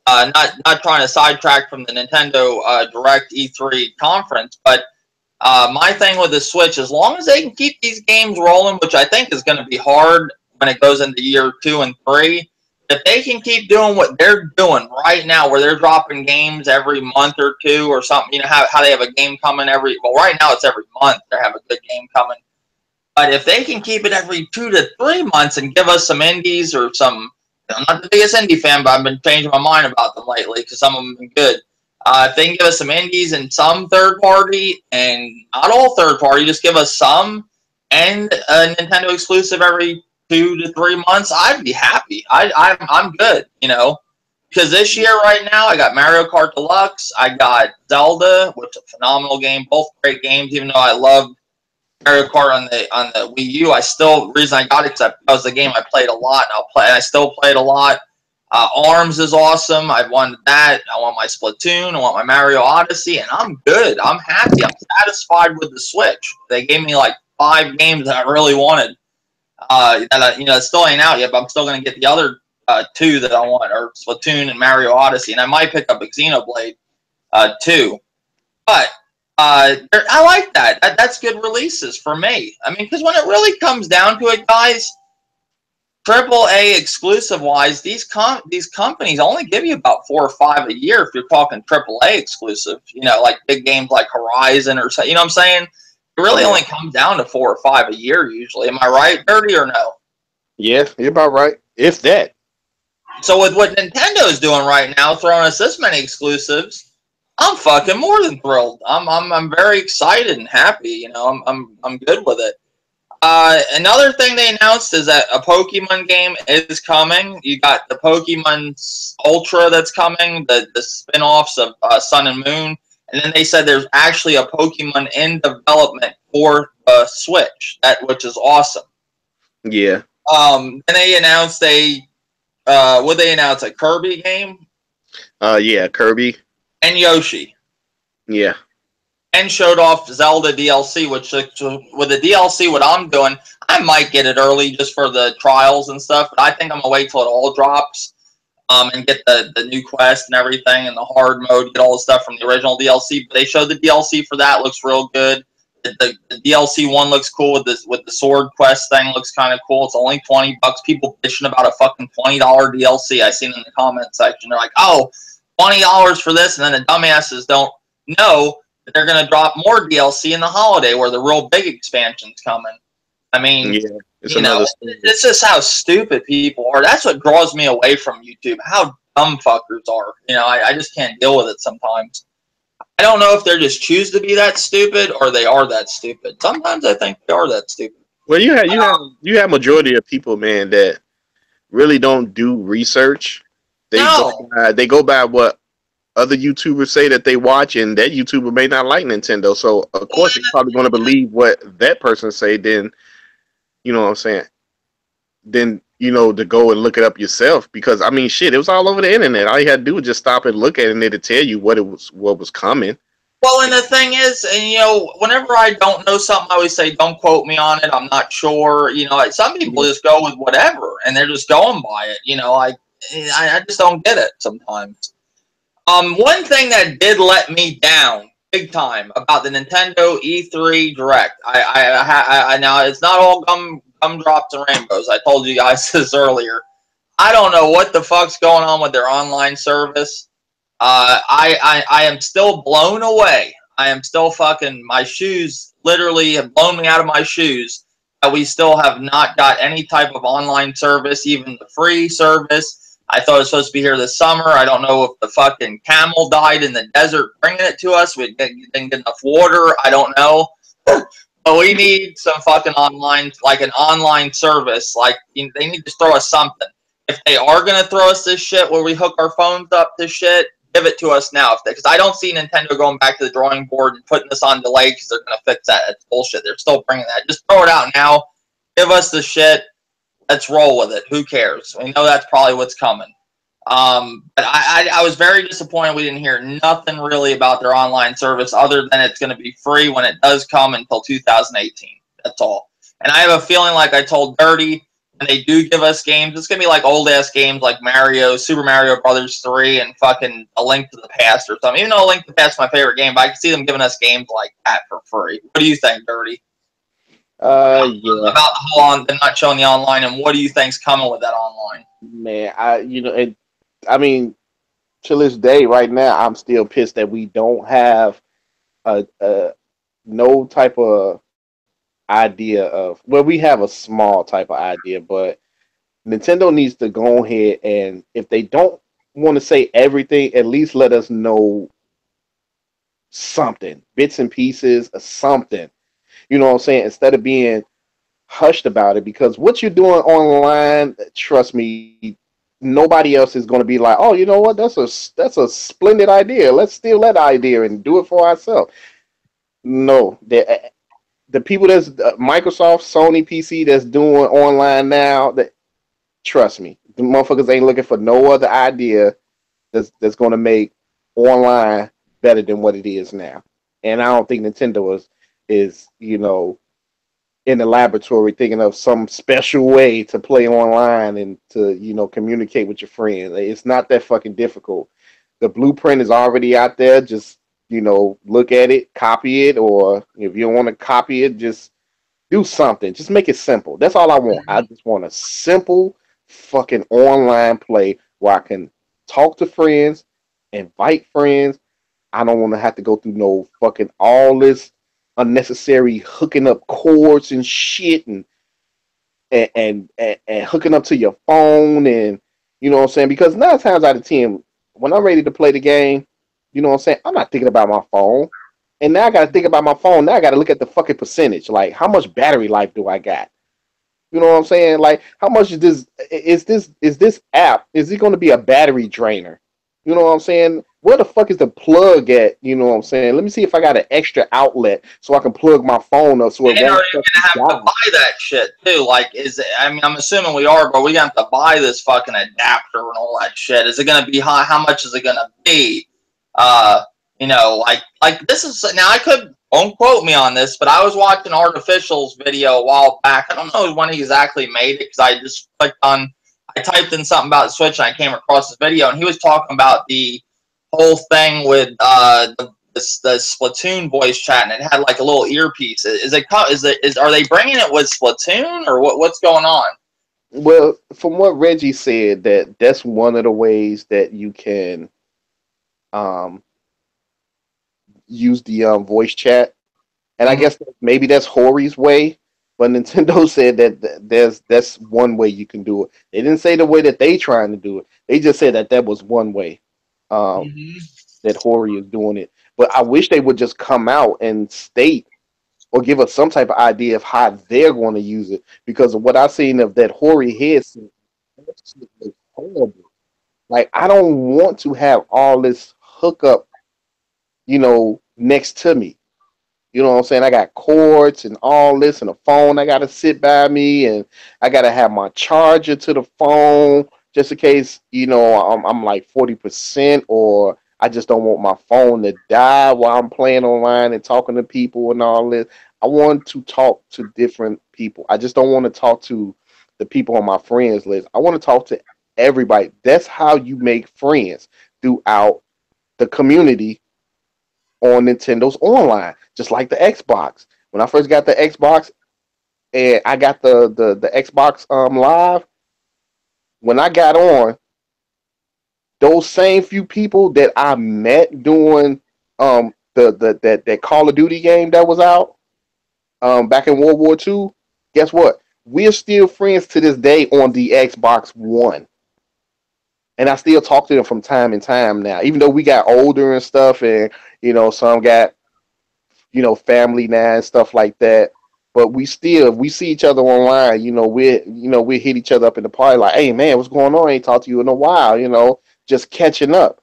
not trying to sidetrack from the Nintendo Direct E3 conference, but my thing with the Switch, as long as they can keep these games rolling, which I think is going to be hard when it goes into year 2 and 3, if they can keep doing what they're doing right now, where they're dropping games every month or 2 or something, how they have a game coming right now it's every month they have a good game coming. But if they can keep it every 2 to 3 months and give us some indies or some, I'm not the biggest indie fan, but I've been changing my mind about them lately because some of them have been good. If they can give us some indies and some third party, and not all third party, just give us some, and a Nintendo exclusive every 2 to 3 months, I'd be happy. I'm good. Because this year, right now, I got Mario Kart Deluxe. I got Zelda, which is a phenomenal game. Both great games, even though I loved Mario Kart on the Wii U. The reason I got it because that was the game I played a lot, and I still play it a lot. ARMS is awesome. I wanted that. I want my Splatoon. I want my Mario Odyssey, and I'm good. I'm happy. I'm satisfied with the Switch. They gave me like 5 games that I really wanted. That still ain't out yet, but I'm still gonna get the other 2 that I want, or Splatoon and Mario Odyssey, and I might pick up a Xenoblade too. But I like that. That's good releases for me. I mean, because when it really comes down to it, guys, AAA exclusive wise, these companies only give you about 4 or 5 a year if you're talking AAA exclusive. Like big games like Horizon or so. You know what I'm saying? It really only comes down to 4 or 5 a year usually. Am I right, Dirty, or no? Yeah, you're about right. If that. So with what Nintendo's doing right now, throwing us this many exclusives, I'm fucking more than thrilled. I'm very excited and happy. I'm good with it. Another thing they announced is that a Pokemon game is coming. You got the Pokemon Ultra that's coming, the spin-offs of Sun and Moon, and then they said there's actually a Pokemon in development for the Switch, which is awesome. Yeah. And they announced a Kirby game? Yeah, Kirby. And Yoshi. Yeah. And showed off Zelda DLC, which with the DLC, what I'm doing, I might get it early just for the trials and stuff, but I think I'm going to wait till it all drops and get the new quest and everything and the hard mode, get all the stuff from the original DLC. But they showed the DLC for that, looks real good. The DLC one looks cool with the sword quest thing, looks kind of cool. It's only $20. People bitching about a fucking $20 DLC. I seen in the comment section. They're like, oh, $20 for this, and then the dumbasses don't know that they're going to drop more DLC in the holiday where the real big expansion's coming. I mean, yeah, it's just how stupid people are. That's what draws me away from YouTube, how dumb fuckers are. I just can't deal with it sometimes. I don't know if they just choose to be that stupid or they are that stupid. Sometimes I think they are that stupid. Well, you have majority of people, man, that really don't do research. They go by what other YouTubers say that they watch, and that YouTuber may not like Nintendo. So of course you're probably going to believe what that person say. Then, you know what I'm saying? Then to go and look it up yourself, because I mean, shit, it was all over the internet. All you had to do was just stop and look at it, and it'd tell you what was coming. Well, and the thing is, and whenever I don't know something, I always say, "Don't quote me on it. I'm not sure." Some people just go with whatever, and they're just going by it. I just don't get it sometimes. One thing that did let me down big time about the Nintendo E3 Direct. I now it's not all gumdrops and rainbows. I told you guys this earlier. I don't know what the fuck's going on with their online service. I am still blown away. I am still fucking, my shoes literally have blown me out of my shoes that we still have not got any type of online service, even the free service. I thought it was supposed to be here this summer. I don't know if the fucking camel died in the desert bringing it to us. We didn't get enough water. I don't know. But we need some fucking online, like an online service. Like, they need to throw us something. If they are going to throw us this shit where we hook our phones up to shit, give it to us now. Because I don't see Nintendo going back to the drawing board and putting this on delay because they're going to fix that. It's bullshit. They're still bringing that. Just throw it out now. Give us the shit. Let's roll with it. Who cares? We know that's probably what's coming. But I was very disappointed we didn't hear nothing really about their online service other than it's going to be free when it does come until 2018. That's all. And I have a feeling, like I told Dirty, when they do give us games, it's going to be like old-ass games like Super Mario Brothers 3 and fucking A Link to the Past or something. Even though A Link to the Past is my favorite game, but I can see them giving us games like that for free. What do you think, Dirty? Yeah. About the whole them not showing the online, and what do you think's coming with that online? Man, I mean, to this day, right now, I'm still pissed that we don't have no type of idea of. Well, we have a small type of idea, but Nintendo needs to go ahead and, if they don't want to say everything, at least let us know something, bits and pieces, or something. You know what I'm saying? Instead of being hushed about it, because what you're doing online, trust me, nobody else is going to be like, oh, you know what? That's a splendid idea. Let's steal that idea and do it for ourselves. No, the people that's Microsoft, Sony, PC that's doing online now. That trust me, the motherfuckers ain't looking for no other idea that's going to make online better than what it is now. And I don't think Nintendo is in the laboratory thinking of some special way to play online and to communicate with your friends. It's not that fucking difficult. The blueprint is already out there. Just look at it, copy it, or if you don't want to copy it, just do something. Just make it simple. That's all I want. I just want a simple fucking online play where I can talk to friends, invite friends. I don't want to have to go through no fucking all this unnecessary hooking up cords and shit and hooking up to your phone, and you know what I'm saying? Because 9 times out of 10, when I'm ready to play the game, you know what I'm saying, I'm not thinking about my phone. And now I gotta think about my phone. Now I gotta look at the fucking percentage. Like, how much battery life do I got? You know what I'm saying? Like, how much is this app? Is it gonna be a battery drainer? You know what I'm saying? Where the fuck is the plug at? You know what I'm saying? Let me see if I got an extra outlet so I can plug my phone up so it And are won't you gonna have to buy that shit too? Like, I mean, I'm assuming we are, but we have to buy this fucking adapter and all that shit. Is it gonna be high? How much is it gonna be? Like this is now. I could don't quote me on this, but I was watching Artificial's video a while back. I don't know when he exactly made it because I just I typed in something about the Switch and I came across this video, and he was talking about the whole thing with the Splatoon voice chat, and it had like a little earpiece. Are they bringing it with Splatoon or what's going on? Well, from what Reggie said, that's one of the ways that you can use the voice chat, and I guess maybe that's Hori's way. But Nintendo said that that's one way you can do it. They didn't say the way that they trying to do it. They just said that was one way that Hori is doing it. But I wish they would just come out and state or give us some type of idea of how they're going to use it. Because of what I've seen of that Hori headset, it's horrible. Like, I don't want to have all this hookup, next to me. You know what I'm saying? I got cords and all this and a phone I got to sit by me, and I got to have my charger to the phone just in case, I'm like 40%, or I just don't want my phone to die while I'm playing online and talking to people and all this. I want to talk to different people. I just don't want to talk to the people on my friends list. I want to talk to everybody. That's how you make friends throughout the community on Nintendo's online, just like the Xbox. When I first got the Xbox and I got the Xbox Live, when I got on, those same few people that I met doing that Call of Duty game that was out back in World War II, guess what? We're still friends to this day on the Xbox One. And I still talk to them from time to time now, even though we got older and stuff, and some got family now and stuff like that. But we still, if we see each other online, we hit each other up in the party like, hey man, what's going on? I ain't talked to you in a while, just catching up.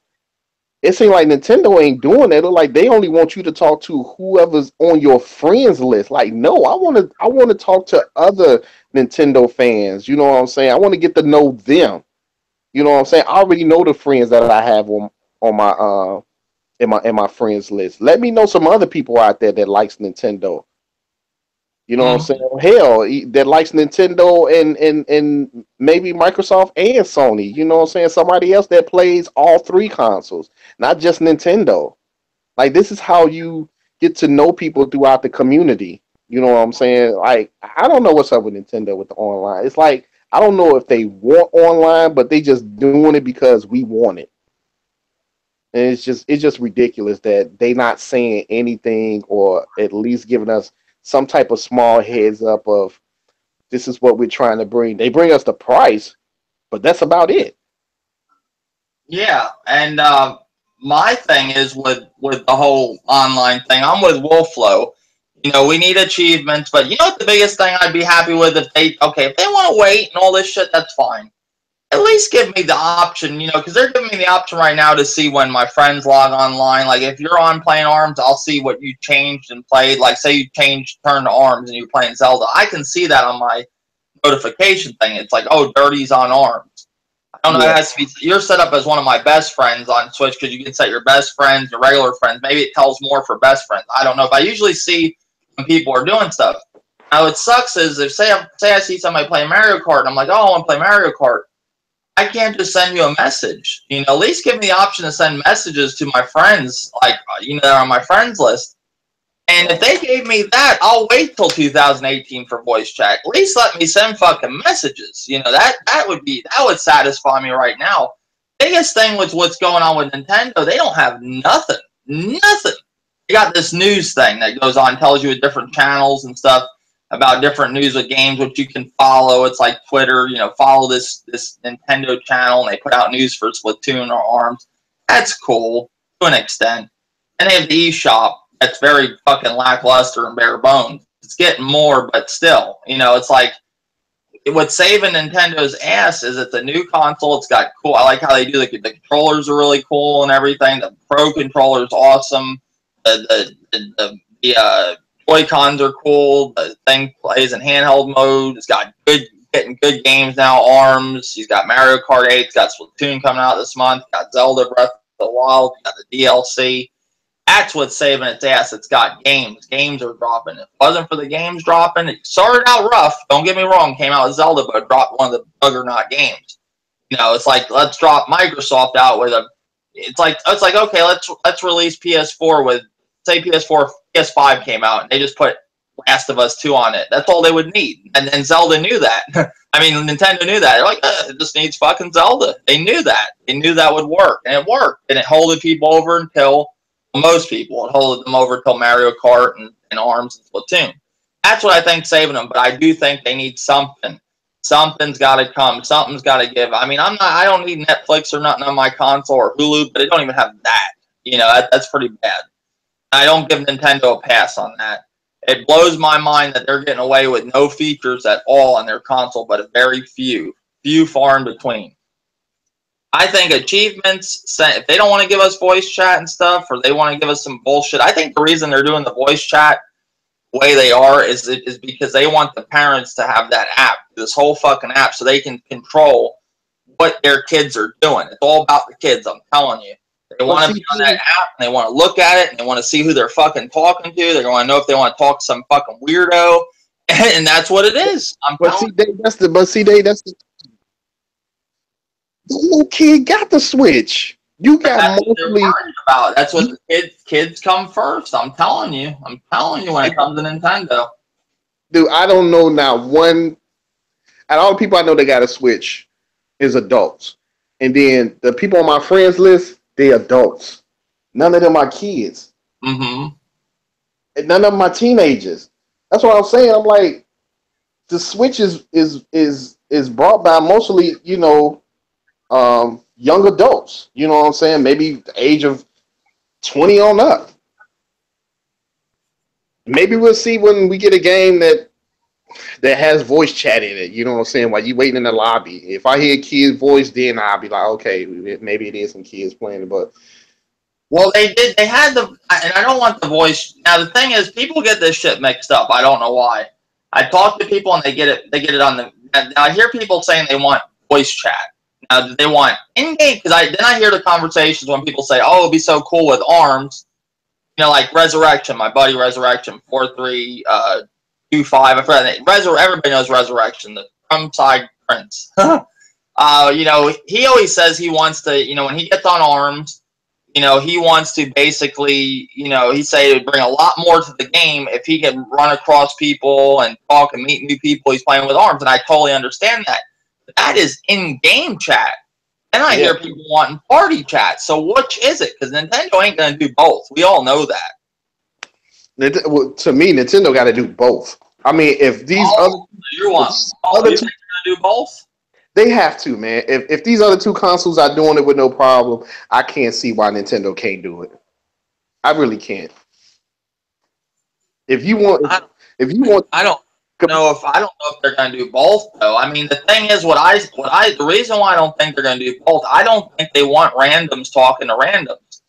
It seems like Nintendo ain't doing that. Like, they only want you to talk to whoever's on your friends list. Like, no, I want to talk to other Nintendo fans. You know what I'm saying? I want to get to know them. You know what I'm saying? I already know the friends that I have on my in my friends list. Let me know some other people out there that likes Nintendo. You know what I'm saying? Hell, that likes Nintendo and maybe Microsoft and Sony. You know what I'm saying? Somebody else that plays all three consoles, not just Nintendo. Like, this is how you get to know people throughout the community. You know what I'm saying? Like, I don't know what's up with Nintendo with the online. It's like, I don't know if they want online, but they just doing it because we want it. And it's just ridiculous that they not saying anything, or at least giving us some type of small heads up of this is what we're trying to bring. They bring us the price, but that's about it. Yeah, and my thing is with the whole online thing, I'm with Wolflow. We need achievements, but you know what the biggest thing I'd be happy with if they want to wait and all this shit, that's fine. at least give me the option, you know, because they're giving me the option right now to see when my friends log online. Like, if you're on playing ARMS, I'll see what you changed and played. Like, say you changed, turned to ARMS, and you're playing Zelda. I can see that on my notification thing. It's like, oh, Dirty's on ARMS. I don't know. It has to be. You're set up as one of my best friends on Switch because you can set your best friends, your regular friends. Maybe it tells more for best friends. I don't know. But I usually see when people are doing stuff. Now, what sucks is if say I see somebody playing Mario Kart, and I'm like, oh, I want to play Mario Kart. I can't just send you a message. You know, at least give me the option to send messages to my friends, like, you know, they're on my friends list. And if they gave me that, I'll wait till 2018 for voice chat. At least let me send fucking messages. You know, that would satisfy me right now. Biggest thing with what's going on with Nintendo, they don't have nothing. Nothing. They got this news thing that goes on, tells you at different channels and stuff about different news with games, which you can follow. It's like Twitter, you know, follow this Nintendo channel, and they put out news for Splatoon or ARMS. That's cool to an extent. And they have the eShop. That's very fucking lackluster and bare bones. It's getting more, but still, you know, it's like what's saving Nintendo's ass is it's a new console. It's got cool. I like how they do the controllers are really cool and everything. The Pro controller is awesome. The Joy-Cons are cool. The thing plays in handheld mode. It's got getting good games now. ARMS. He's got Mario Kart 8. It's got Splatoon coming out this month. Got Zelda Breath of the Wild. Got the DLC. That's what's saving its ass. It's got games. Games are dropping. If it wasn't for the games dropping, it started out rough. Don't get me wrong. Came out with Zelda, but it dropped one of the juggernaut games. You know, it's like let's drop Microsoft out with a. It's like okay, let's release PS4 with. Say PS5 came out, and they just put Last of Us 2 on it. That's all they would need. And Zelda knew that. I mean, Nintendo knew that. They're like, it just needs fucking Zelda. They knew that. They knew that would work, and it worked. And it holded people over until, most people, it holded them over until Mario Kart and ARMS and Splatoon. That's what I think saving them, but I do think they need something. Something's got to come. Something's got to give. I mean, I don't need Netflix or nothing on my console or Hulu, but they don't even have that. You know, that's pretty bad. I don't give Nintendo a pass on that. It blows my mind that they're getting away with no features at all on their console, but a very few far in between. I think achievements, if they don't want to give us voice chat and stuff, or they want to give us some bullshit, I think the reason they're doing the voice chat the way they are is because they want the parents to have that app, this whole fucking app, so they can control what their kids are doing. It's all about the kids, I'm telling you. They want to be on that app, and they want to look at it, and they want to see who they're fucking talking to. They want to know if they want to talk to some fucking weirdo, and that's what it is. That's the little kid got the Switch. You got mostly about. That's what the kids come first. I'm telling you when it comes to Nintendo. Dude, I don't know now. One, out of all the people I know that got a Switch is adults, and then the people on my friends list. They adults. None of them are kids. Mm-hmm. And none of them are teenagers. That's what I'm saying. I'm like, the Switch is brought by mostly, you know, young adults. You know what I'm saying? Maybe the age of 20 on up. Maybe we'll see when we get a game that has voice chat in it. You know what I'm saying? While you waiting in the lobby. If I hear a kid's voice, then I'll be like, okay, maybe it is some kids playing it. But well, they had the, and I don't want the voice. Now the thing is, people get this shit mixed up. I don't know why. I talk to people and they get it on the. Now I hear people saying they want voice chat. Now they want in-game because I hear the conversations when people say, oh, it'd be so cool with ARMS. You know, like Resurrection, my buddy Resurrection 4325. I forgot the name. Everybody knows Resurrection, the drum side prince. You know, he always says he wants to, you know, when he gets on ARMS, you know, he wants to basically, you know, he say it would bring a lot more to the game if he can run across people and talk and meet new people he's playing with ARMS, and I totally understand that. But that is in-game chat. And I hear people wanting party chat. So which is it? Because Nintendo ain't going to do both. We all know that. To me, Nintendo got to do both. I mean, if these other two do both, they have to, man. If these other two consoles are doing it with no problem, I can't see why Nintendo can't do it. I really can't. If you want, I don't. know if I don't know if they're going to do both though. I mean, the thing is, the reason why I don't think they're going to do both, I don't think they want randoms talking to randoms.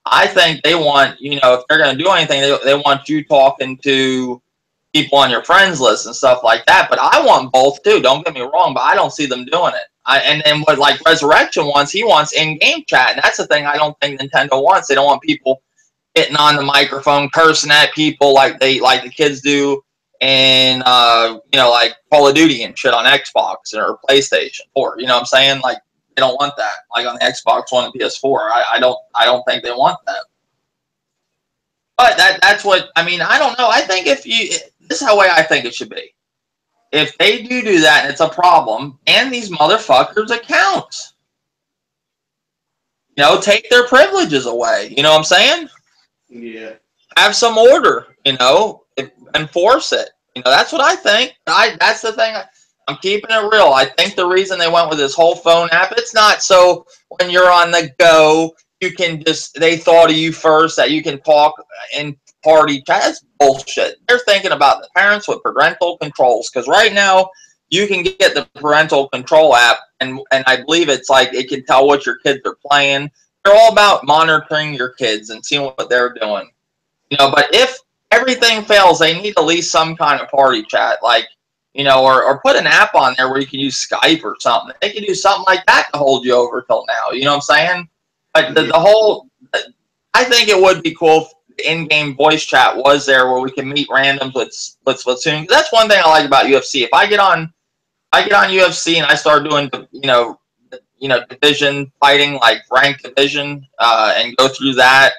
I think they want, if they're going to do anything, they want you talking to people on your friends list and stuff like that. But I want both too. Don't get me wrong, but I don't see them doing it. And then what like Resurrection wants, he wants in-game chat, and that's the thing I don't think Nintendo wants. They don't want people getting on the microphone, cursing at people like the kids do in like Call of Duty and shit on Xbox or PlayStation 4. You know what I'm saying? Like they don't want that. Like on the Xbox One and PS4. I don't think they want that. But that's what I mean. I don't know. I think this is the way I think it should be. If they do that and it's a problem, ban these motherfuckers' accounts. Take their privileges away. You know what I'm saying? Yeah. Have some order. Enforce it. That's what I think. That's the thing. I'm keeping it real. I think the reason they went with this whole phone app, it's not so when you're on the go, you can they thought of you first that you can talk in party chat. That's bullshit. They're thinking about the parents with parental controls, because right now you can get the parental control app and I believe it's like it can tell what your kids are playing. They're all about monitoring your kids and seeing what they're doing. But if everything fails, they need at least some kind of party chat, like, or put an app on there where you can use Skype or something. They can do something like that to hold you over till now. You know what I'm saying? Like I think it would be cool if the in-game voice chat was there where we can meet randoms with Splatoon. That's one thing I like about UFC. If I get on UFC and I start doing, division fighting, like ranked division, and go through that,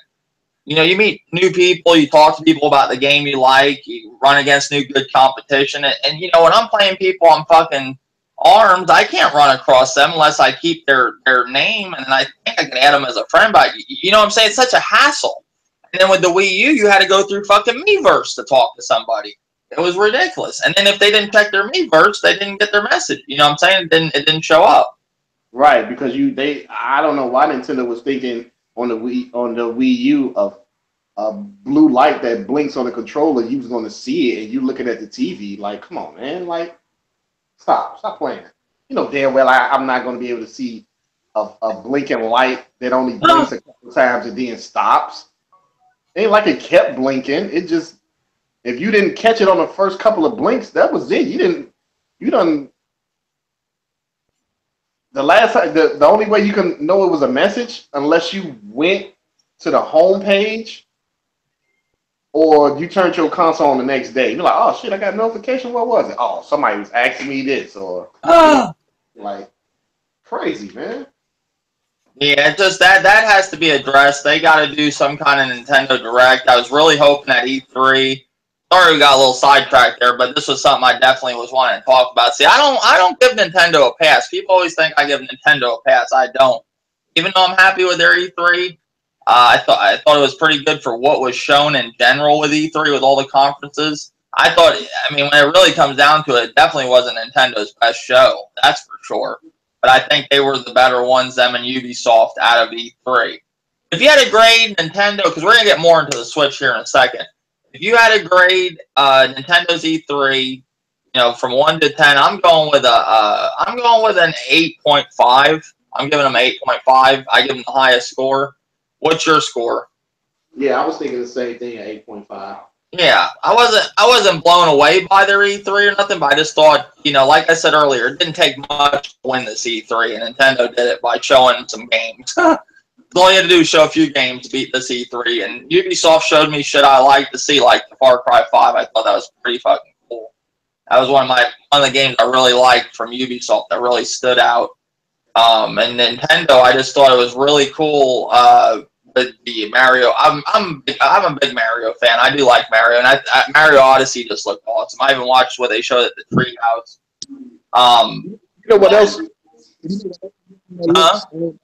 you meet new people, you talk to people about the game you like, you run against new good competition, and when I'm playing people on fucking ARMS, I can't run across them unless I keep their name, and then I think I can add them as a friend, but you know what I'm saying? It's such a hassle. And then with the Wii U, you had to go through fucking Miiverse to talk to somebody. It was ridiculous. And then if they didn't check their Miiverse, they didn't get their message. You know what I'm saying? It didn't show up. Right, because I don't know why Nintendo was thinking on the Wii U of a blue light that blinks on the controller, you was going to see it, and you looking at the TV. Like, come on, man. Like, stop playing. Damn well I'm not going to be able to see a blinking light that only blinks a couple times and then stops. It ain't like it kept blinking. It just, if you didn't catch it on the first couple of blinks, that was it. The last time, the only way you can know it was a message unless you went to the home page or you turned your console on the next day. You're like, oh shit, I got a notification. What was it? Oh, somebody was asking me this, or like crazy, man. Yeah, just that has to be addressed. They got to do some kind of Nintendo Direct. I was really hoping at E3. Sorry, we got a little sidetracked there, but this was something I definitely was wanting to talk about. See, I don't give Nintendo a pass. People always think I give Nintendo a pass. I don't. Even though I'm happy with their E3, I thought it was pretty good for what was shown in general with E3 with all the conferences. I mean, when it really comes down to it, it definitely wasn't Nintendo's best show. That's for sure. But I think they were the better ones, them and Ubisoft, out of E3. If you had to grade Nintendo, because we're going to get more into the Switch here in a second. If you had to grade Nintendo's E3, from 1 to 10, I'm going with an 8.5. I'm giving them 8.5. I give them the highest score. What's your score? Yeah, I was thinking the same thing at 8.5. Yeah, I wasn't blown away by their E3 or nothing, but I just thought, like I said earlier, it didn't take much to win this E3, and Nintendo did it by showing some games. All you had to do is show a few games to beat this E3, and Ubisoft showed me shit I like to see, like the Far Cry 5. I thought that was pretty fucking cool. That was one of the games I really liked from Ubisoft that really stood out. And Nintendo, I just thought it was really cool. With the Mario, I'm a big Mario fan. I do like Mario, and Mario Odyssey just looked awesome. I even watched what they showed at the Treehouse. You know what else?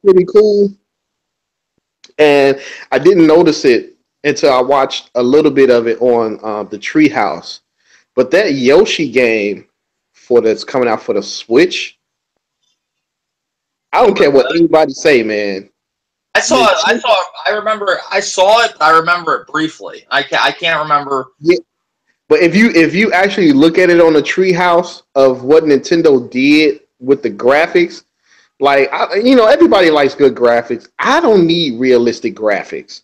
Pretty cool. And I didn't notice it until I watched a little bit of it on the Treehouse. But that Yoshi game that's coming out for the Switch, I don't care what anybody say, man. I saw it. I remember it briefly. I can't remember. Yeah, But if you actually look at it on the treehouse of what Nintendo did with the graphics, like everybody likes good graphics. I don't need realistic graphics.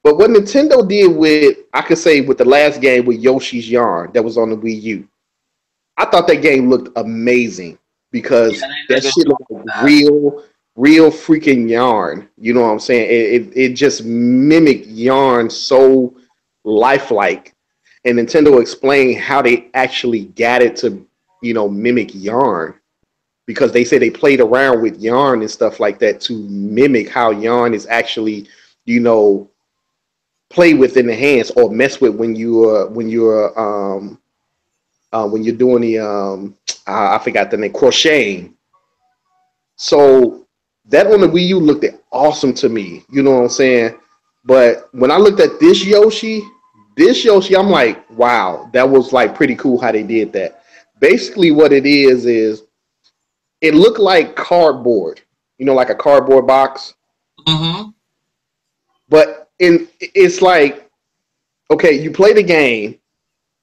But what Nintendo did with, I could say, with the last game with Yoshi's Yarn that was on the Wii U, I thought that game looked amazing because Yeah, they that did a shit good job looked like with that. real freaking yarn. You know what I'm saying? It just mimicked yarn so lifelike. And Nintendo explained how they actually got it to, mimic yarn because they said they played around with yarn and stuff like that to mimic how yarn is actually, you know, play with in the hands or mess with when you're doing the I forgot the name, crocheting. So that on the Wii U looked awesome to me. You know what I'm saying? But when I looked at this Yoshi, I'm like, wow, that was like pretty cool how they did that. Basically, what it is it looked like cardboard, like a cardboard box, Mm-hmm. but it's like, okay, you play the game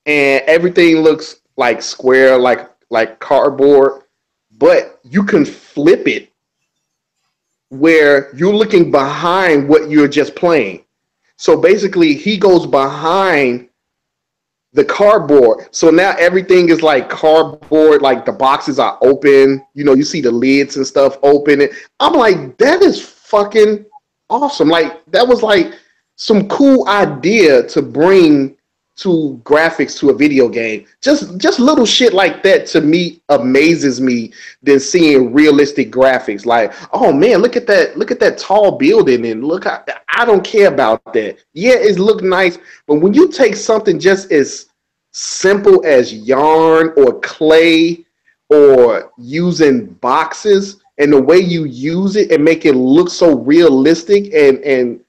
and everything looks like square, like cardboard, but you can flip it where you're looking behind what you're just playing. So basically, he goes behind the cardboard. So now everything is like cardboard, like the boxes are open. You see the lids and stuff open. And I'm like, that is fucking awesome. Like, that was like some cool idea to bring to graphics to a video game. Just little shit like that to me amazes me than seeing realistic graphics. Like, oh man, look at that tall building and look, I don't care about that. Yeah, it look nice, but when you take something just as simple as yarn or clay or using boxes and the way you use it and make it look so realistic and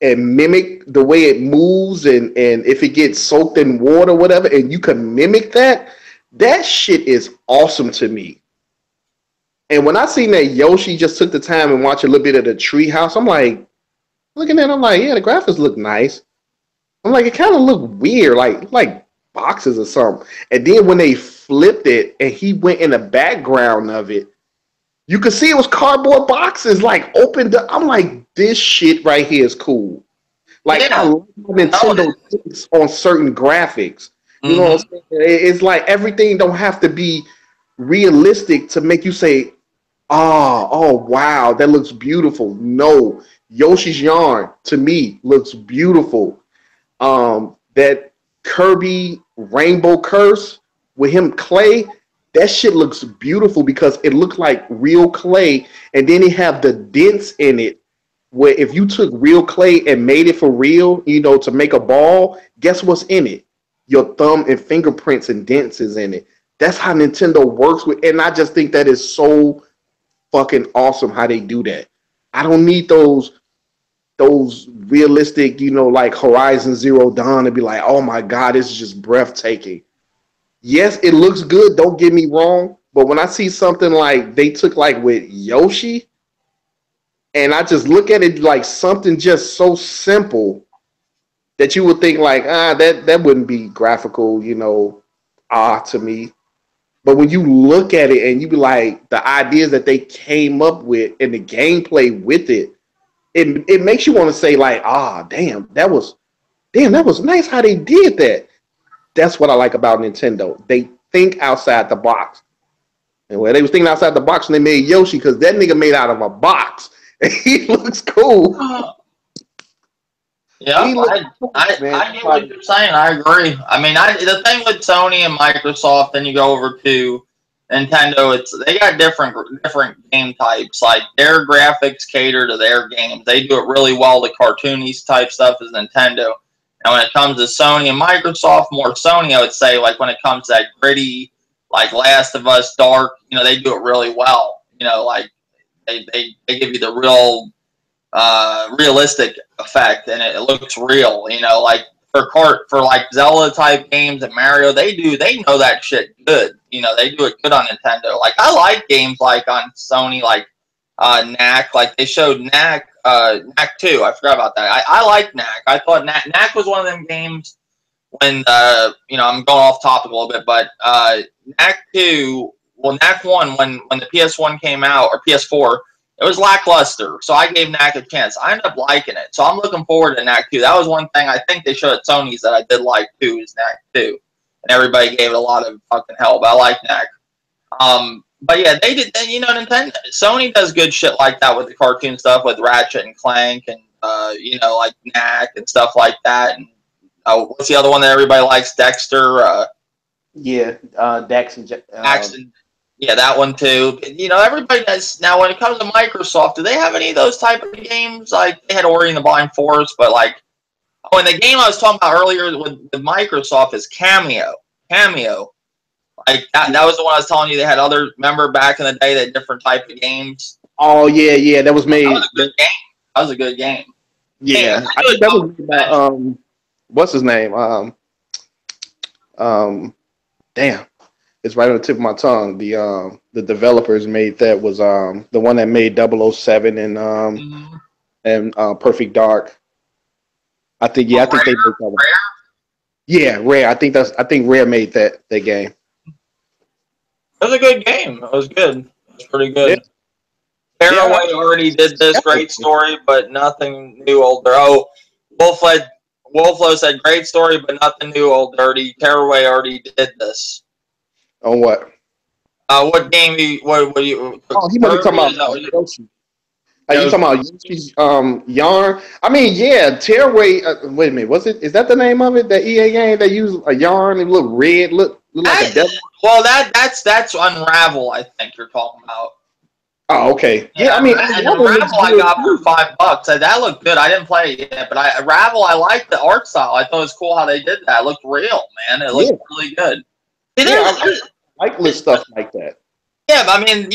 mimic the way it moves and if it gets soaked in water, whatever, and you can mimic that shit is awesome to me. And when I seen that Yoshi just took the time and watched a little bit of the treehouse, I'm like, looking at it, I'm like, yeah, the graphics look nice. I'm like, it kind of looked weird, like boxes or something. And then when they flipped it and he went in the background of it, you could see it was cardboard boxes, like opened up. I'm like, this shit right here is cool. Like, I Yeah. love how Nintendo thinks on certain graphics. You know what Mm-hmm. I'm saying? It's like everything don't have to be realistic to make you say, oh wow, that looks beautiful. No, Yoshi's Yarn to me looks beautiful. That Kirby Rainbow Curse with him clay, that shit looks beautiful because it looked like real clay, and then it have the dents in it where if you took real clay and made it for real, to make a ball, guess what's in it? Your thumb and fingerprints and dents is in it. That's how Nintendo works with, and I just think that is so fucking awesome how they do that. I don't need those realistic, like Horizon Zero Dawn to be like, oh my God, this is just breathtaking. Yes, it looks good, don't get me wrong, but when I see something like they took like with Yoshi, and I just look at it like something just so simple that you would think like, that wouldn't be graphical, to me. But when you look at it and you be like, the ideas that they came up with and the gameplay with it makes you want to say like, damn, that was nice how they did that. That's what I like about Nintendo. They think outside the box. And when they was thinking outside the box when they made Yoshi, because that nigga made out of a box. And he looks cool. Yeah, He looks cool, man. I get what you're saying. I agree. I mean, the thing with Sony and Microsoft, then you go over to Nintendo. They got different game types. Like their graphics cater to their games. They do it really well. The cartoony type stuff is Nintendo. And when it comes to Sony and Microsoft, more Sony, I would say. Like when it comes to that gritty, like Last of Us, dark, they do it really well. Like they give you the realistic effect, and it looks real. Like for like Zelda type games and Mario, they know that shit good. They do it good on Nintendo. Like I like games like on Sony, like Knack. Like, they showed Knack, Knack 2. I forgot about that. I like Knack. I thought Knack was one of them games when, you know, I'm going off topic a little bit, but Knack 2, well, Knack 1, when the PS1 came out, or PS4, it was lackluster, so I gave Knack a chance. I ended up liking it, so I'm looking forward to Knack 2. That was one thing I think they showed at Sony's that I did like, too, is Knack 2. And everybody gave it a lot of fucking hell, but I like Knack. But yeah, they did, you know, Sony does good shit like that with the cartoon stuff, with Ratchet and Clank, and, you know, like Knack and stuff like that. And what's the other one that everybody likes? Dexter? Yeah, Dax and Jackson. Yeah, that one too. You know, everybody does. Now, when it comes to Microsoft, do they have any of those type of games? Like, they had Ori and the Blind Forest, but like, oh, and the game I was talking about earlier with Microsoft is Cameo. Cameo. Like, that was the one I was telling you they had other, remember back in the day, they had different type of games? Oh, yeah, that was made. That was a good game. That was a good game. Yeah. I think that was about, what's his name? Damn. It's right on the tip of my tongue. The developers made that was the one that made 007 and Perfect Dark. I think they made that one. Rare? Yeah, Rare. I think Rare made that game. It was a good game. It was good. It was pretty good. Yeah. Tearaway already did this. Great story, but nothing new, old dirty. Oh, Wolflow said great story, but nothing new, old dirty. Tearaway already did this. On what? What game? What you? Oh, he might be talking about Yoshi. Are you talking about Yoshi's yarn? I mean, yeah, Tearaway. Wait a minute, is that the name of it? The EA game that used a yarn and look red, look like a devil. Well, that's Unravel. I think you're talking about. Oh, okay. Yeah, I mean, Unravel I got for $5. That looked good. I didn't play it yet, but Unravel, I liked the art style. I thought it was cool how they did that. It looked real, man. It looked really good. I like stuff like that. Yeah, but I mean,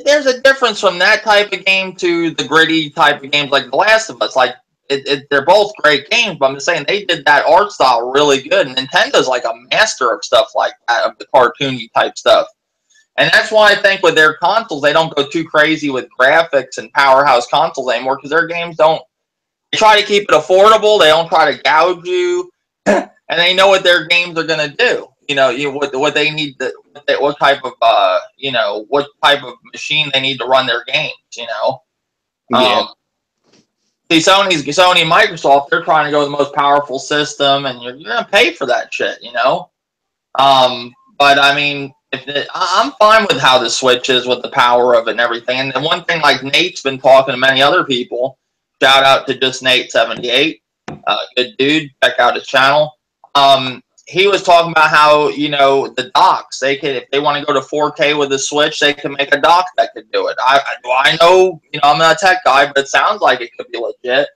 there's a difference from that type of game to the gritty type of games like The Last of Us. Like, they're both great games, but I'm just saying they did that art style really good. And Nintendo's like a master of stuff like that, of the cartoony type stuff. And that's why I think with their consoles, they don't go too crazy with graphics and powerhouse consoles anymore, because their games they try to keep it affordable. They don't try to gouge you, and they know what their games are going to do. What they need, what type of what type of machine they need to run their games. Yeah. See, Sony and Microsoft, they're trying to go with the most powerful system, and you're gonna pay for that shit. But I mean, I'm fine with how the Switch is with the power of it and everything. And one thing, like Nate's been talking to many other people. Shout out to just Nate78, good dude. Check out his channel. He was talking about how, the docks, they can, if they want to go to 4K with the Switch, they can make a dock that could do it. I know, I'm not a tech guy, but it sounds like it could be legit.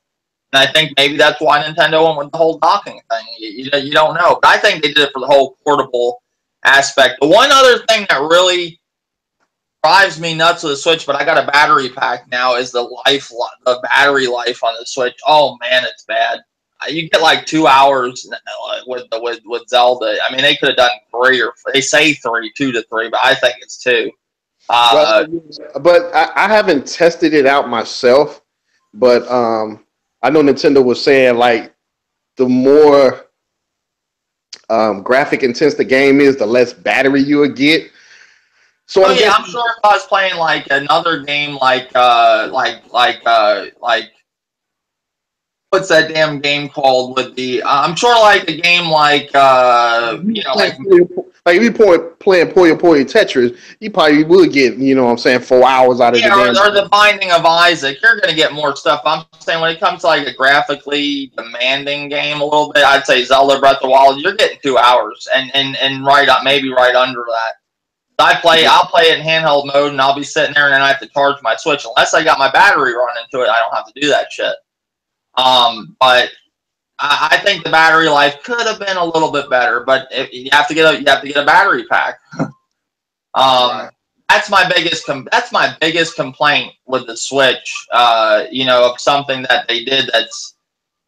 And I think maybe that's why Nintendo went with the whole docking thing. You don't know. But I think they did it for the whole portable aspect. The one other thing that really drives me nuts with the Switch, but I got a battery pack now, is the battery life on the Switch. Oh, man, it's bad. You get like 2 hours with Zelda. I mean, they could have done 3, or they say 3, 2 to 3, but I think it's 2. But I haven't tested it out myself. But I know Nintendo was saying like the more graphic intense the game is, the less battery you would get. So I'm sure if I was playing like another game like what's that damn game called with the? I'm sure like a game like like if you playing Puyo Puyo Tetris, you probably would get 4 hours out of the game. Or the Binding of Isaac, you're gonna get more stuff. I'm saying when it comes to like a graphically demanding game a little bit, I'd say Zelda Breath of the Wild. You're getting 2 hours, and maybe right under that. I'll play it in handheld mode, and I'll be sitting there, and then I have to charge my Switch. Unless I got my battery running to it, I don't have to do that shit. But I think the battery life could have been a little bit better, but you have to get a battery pack. That's my biggest complaint with the Switch. Of something that they did that's,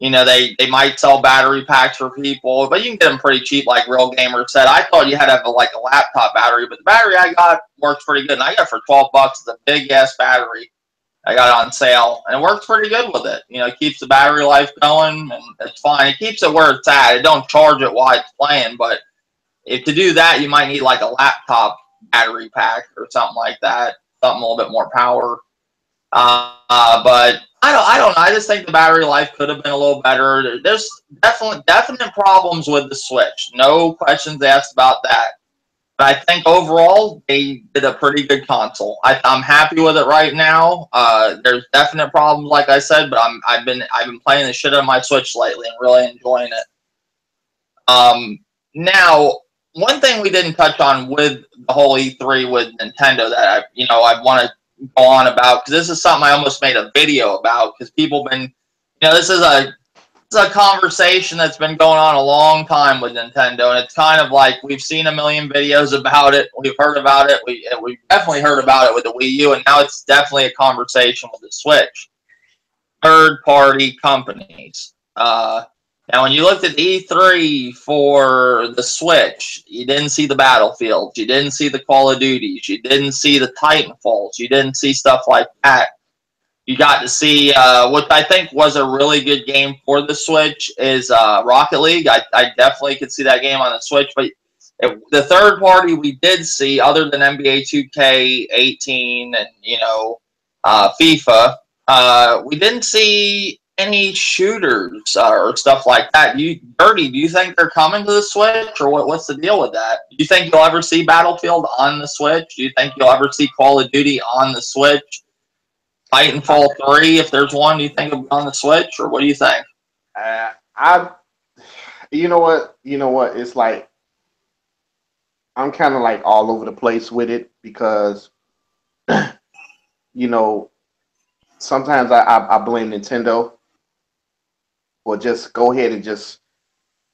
they might sell battery packs for people, but you can get them pretty cheap, like Real Gamer said. I thought you had to have a laptop battery, but the battery I got works pretty good, and I got it for $12. It's a big ass battery. I got it on sale, and it works pretty good with it. You know, it keeps the battery life going, and it's fine. It keeps it where it's at. It don't charge it while it's playing, but if to do that, you might need like a laptop battery pack or something like that, something a little bit more power. But I don't know. I just think the battery life could have been a little better. There's definite problems with the Switch. No questions asked about that. But I think overall they did a pretty good console. I'm happy with it right now. There's definite problems, like I said, but I've been playing the shit out of my Switch lately and really enjoying it. Now, one thing we didn't touch on with the whole E3 with Nintendo that I want to go on about, because this is something I almost made a video about, because people been, this is a conversation that's been going on a long time with Nintendo, and it's kind of like we've seen a million videos about it, we've heard about it, we've definitely heard about it with the Wii U, and now it's definitely a conversation with the Switch. Third-party companies. Now, when you looked at the E3 for the Switch, you didn't see the Battlefields, you didn't see the Call of Duties, you didn't see the Titanfalls, you didn't see stuff like that. You got to see what I think was a really good game for the Switch is Rocket League. I definitely could see that game on the Switch, but the third party we did see, other than NBA 2K18 and FIFA, we didn't see any shooters or stuff like that. Dirty, do you think they're coming to the Switch, or what's the deal with that? Do you think you'll ever see Battlefield on the Switch? Do you think you'll ever see Call of Duty on the Switch? Titanfall 3, if there's one, do you think it'll be on the Switch, or what do you think? You know what? It's like I'm kind of like all over the place with it because, sometimes I blame Nintendo for just go ahead and just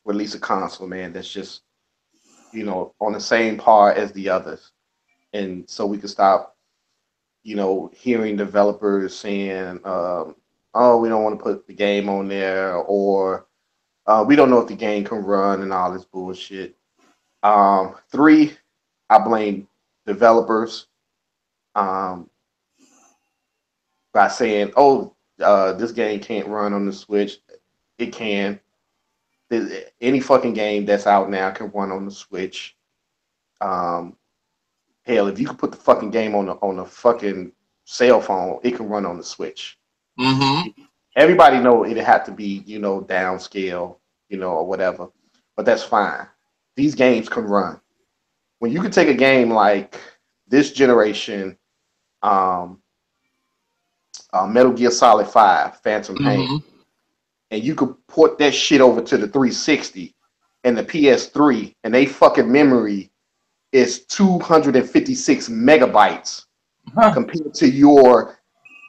release a console, man. That's just, on the same par as the others. And so we can stop, hearing developers saying, oh, we don't want to put the game on there, or we don't know if the game can run and all this bullshit. 3, I blame developers by saying, oh, this game can't run on the Switch. It can. Any fucking game that's out now can run on the Switch. Hell, if you could put the fucking game on a fucking cell phone, it can run on the Switch. Mm-hmm. Everybody know it'd have to be, downscale, or whatever. But that's fine. These games can run. When you can take a game like this generation, Metal Gear Solid 5, Phantom Pain, Mm-hmm. and you could port that shit over to the 360 and the PS3, and they fucking memory is 256 megabytes compared to your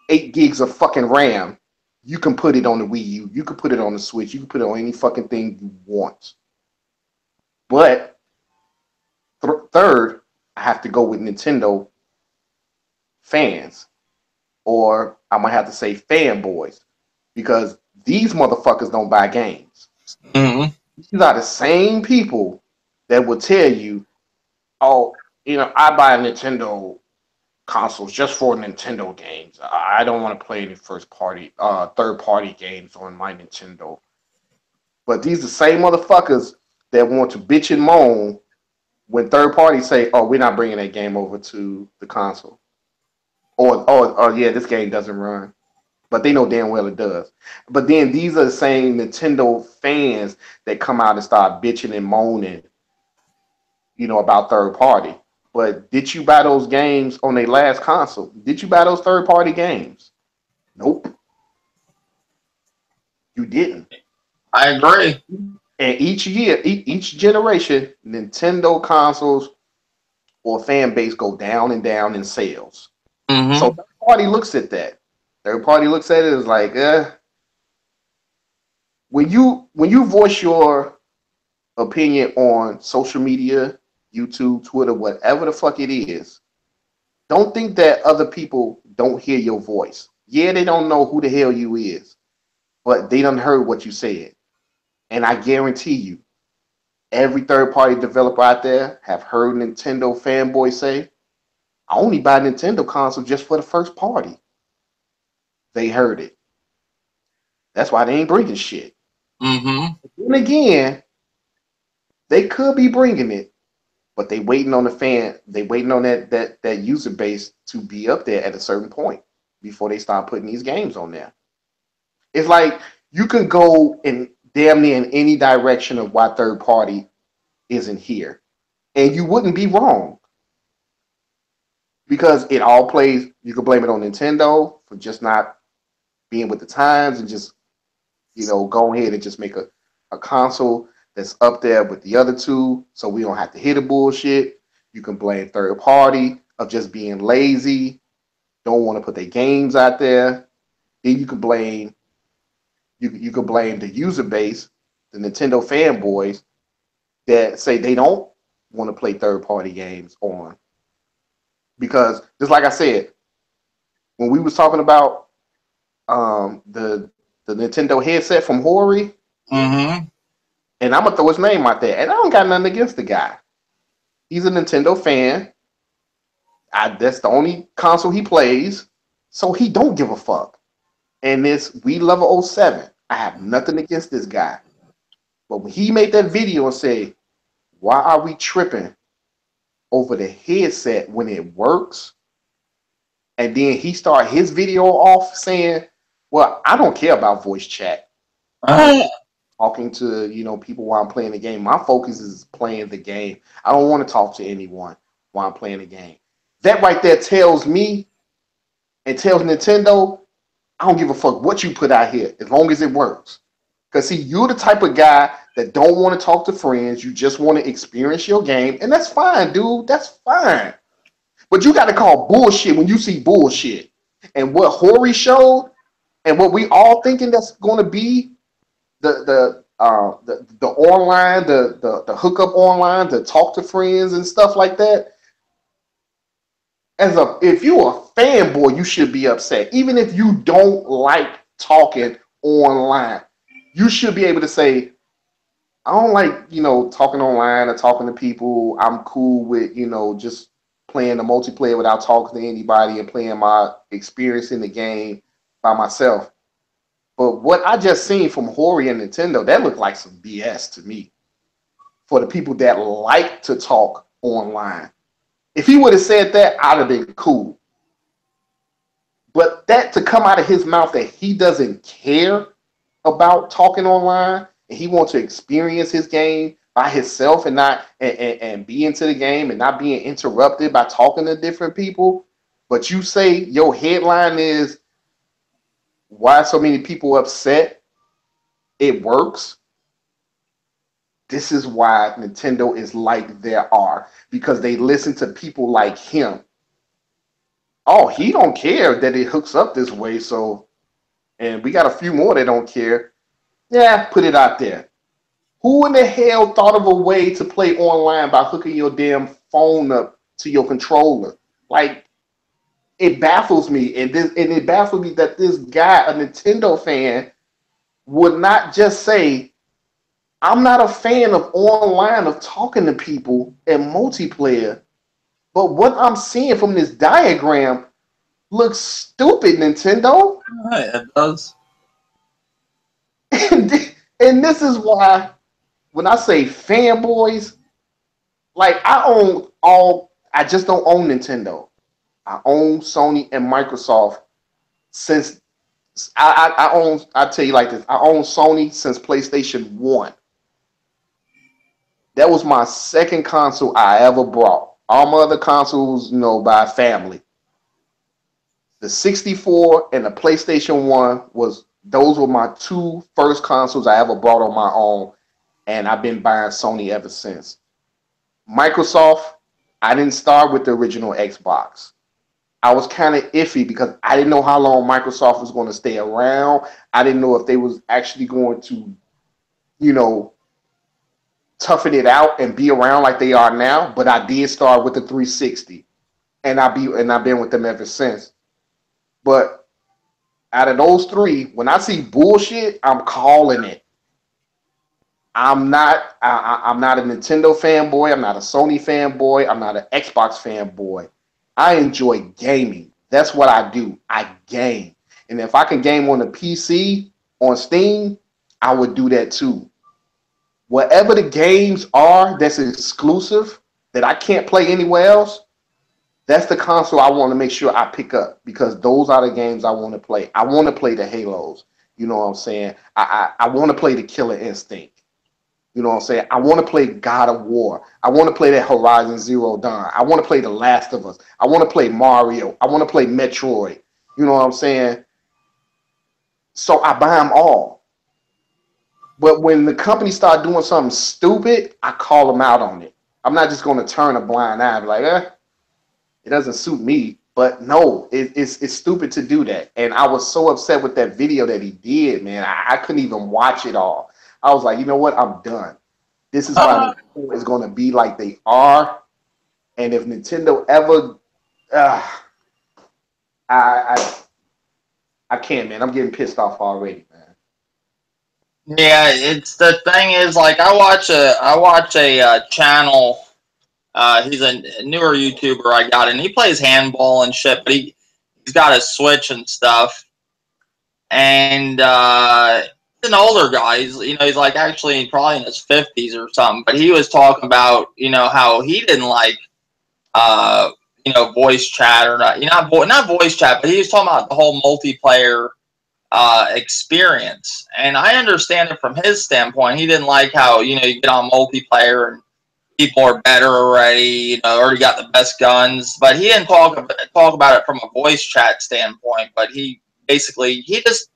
8 gigs of fucking RAM. You can put it on the Wii U. You can put it on the Switch. You can put it on any fucking thing you want. But third, I have to go with Nintendo fans, or I might have to say fanboys, because these motherfuckers don't buy games. Mm-hmm. These are the same people that will tell you, oh, I buy Nintendo consoles just for Nintendo games. I don't want to play any third party games on my Nintendo. But these are the same motherfuckers that want to bitch and moan when third parties say, oh, we're not bringing that game over to the console. Or yeah, this game doesn't run. But they know damn well it does. But then these are the same Nintendo fans that come out and start bitching and moaning, about third party. But did you buy those games on their last console? Did you buy those third party games? Nope. You didn't. I agree. And each year, each generation, Nintendo consoles or fan base go down and down in sales. Mm-hmm. So third party looks at that. Third party looks at it as like, when you voice your opinion on social media, YouTube, Twitter, whatever the fuck it is, don't think that other people don't hear your voice. Yeah, they don't know who the hell you is, but they done heard what you said. And I guarantee you, every third-party developer out there have heard Nintendo fanboy say, I only buy Nintendo console just for the first party. they heard it. That's why they ain't bringing shit. Mm-hmm. And again, they could be bringing it, but they waiting on the fan. They waiting on that user base to be up there at a certain point before they start putting these games on there. It's like you can go in damn near in any direction of why third party isn't here, and you wouldn't be wrong because it all plays. You could blame it on Nintendo for just not being with the times and just go ahead and just make a console that's up there with the other two so we don't have to hear the bullshit. You can blame third party of just being lazy, don't want to put their games out there. Then you could blame you could blame the user base, the Nintendo fanboys that say they don't want to play third party games on. Because just like I said, when we was talking about the Nintendo headset from Hori, Mm-hmm. and I'm gonna throw his name out there, and I don't got nothing against the guy. He's a Nintendo fan. That's the only console he plays, so he don't give a fuck. And this We Love 07, I have nothing against this guy. But when he made that video and said, "Why are we tripping over the headset when it works?" And then he started his video off saying, "Well, I don't care about voice chat. I don't talking to people while I'm playing the game. My focus is playing the game. I don't want to talk to anyone while I'm playing the game." That right there tells me and tells Nintendo, I don't give a fuck what you put out here as long as it works. Because see, you're the type of guy that don't want to talk to friends. You just want to experience your game, and that's fine, dude. That's fine. But you got to call bullshit when you see bullshit. And what Hori showed, and what we all thinking that's going to be the online, the hookup online, to talk to friends and stuff like that. If you're a fanboy, you should be upset. Even if you don't like talking online, you should be able to say, "I don't like talking online or talking to people. I'm cool with just playing the multiplayer without talking to anybody and playing my experience in the game by myself." But what I just seen from Hori and Nintendo, that looked like some BS to me. For the people that like to talk online, if he would have said that, I'd have been cool. But that to come out of his mouth that he doesn't care about talking online and he wants to experience his game by himself and not and be into the game and not being interrupted by talking to different people. But you say your headline is, "Why so many people upset? It works." This is why Nintendo is like they are, because they listen to people like him. Oh, he don't care that it hooks up this way, so, and we got a few more that don't care. Yeah, put it out there. Who in the hell thought of a way to play online by hooking your damn phone up to your controller? Like, it baffles me, and it baffles me that this guy, a Nintendo fan, would not just say, "I'm not a fan of online, of talking to people and multiplayer, but what I'm seeing from this diagram looks stupid, Nintendo." It does. And this is why when I say fanboys, like I just don't own Nintendo. I own Sony and Microsoft since I tell you like this, I own Sony since PlayStation 1. That was my second console I ever bought. All my other consoles, by family. The 64 and the PlayStation 1 those were my two first consoles I ever bought on my own, and I've been buying Sony ever since. Microsoft, I didn't start with the original Xbox. I was kind of iffy because I didn't know how long Microsoft was going to stay around. I didn't know if they was actually going to, toughen it out and be around like they are now. But I did start with the 360, and I've been with them ever since. But out of those three, when I see bullshit, I'm calling it. I'm not a Nintendo fanboy. I'm not a Sony fanboy. I'm not an Xbox fanboy. I enjoy gaming. That's what I do. I game. And if I can game on the PC on Steam, I would do that too. Whatever the games are that's exclusive that I can't play anywhere else, that's the console I want to make sure I pick up because those are the games I want to play. I want to play the Halos. You know what I'm saying? I want to play the Killer Instinct. You know what I'm saying? I want to play God of War. I want to play that Horizon Zero Dawn. I want to play The Last of Us. I want to play Mario. I want to play Metroid. You know what I'm saying? So I buy them all. But when the company start doing something stupid, I call them out on it. I'm not just going to turn a blind eye and be like, it doesn't suit me. But no, it's stupid to do that. And I was so upset with that video that he did, man. I couldn't even watch it all. I was like, you know what? I'm done. This is why Nintendo is going to be like they are. And if Nintendo ever, I can't, man. I'm getting pissed off already, man. Yeah, it's the thing is like I watch a channel. He's a newer YouTuber I got, and he plays handball and shit. But he's got a Switch and stuff, and he's an older guy. He's like actually probably in his 50s or something. But he was talking about how he didn't like voice chat or not voice chat, but he was talking about the whole multiplayer experience. And I understand it from his standpoint. He didn't like how you get on multiplayer and people are better already, already got the best guns. But he didn't talk about it from a voice chat standpoint. But he just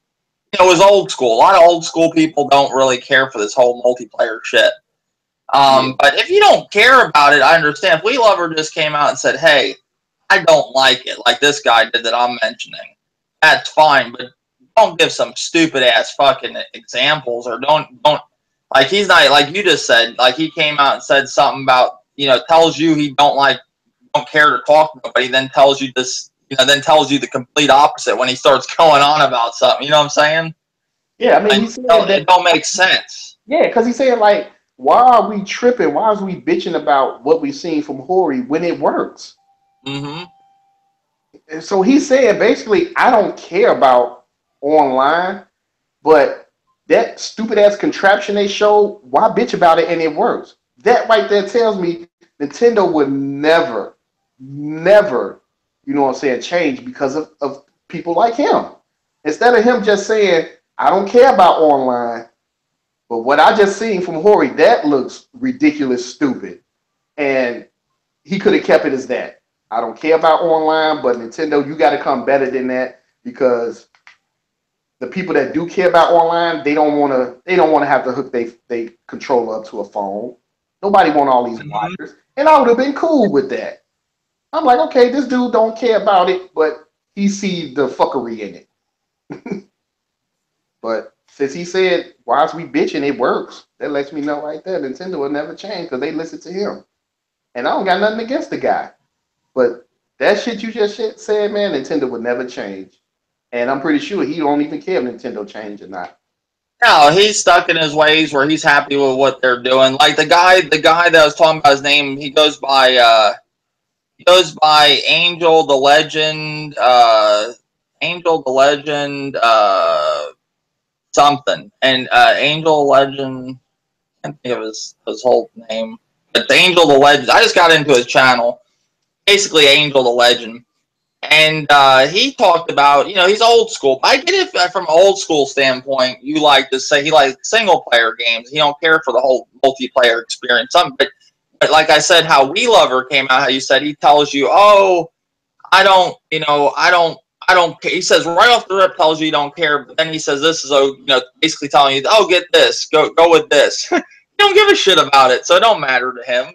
was old school. A lot of old school people don't really care for this whole multiplayer shit. But if you don't care about it, I understand. If We Lover just came out and said, hey, I don't like it, like this guy did that I'm mentioning, that's fine, but don't give some stupid ass fucking examples, or don't like he's not like you just said, like he came out and said something about tells you he don't care to talk to nobody, then tells you this, then tells you the complete opposite when he starts going on about something. You know what I'm saying? Yeah, I mean, he said that it don't make sense. Yeah, because he said like, why are we tripping? Why is we bitching about what we've seen from Hori when it works? Mm-hmm. And so he said basically, I don't care about online, but that stupid ass contraption they showed, why bitch about it and it works? That right there tells me Nintendo would never, change because of people like him. Instead of him just saying, I don't care about online, but what I just seen from Hori, that looks ridiculous stupid. And he could have kept it as that. I don't care about online, but Nintendo, you got to come better than that, because the people that do care about online, they don't want to have to hook they controller up to a phone. Nobody want all these wires. And I would have been cool with that. I'm like, okay, this dude don't care about it, but he see the fuckery in it. But since he said, why is we bitching, it works. That lets me know right there, Nintendo will never change because they listen to him. And I don't got nothing against the guy. But that shit you just said, man, Nintendo would never change. And I'm pretty sure he don't even care if Nintendo change or not. No, he's stuck in his ways where he's happy with what they're doing. Like the guy that I was talking about, his name, he goes by Angel the Legend, something. And Angel Legend, I can't think of his whole name. But Angel the Legend, I just got into his channel. Basically Angel the Legend. And he talked about, he's old school. I get it from an old school standpoint. You like to say he likes single player games. He don't care for the whole multiplayer experience. But like I said, how We Lover came out, how you said he tells you, oh, I don't care. He says right off the rip, tells you don't care. But then he says this is, basically telling you, oh, get this, go with this. You don't give a shit about it, so it don't matter to him,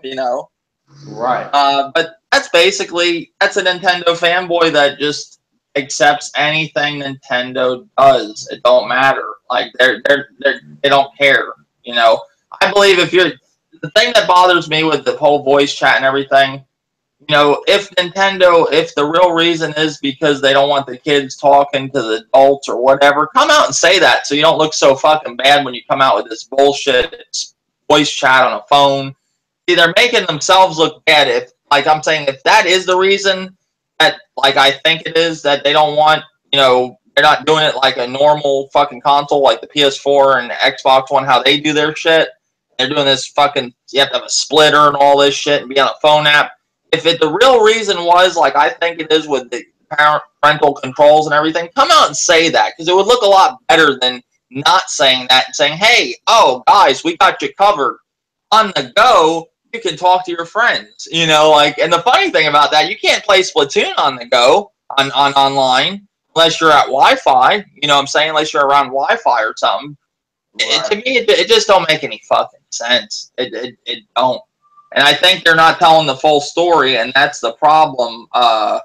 Right. But that's a Nintendo fanboy that just accepts anything Nintendo does. It don't matter. Like they don't care. I believe the thing that bothers me with the whole voice chat and everything, if the real reason is because they don't want the kids talking to the adults or whatever, come out and say that so you don't look so fucking bad when you come out with this bullshit voice chat on a phone. See, they're making themselves look bad. If that is the reason that, like I think it is, that they don't want, They're not doing it like a normal fucking console, like the PS4 and the Xbox One, how they do their shit. They're doing this fucking, you have to have a splitter and all this shit and be on a phone app. If the real reason was, like I think it is with the parental controls and everything, come out and say that, because it would look a lot better than not saying that and saying, hey, oh, guys, we got you covered. On the go, you can talk to your friends, you know, like, and the funny thing about that, you can't play Splatoon on the go, on online, unless you're at Wi-Fi, you know what I'm saying, unless you're around Wi-Fi or something. Right. To me, it just don't make any fucking sense. It don't. And I think they're not telling the full story, and that's the problem, and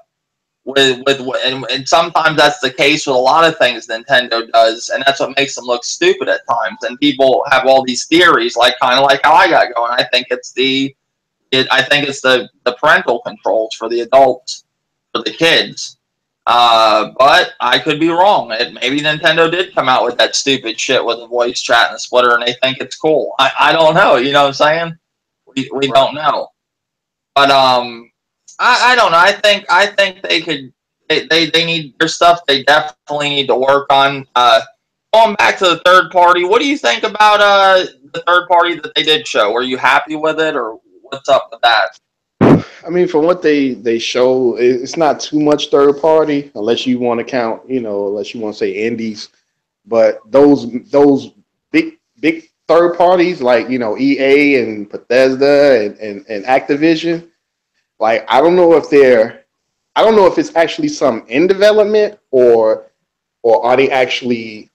sometimes that's the case with a lot of things Nintendo does, and that's what makes them look stupid at times. And people have all these theories, like kind of like how I got going. I think it's the parental controls for the adults, for the kids. But I could be wrong. Maybe Nintendo did come out with that stupid shit with the voice chat and the splitter, and they think it's cool. I don't know. You know what I'm saying? We don't know. But I don't know. I think they could. They need their stuff. They definitely need to work on. Going back to the third party, what do you think about the third party that they did show? Were you happy with it, or what's up with that? I mean, from what they show, it's not too much third party, unless you want to count, you know, unless you want to say indies. But those big third parties like, you know, EA and Bethesda and Activision, like I don't know if it's actually some in development or are they actually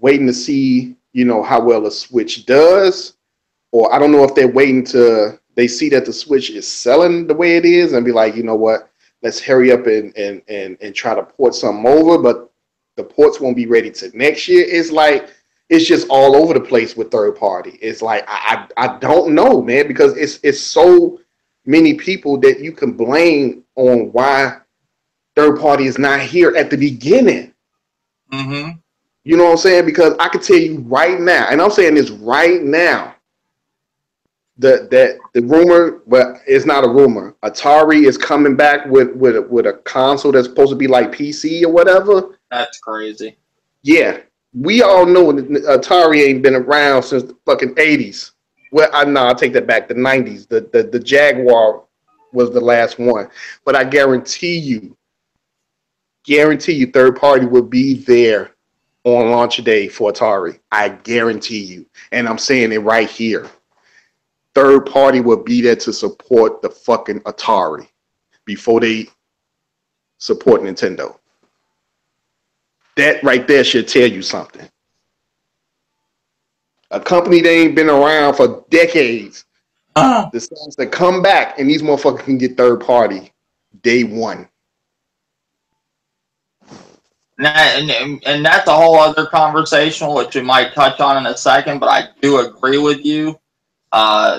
waiting to see, you know, how well the Switch does, or I don't know if they're waiting to they see that the Switch is selling the way it is and be like, you know what, let's hurry up and try to port something over, but the ports won't be ready till next year. It's like it's just all over the place with third party. It's like I don't know, man, because it's so many people that you can blame on why third party is not here at the beginning. Mm-hmm. You know what I'm saying? Because I can tell you right now, and I'm saying this right now, that the rumor, but it's not a rumor. Atari is coming back with a console that's supposed to be like PC or whatever. That's crazy. Yeah, we all know that Atari ain't been around since the fucking 80s. Well, I'll take that back. The 90s. The Jaguar was the last one. But I guarantee you, third party will be there on launch day for Atari. I guarantee you. And I'm saying it right here. Third party will be there to support the fucking Atari before they support Nintendo. That right there should tell you something. A company that ain't been around for decades decides to come back, and these motherfuckers can get third party day one. And that's a whole other conversation, which we might touch on in a second. But I do agree with you.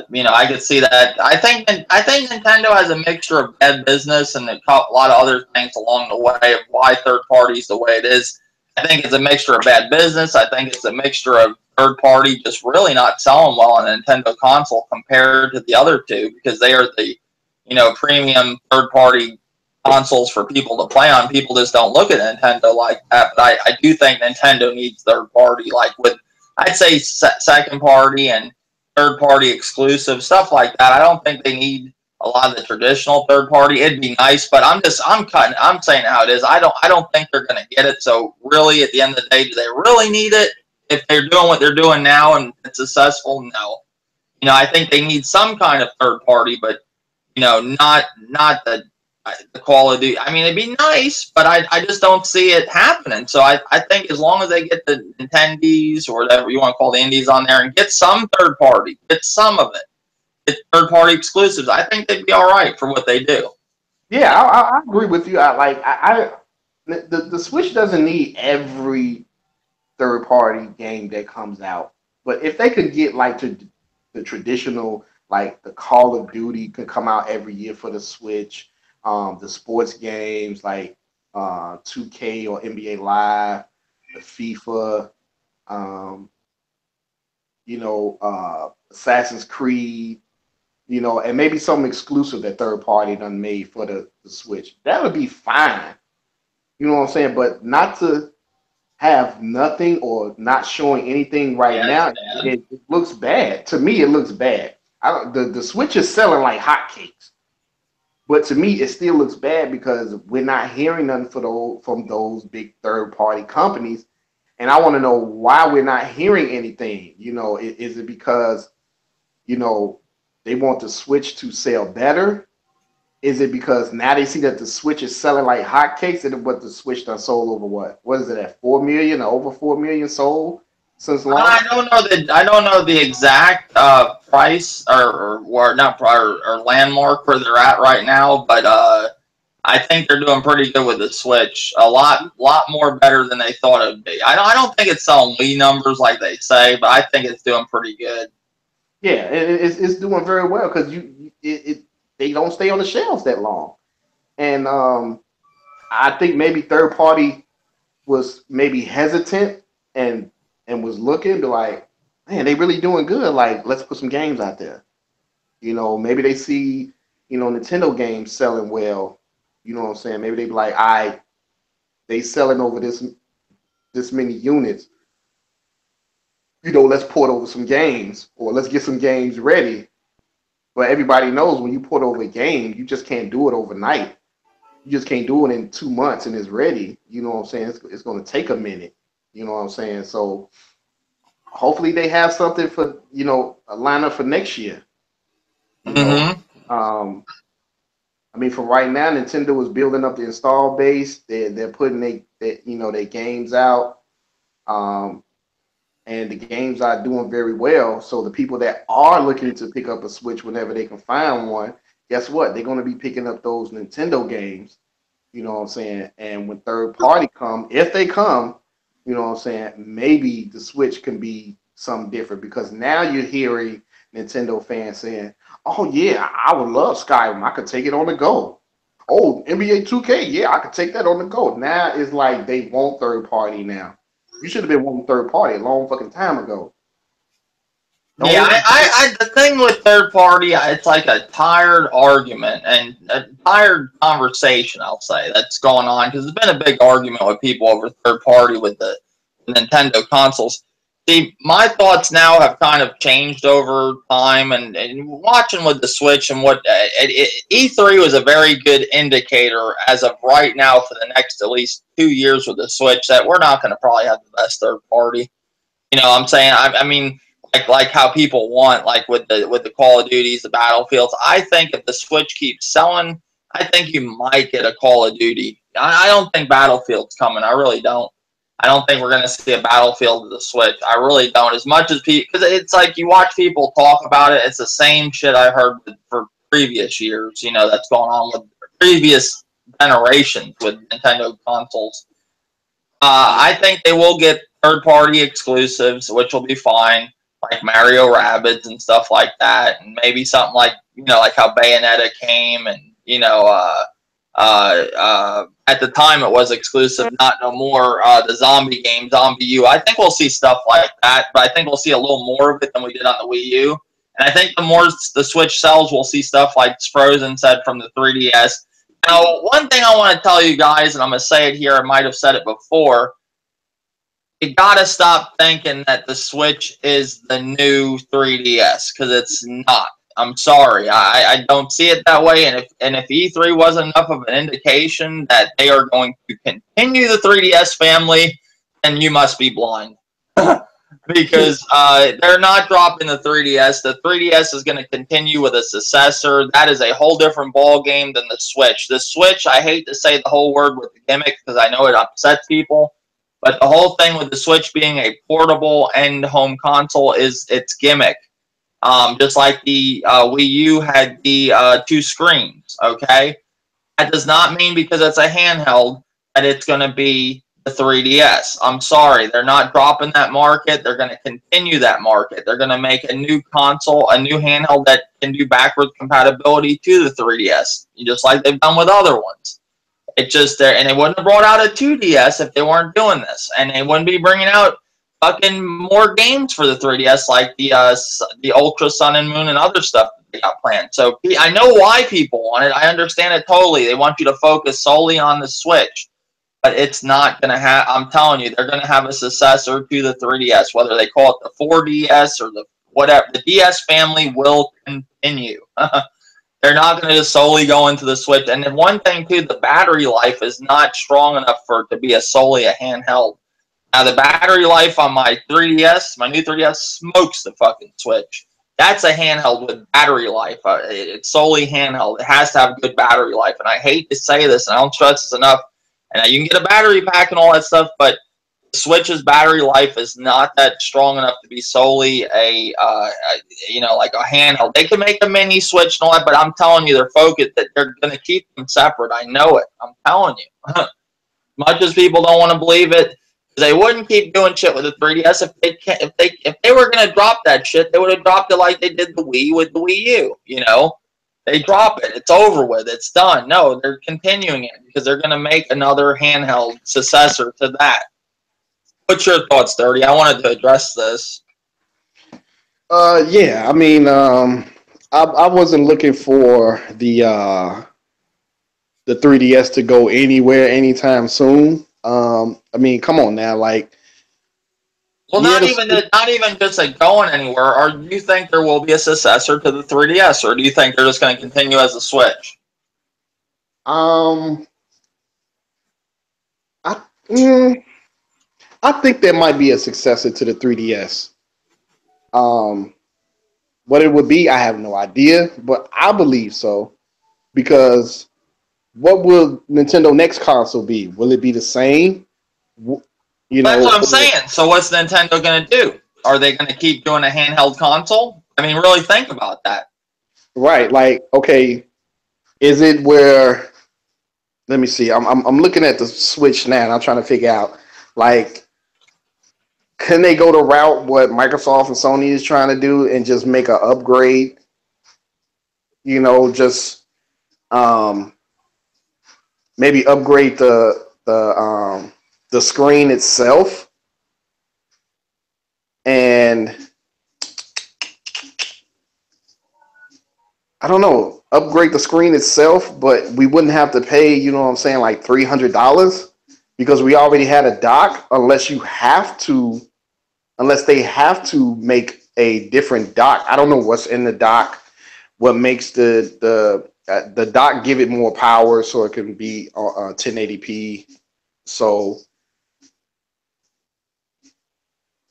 You know, I could see that. I think Nintendo has a mixture of bad business and a lot of other things along the way of why third party is the way it is. I think it's a mixture of bad business. I think it's a mixture of third party just really not selling well on a Nintendo console compared to the other two, because they are the, you know, premium third party consoles for people to play on. People just don't look at Nintendo like that. But I do think Nintendo needs third party, like with, I'd say second party and third party exclusive stuff like that. I don't think they need a lot of the traditional third party. It'd be nice, but I'm saying how it is. I don't think they're going to get it. So really, at the end of the day, do they really need it? If they're doing what they're doing now and it's successful, no. You know, I think they need some kind of third party, but you know, not the quality. I mean, it'd be nice, but I just don't see it happening. So I think as long as they get the Nintendos or whatever you want to call the indies on there and get some third party, get some of it, get third party exclusives, I think they'd be all right for what they do. Yeah, I agree with you. The Switch doesn't need every third party game that comes out, but if they could get like to the traditional, like the Call of Duty could come out every year for the Switch. The sports games like 2K or NBA Live, the FIFA, you know, Assassin's Creed, you know, and maybe something exclusive that third party done made for the Switch. That would be fine. You know what I'm saying? But not to have nothing or not showing anything right now, it looks bad. To me, it looks bad. The Switch is selling like hotcakes, but to me, it still looks bad because we're not hearing nothing from those big third-party companies. And I want to know why we're not hearing anything. You know, is it because, you know, they want the Switch to sell better? Is it because now they see that the Switch is selling like hotcakes, and what the Switch done sold over what? What is it at 4 million or over 4 million sold since launch? I don't know the exact price or not or landmark where they're at right now, but I think they're doing pretty good with the Switch. A lot more better than they thought it would be. I don't think it's selling Wii numbers like they say, but I think it's doing pretty good. Yeah, it's doing very well because they don't stay on the shelves that long, and I think maybe third party was maybe hesitant and was looking to like, man, they really doing good. Like, let's put some games out there. You know, maybe they see, you know, Nintendo games selling well. You know what I'm saying? Maybe they be like, they selling over this many units. You know, let's port over some games or let's get some games ready. But everybody knows when you port over a game, you just can't do it overnight. You just can't do it in 2 months and it's ready. You know what I'm saying? It's going to take a minute. You know what I'm saying? So hopefully they have something for, you know, a lineup for next year. You know, I mean, for right now, Nintendo is building up the install base. They're putting their games out, and the games are doing very well. So the people that are looking to pick up a Switch whenever they can find one, guess what? They're going to be picking up those Nintendo games. You know what I'm saying? And when third party come, if they come, you know what I'm saying, maybe the Switch can be something different because now you're hearing Nintendo fans saying, oh yeah, I would love Skyrim. I could take it on the go. Oh, NBA 2K, yeah, I could take that on the go. Now it's like they want third party now. You should have been wanting third party a long fucking time ago. Yeah, the thing with third party, it's like a tired argument and a tired conversation, I'll say, that's going on because there's been a big argument with people over third party with the Nintendo consoles. See, my thoughts now have kind of changed over time, and watching with the Switch and what E3 was a very good indicator as of right now for the next at least 2 years with the Switch that we're not going to probably have the best third party. You know what I'm saying? I mean, like how people want, like with the Call of Duties, the Battlefields. I think if the Switch keeps selling, I think you might get a Call of Duty. I don't think Battlefield's coming. I really don't. I don't think we're going to see a Battlefield of the Switch. I really don't. As much as people, because it's like you watch people talk about it, it's the same shit I heard for previous years. You know, that's going on with previous generations with Nintendo consoles. I think they will get third-party exclusives, which will be fine, like Mario Rabbids and stuff like that, and maybe something like, you know, like how Bayonetta came, and you know, at the time it was exclusive, not no more. The zombie game, Zombie U. I think we'll see stuff like that, but I think we'll see a little more of it than we did on the Wii U. And I think the more the Switch sells, we'll see stuff like Frozen said from the 3DS. Now, one thing I want to tell you guys, and I'm going to say it here, I might have said it before, you got to stop thinking that the Switch is the new 3DS, because it's not. I'm sorry, I don't see it that way, and if E3 wasn't enough of an indication that they are going to continue the 3DS family, then you must be blind. Because they're not dropping the 3DS. The 3DS is going to continue with a successor. That is a whole different ball game than the Switch. The Switch, I hate to say the whole word with the gimmick because I know it upsets people, but the whole thing with the Switch being a portable and home console is its gimmick. Just like the Wii U had the 2 screens, okay? That does not mean because it's a handheld that it's going to be the 3DS. I'm sorry, they're not dropping that market. They're going to continue that market. They're going to make a new console, a new handheld that can do backwards compatibility to the 3DS, just like they've done with other ones. It just there, and they wouldn't have brought out a 2DS if they weren't doing this, and they wouldn't be bringing out fucking more games for the 3DS like the Ultra Sun and Moon and other stuff that they got planned. So I know why people want it. I understand it totally. They want you to focus solely on the Switch. but it's not going to have, I'm telling you, they're going to have a successor to the 3DS, whether they call it the 4DS or the whatever. The DS family will continue. They're not going to just solely go into the Switch. And then one thing, too, the battery life is not strong enough for it to be solely a handheld. Now, the battery life on my 3DS, my new 3DS, smokes the fucking Switch. That's a handheld with battery life. It's solely handheld. It has to have good battery life. And I hate to say this, and I don't stress this enough. And you can get a battery pack and all that stuff, but the Switch's battery life is not that strong enough to be solely like a handheld. They can make a mini Switch and all that, but I'm telling you, they're focused that they're going to keep them separate. I know it. I'm telling you. Much as people don't want to believe it, they wouldn't keep doing shit with the 3DS if they were going to drop that shit. They would have dropped it like they did the Wii with the Wii U. You know, they drop it. It's over with. It's done. No, they're continuing it because they're going to make another handheld successor to that. What's your thoughts, Dirty? I wanted to address this. Yeah, I mean, I wasn't looking for the 3DS to go anywhere anytime soon. I mean, come on now, like. Well, not even just like going anywhere. Or do you think there will be a successor to the 3DS, or do you think they're just going to continue as a Switch? I think there might be a successor to the 3DS. What it would be, I have no idea, but I believe so. Because what will Nintendo next console be? Will it be the same? That's what I'm saying. So what's Nintendo going to do? Are they going to keep doing a handheld console? I mean, really think about that. Right. Like, okay, is it where? Let me see. I'm looking at the Switch now, and I'm trying to figure out, like, can they go the route what Microsoft and Sony is trying to do and just make an upgrade? You know, just maybe upgrade the screen itself, and I don't know, upgrade the screen itself, but we wouldn't have to pay, you know what I'm saying, like $300 because we already had a dock, unless they have to make a different dock. I don't know what's in the dock, what makes the dock give it more power so it can be 1080p. So,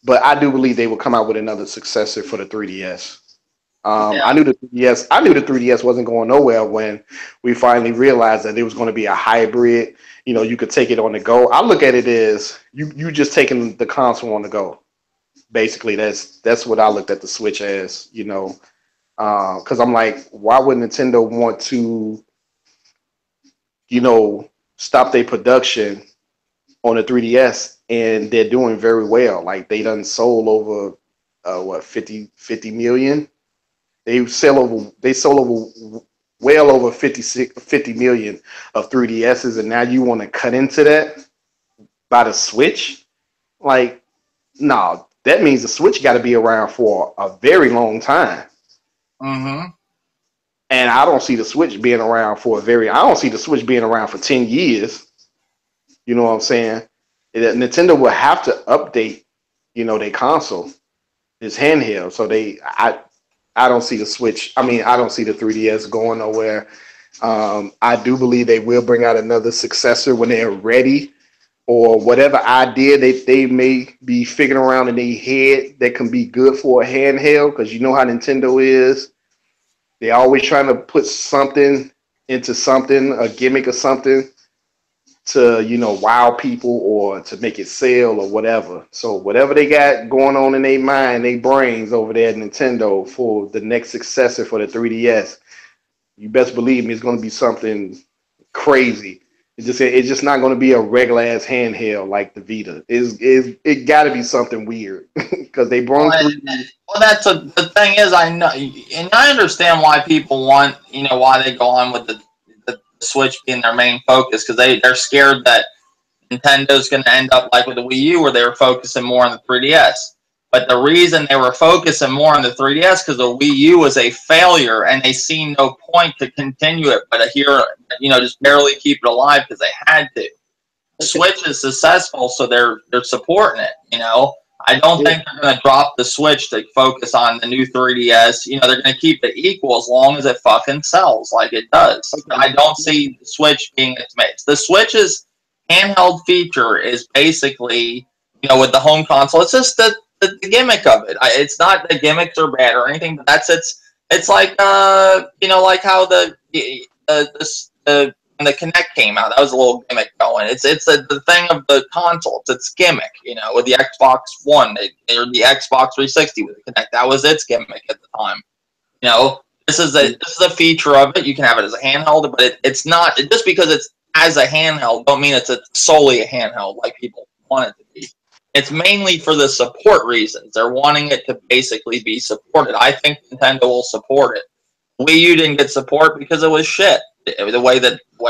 but I do believe they will come out with another successor for the 3DS. I knew the 3DS wasn't going nowhere when we finally realized that it was going to be a hybrid. You know, you could take it on the go. I look at it as you just taking the console on the go. Basically, that's what I looked at the Switch as. You know, because I'm like, why would Nintendo want to, you know, stop their production on the 3DS, and they're doing very well. Like, they done sold over 50 million. They sold over well over 50 million of 3DSs, and now you want to cut into that by the Switch? Like, no, that means the Switch got to be around for a very long time. Mm-hmm. And I don't see the Switch being around for I don't see the Switch being around for 10 years. You know what I'm saying? Nintendo will have to update, you know, their console, this handheld. So I don't see the Switch. I mean, I don't see the 3DS going nowhere. I do believe they will bring out another successor when they're ready, or whatever idea they may be figuring around in their head that can be good for a handheld. Because you know how Nintendo is. They're always trying to put something into something, a gimmick or something, to, you know, wow people or to make it sell or whatever. So whatever they got going on in their mind, their brains over there at Nintendo for the next successor for the 3DS, you best believe me, it's going to be something crazy. It's just not going to be a regular ass handheld like the Vita. It got to be something weird because they brought. Well, the thing is, I know, and I understand why people want, you know, why they go on with the Switch being their main focus, because they're scared that Nintendo's going to end up like with the Wii U, where they were focusing more on the 3DS. But the reason they were focusing more on the 3DS because the Wii U was a failure, and they see no point to continue it, but here, you know, just barely keep it alive because they had to. the Switch is successful, so they're supporting it. You know, I don't think they're going to drop the Switch to focus on the new 3DS. You know, they're going to keep it equal as long as it fucking sells like it does. Okay. I don't see the Switch being its mate. The Switch's handheld feature is basically, you know, with the home console, it's just the gimmick of it. It's not the gimmicks are bad or anything, but it's like you know, like how when the Kinect came out, that was a little gimmick going. It's the thing of the console. It's gimmick, you know, with the Xbox One or the Xbox 360 with the Kinect. That was its gimmick at the time. You know, this is a feature of it. You can have it as a handheld, but it's not just because it's as a handheld. Don't mean it's solely a handheld like people want it to be. It's mainly for the support reasons. They're wanting it to basically be supported. I think Nintendo will support it. Wii U didn't get support because it was shit. The way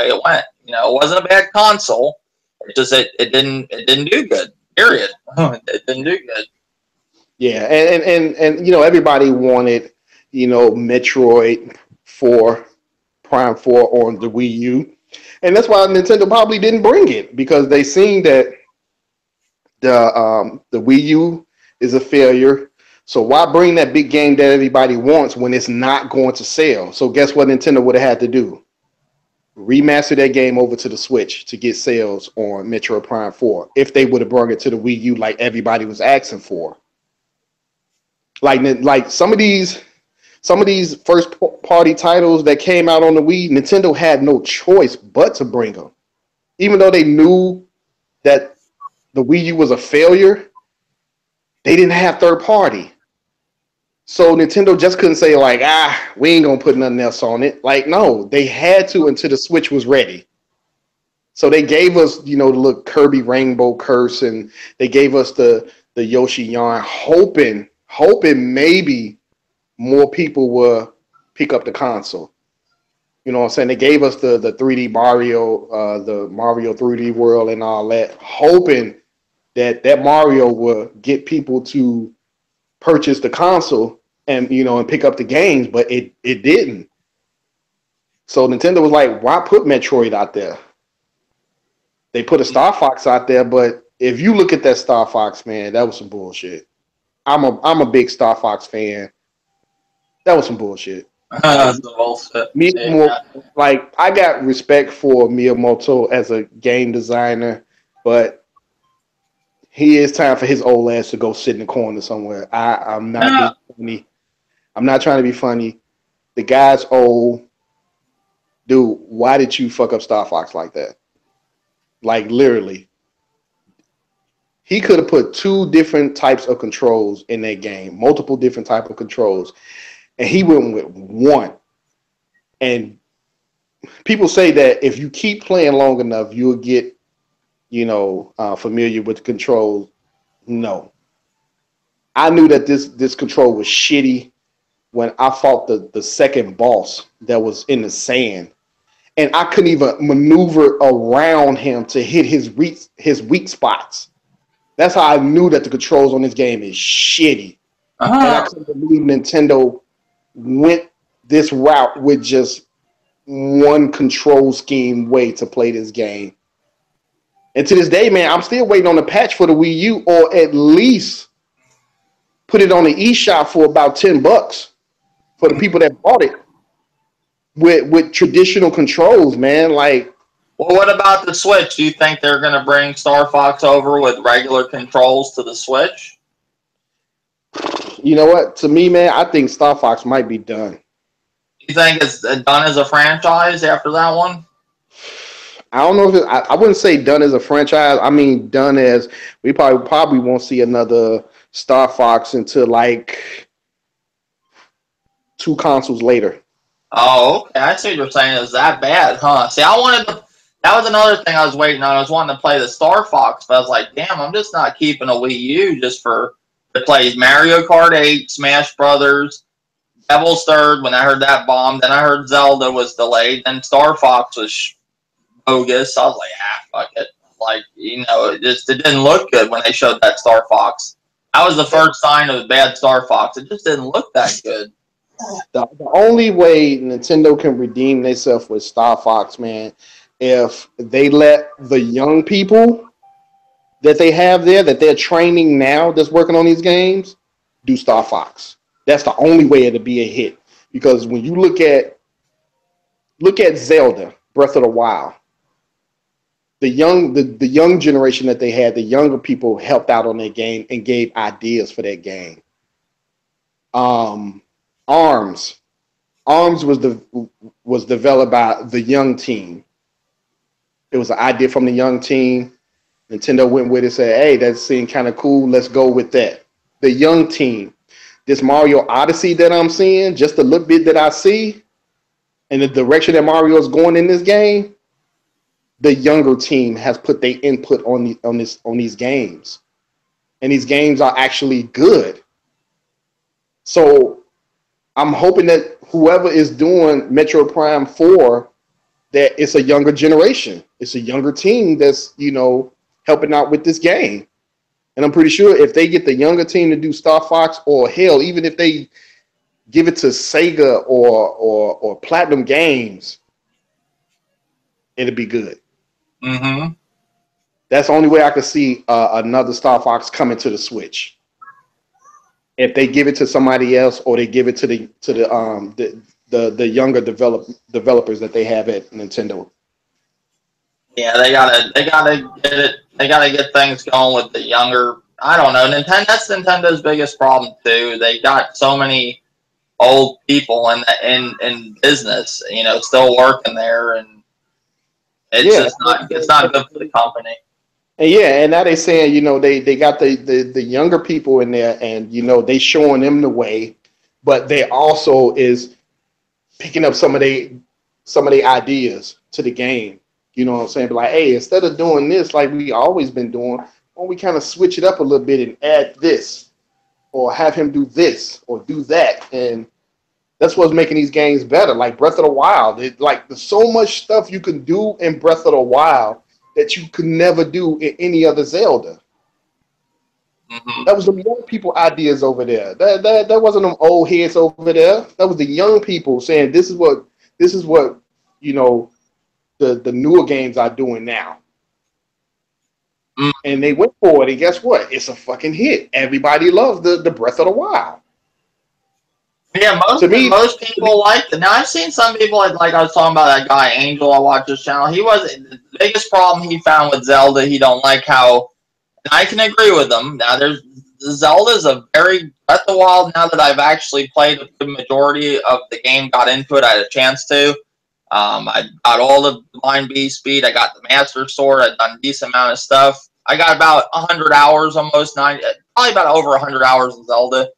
it went, you know, it wasn't a bad console. It just it didn't do good. Period. It didn't do good. Yeah, and you know, everybody wanted, you know, Metroid 4, Prime 4 on the Wii U, and that's why Nintendo probably didn't bring it, because they seen that the Wii U is a failure. So why bring that big game that everybody wants when it's not going to sell? So guess what Nintendo would have had to do? Remaster that game over to the Switch to get sales on Metroid Prime 4 if they would have brought it to the Wii U like everybody was asking for. Like some of these first party titles that came out on the Wii, Nintendo had no choice but to bring them. Even though they knew that the Wii U was a failure, they didn't have third party. So Nintendo just couldn't say like, we ain't gonna put nothing else on it. Like, no, they had to until the Switch was ready. So they gave us, you know, the little Kirby Rainbow Curse, and they gave us the Yoshi Yarn, hoping maybe more people will pick up the console. You know what I'm saying? They gave us the 3D Mario, the Mario 3D World and all that, hoping that Mario will get people to purchase the console and, you know, and pick up the games, but it didn't. So Nintendo was like, why put Metroid out there? They put a Star Fox out there, but if you look at that Star Fox, man, that was some bullshit. I'm a big Star Fox fan. That was some bullshit. That's the bullshit. Like, I got respect for Miyamoto as a game designer, but he is time for his old ass to go sit in the corner somewhere. I'm not being funny. I'm not trying to be funny. The guy's old. Dude, why did you fuck up Star Fox like that? Like, literally. He could have put 2 different types of controls in that game. Multiple different type of controls. And he went with 1. And people say that if you keep playing long enough, you'll get, you know, familiar with the controls. No. I knew that this control was shitty when I fought the second boss that was in the sand. And I couldn't even maneuver around him to hit his weak spots. That's how I knew that the controls on this game is shitty. And I couldn't believe Nintendo went this route with just one control scheme way to play this game. And to this day, man, I'm still waiting on a patch for the Wii U, or at least put it on the eShop for about $10 for the people that bought it with traditional controls, man. Like, well, what about the Switch? Do you think they're going to bring Star Fox over with regular controls to the Switch? You know what? To me, man, I think Star Fox might be done. You think it's done as a franchise after that one? I don't know if I wouldn't say done as a franchise. I mean, done as we probably won't see another Star Fox until like 2 consoles later. Oh, okay. I see what you're saying. Is that bad, huh? See, that was another thing I was waiting on. I was wanting to play the Star Fox, but I was like, damn, I'm just not keeping a Wii U just to play Mario Kart 8, Smash Brothers, Devil's Third. When I heard that bomb, then I heard Zelda was delayed, then Star Fox was bogus. I was like, fuck it. Like, you know, it didn't look good when they showed that Star Fox. That was the first sign of a bad Star Fox. It just didn't look that good. The only way Nintendo can redeem themselves with Star Fox, man, if they let the young people that they have there, that they're training now, that's working on these games, do Star Fox. That's the only way it'll be a hit. Because when you look at Zelda, Breath of the Wild, the young generation that they had, the younger people helped out on that game and gave ideas for that game. Arms was developed by the young team. It was an idea from the young team. Nintendo went with it, said, "Hey, that seemed kind of cool. Let's go with that." The young team. This Mario Odyssey that I'm seeing, just the little bit that I see, and the direction that Mario is going in this game, the younger team has put their input on these games, and these games are actually good. So I'm hoping that whoever is doing Metroid Prime 4, that it's a younger generation, it's a younger team that's helping out with this game. And I'm pretty sure if they get the younger team to do Star Fox, or hell, even if they give it to Sega or Platinum Games, it'll be good. Mm-hmm. That's the only way I could see another Star Fox coming to the Switch. If they give it to somebody else, or they give it to the younger developers that they have at Nintendo. Yeah, they gotta get it. They gotta get things going with the younger. I don't know. That's Nintendo's biggest problem too. They got so many old people in business, still working there, and it's not good for the company. And and now they're saying, they got the younger people in there, and they showing them the way, but they also is picking up some of the ideas to the game. You know what I'm saying? But like, hey, instead of doing this like we always been doing, why don't we kind of switch it up a little bit and add this, or have him do this or do that? And that's what's making these games better. Like Breath of the Wild, there's so much stuff you can do in Breath of the Wild that you could never do in any other Zelda. Mm-hmm. That was the young people ideas over there. That wasn't them old heads over there. That was the young people saying, this is what the newer games are doing now. Mm. And they went for it, and guess what? It's a fucking hit. Everybody loves the Breath of the Wild. Yeah, most people liked it. Now, I've seen some people, like I was talking about that guy, Angel, I watched his channel. The biggest problem he found with Zelda, he don't like how, and I can agree with him. Now, Zelda's a very, Breath of the Wild, now that I've actually played a good majority of the game, got into it, I had a chance to. I got all the Blind Beast speed. I got the Master Sword. I've done a decent amount of stuff. I got about 100 hours, almost 90, probably about over 100 hours in Zelda.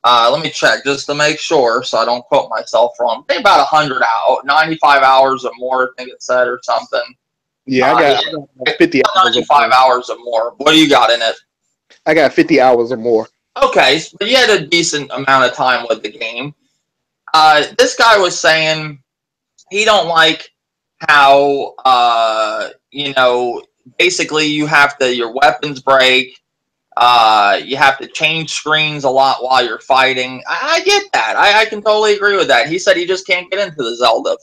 Let me check just to make sure so I don't quote myself wrong. Maybe about 100 hours, 95 hours or more, I think it said, or something. Yeah, I got 50 hours. 95 hours or more. What do you got in it? I got 50 hours or more. Okay, so you had a decent amount of time with the game. This guy was saying he don't like how, basically you have your weapons break. You have to change screens a lot while you're fighting. I get that. I can totally agree with that. He said he just can't get into the Zelda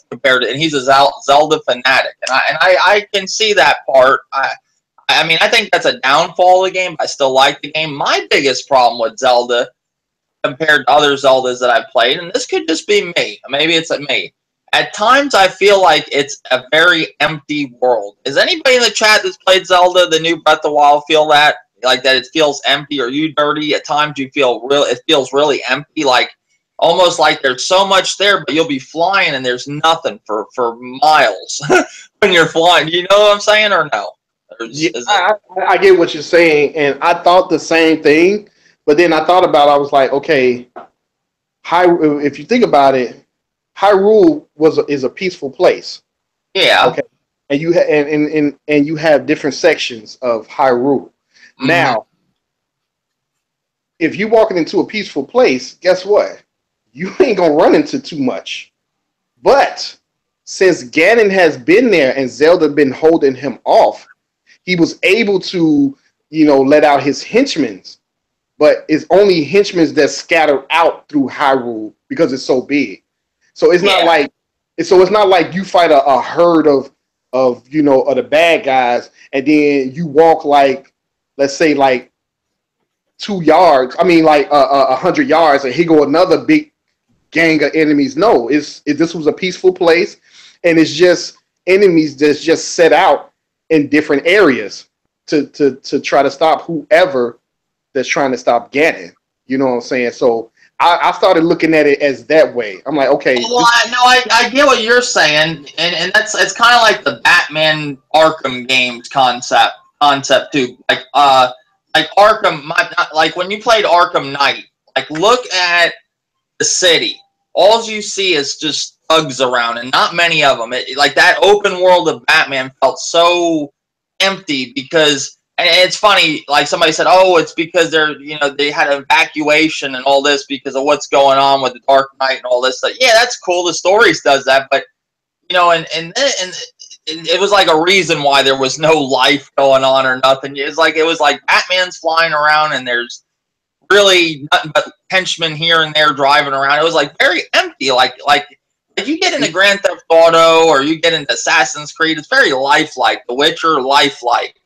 and he's a Zelda fanatic, and I can see that part. I mean, I think that's a downfall of the game, but I still like the game. My biggest problem with Zelda, compared to other Zeldas that I've played, and this could just be me, maybe it's me. At times, I feel like it's a very empty world. Is anybody in the chat that's played Zelda, the new Breath of the Wild, feel that? Like that it feels empty? Or you dirty? At times you feel it feels really empty, like almost like there's so much there, but you'll be flying and there's nothing for miles when you're flying. Do you know what I'm saying, or no? I get what you're saying, and I thought the same thing, but then I thought about it, I was like, okay, if you think about it, Hyrule is a peaceful place. Yeah. Okay. And you have different sections of Hyrule. Mm-hmm. Now, if you're walking into a peaceful place, guess what? You ain't gonna run into too much. But since Ganon has been there and Zelda been holding him off, he was able to, let out his henchmen. But it's only henchmen that's scattered out through Hyrule because it's so big. So it's not like you fight a herd of of of the bad guys, and then you walk like, let's say like 2 yards. I mean like 100 yards, and here go another big gang of enemies. No, this was a peaceful place, and it's just enemies that's just set out in different areas to try to stop whoever that's trying to stop Ganon. You know what I'm saying? So I started looking at it as that way. I'm like, okay. Well, I get what you're saying, and it's kind of like the Batman Arkham games concept too. Like Arkham, like when you played Arkham Knight, like look at the city. All you see is just thugs around, and not many of them. Like that open world of Batman felt so empty because. And it's funny, like somebody said, oh, it's because they had an evacuation and all this because of what's going on with the Dark Knight and all this stuff. Yeah, that's cool. The stories does that, but and it was like a reason why there was no life going on or nothing. It was like Batman's flying around and there's really nothing but henchmen here and there driving around. It was like very empty. Like if you get into Grand Theft Auto or you get into Assassin's Creed, it's very lifelike. The Witcher, lifelike.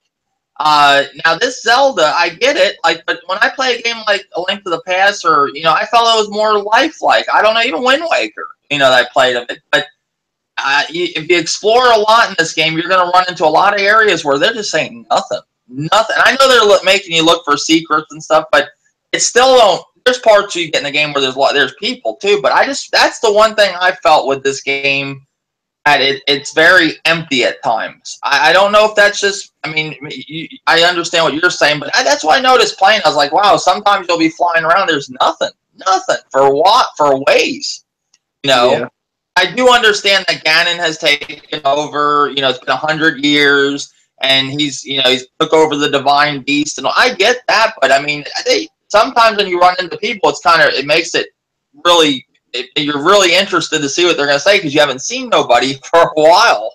Now this Zelda, I get it, but when I play a game like A Link to the Past, or I felt it was more lifelike. I don't know, even Wind Waker, that I played of it. But if you explore a lot in this game, you're going to run into a lot of areas where they're just saying nothing. I know they're making you look for secrets and stuff, but it still don't. There's parts you get in the game where there's people too, but that's the one thing I felt with this game. It's very empty at times. I don't know if that's just, I understand what you're saying, but that's what I noticed playing. I was like, wow, sometimes you'll be flying around, there's nothing for ways. Yeah. I do understand that Ganon has taken over, it's been 100 years, and he's took over the divine beast, and I get that, but sometimes when you run into people, it makes it really, you're really interested to see what they're going to say because you haven't seen nobody for a while.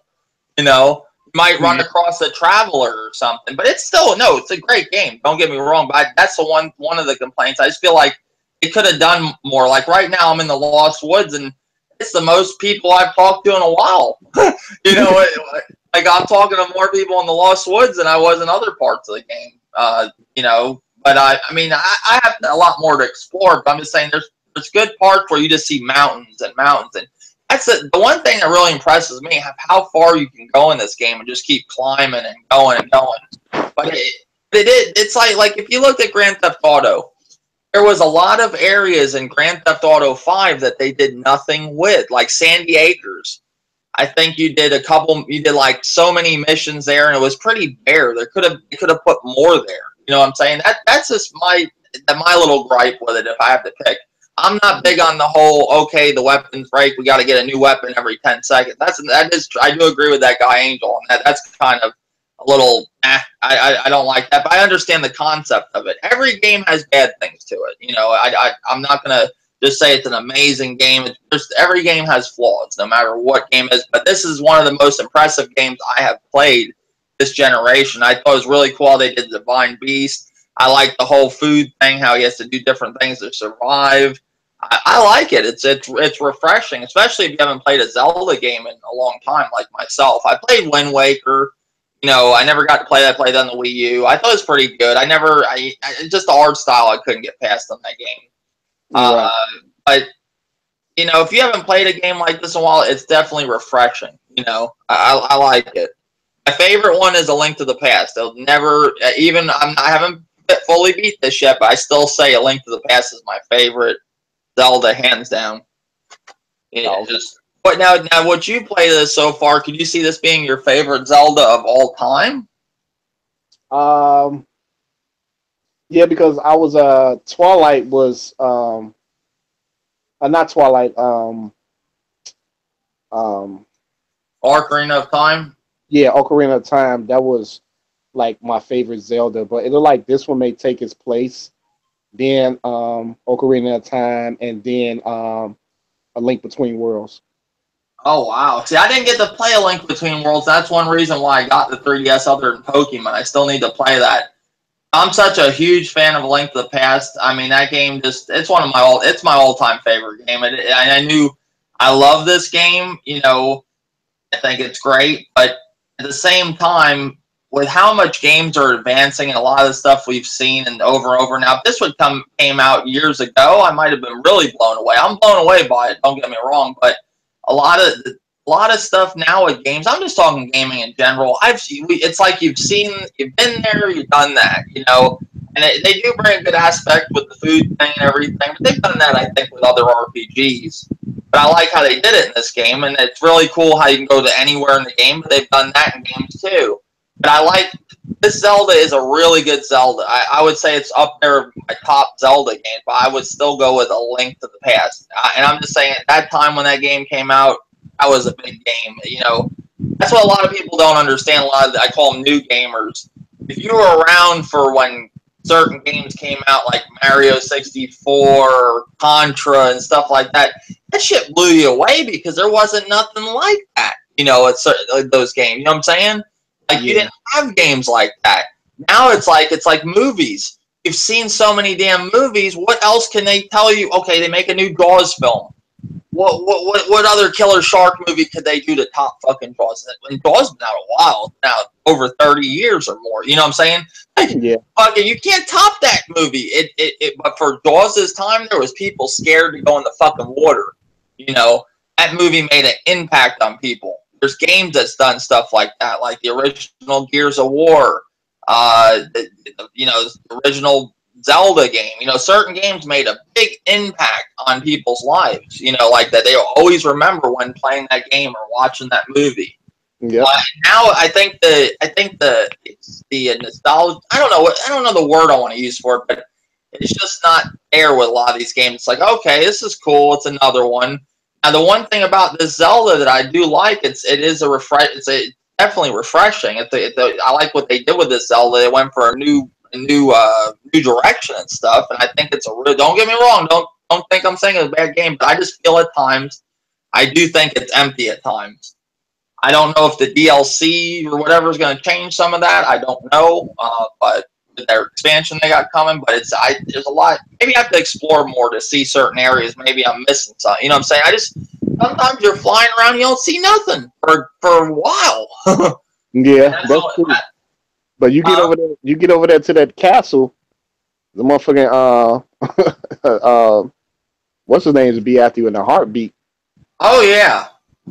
You might run across a traveler or something, but it's a great game. Don't get me wrong, but that's the one of the complaints. I just feel like it could have done more. Like right now, I'm in the Lost Woods, and it's the most people I've talked to in a while. Like I'm talking to more people in the Lost Woods than I was in other parts of the game. But I have a lot more to explore. But I'm just saying, there's good parts where you just see mountains and mountains, and that's the one thing that really impresses me, how far you can go in this game and just keep climbing and going and going. But it's like if you looked at Grand Theft Auto, there was a lot of areas in Grand Theft Auto 5 that they did nothing with, like Sandy Acres. I think you did like so many missions there, and it was pretty bare. They could have put more there. You know what I'm saying? That's just my little gripe with it if I have to pick. I'm not big on the whole, okay, the weapons break, we got to get a new weapon every 10 seconds. I do agree with that guy, Angel, and that's kind of a little, I don't like that, but I understand the concept of it. Every game has bad things to it. I'm not going to just say it's an amazing game. Every game has flaws, no matter what game it is, but this is one of the most impressive games I have played this generation. I thought it was really cool they did Divine Beast. I like the whole food thing, how he has to do different things to survive. I like it. It's refreshing, especially if you haven't played a Zelda game in a long time like myself. I played Wind Waker. I never got to play that. I played on the Wii U. I thought it was pretty good. Just the art style I couldn't get past on that game. Right. But, if you haven't played a game like this in a while, it's definitely refreshing. I like it. My favorite one is A Link to the Past. I haven't fully beat this yet, but I still say A Link to the Past is my favorite Zelda, hands down. But now, what you played this so far, could you see this being your favorite Zelda of all time? Yeah, because I was Twilight was not Twilight. Ocarina of Time. Yeah, Ocarina of Time. That was like my favorite Zelda, but it looked like this one may take its place. Then Ocarina of Time, and then A Link Between Worlds. Oh wow! See, I didn't get to play A Link Between Worlds. That's one reason why I got the 3DS other than Pokemon. I still need to play that. I'm such a huge fan of A Link to the Past. That game it's my all-time favorite game. I love this game. I think it's great, but at the same time, with how much games are advancing and a lot of the stuff we've seen and over now, if this came out years ago, I might have been really blown away. I'm blown away by it, don't get me wrong, but a lot of stuff now with games, I'm just talking gaming in general, it's like you've been there, you've done that, you know, and they do bring a good aspect with the food thing and everything, but they've done that, I think, with other RPGs. But I like how they did it in this game, and it's really cool how you can go to anywhere in the game, but they've done that in games too. But I like, this Zelda is a really good Zelda. I would say it's up there with my top Zelda games, but I would still go with A Link to the Past. And I'm just saying, at that time when that game came out, that was a big game. You know, that's what a lot of people don't understand. I call them new gamers. If you were around for when certain games came out, like Mario 64, Contra, and stuff like that, that shit blew you away because there wasn't nothing like that. You know, it's those games. You know what I'm saying? Like, you didn't have games like that. Now it's like movies. You've seen so many damn movies. What else can they tell you? Okay, they make a new Jaws film. What other killer shark movie could they do to top fucking Jaws? And Jaws been out a while now, over 30 years or more. You know what I'm saying? Like, fucking, you can't top that movie. But for Jaws' time, there was people scared to go in the fucking water. You know, that movie made an impact on people. There's games that's done stuff like that, like the original Gears of War, the original Zelda game. You know, certain games made a big impact on people's lives. You know, like that they always remember when playing that game or watching that movie. Yeah. Now I think the nostalgia. I don't know the word I want to use for it, but it's just not there with a lot of these games. It's like, okay, this is cool. It's another one. Now, the one thing about this Zelda that I do like, it's definitely refreshing. I like what they did with this Zelda. They went for a new direction and stuff, and I think it's a real. Don't get me wrong. Don't think I'm saying it's a bad game, but I just feel at times, I do think it's empty at times. I don't know if the DLC or whatever is going to change some of that. I don't know, but their expansion they got coming, but there's a lot. Maybe I have to explore more to see certain areas. Maybe I'm missing something. You know what I'm saying? Sometimes you're flying around, you don't see nothing for a while. Yeah, that's true. But you get over there to that castle, the motherfucking what's his name to be after you in a heartbeat. Oh yeah.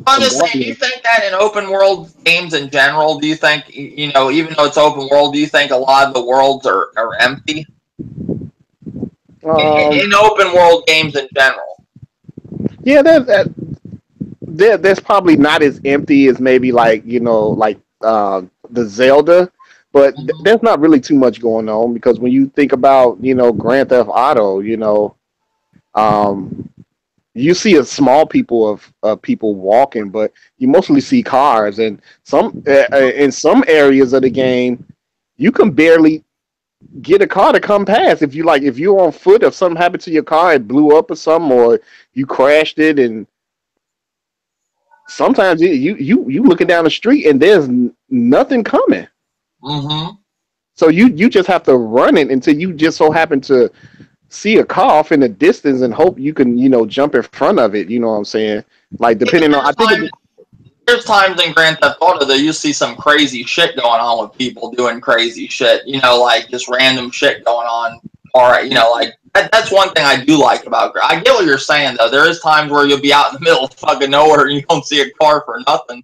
I'm just saying, do you think that in open world games in general, do you think, you know, even though it's open world, do you think a lot of the worlds are empty? In open world games in general. Yeah, there's probably not as empty as maybe like, you know, like the Zelda, but there's not really too much going on because when you think about, you know, Grand Theft Auto, you know, you see a small people of people walking, but you mostly see cars. And in some areas of the game, you can barely get a car to come past. If you're on foot, if something happened to your car, it blew up or something, or you crashed it, and sometimes you looking down the street and there's nothing coming. Mm-hmm. So you just have to run it until you just so happen to see a car off in the distance and hope you can, you know, jump in front of it. You know what I'm saying? Like depending on, there's times in Grand Theft Auto that you see some crazy shit going on with people doing crazy shit. You know, like just random shit going on. Or you know, like that's one thing I do like about. I get what you're saying though. There is times where you'll be out in the middle of fucking nowhere and you don't see a car for nothing.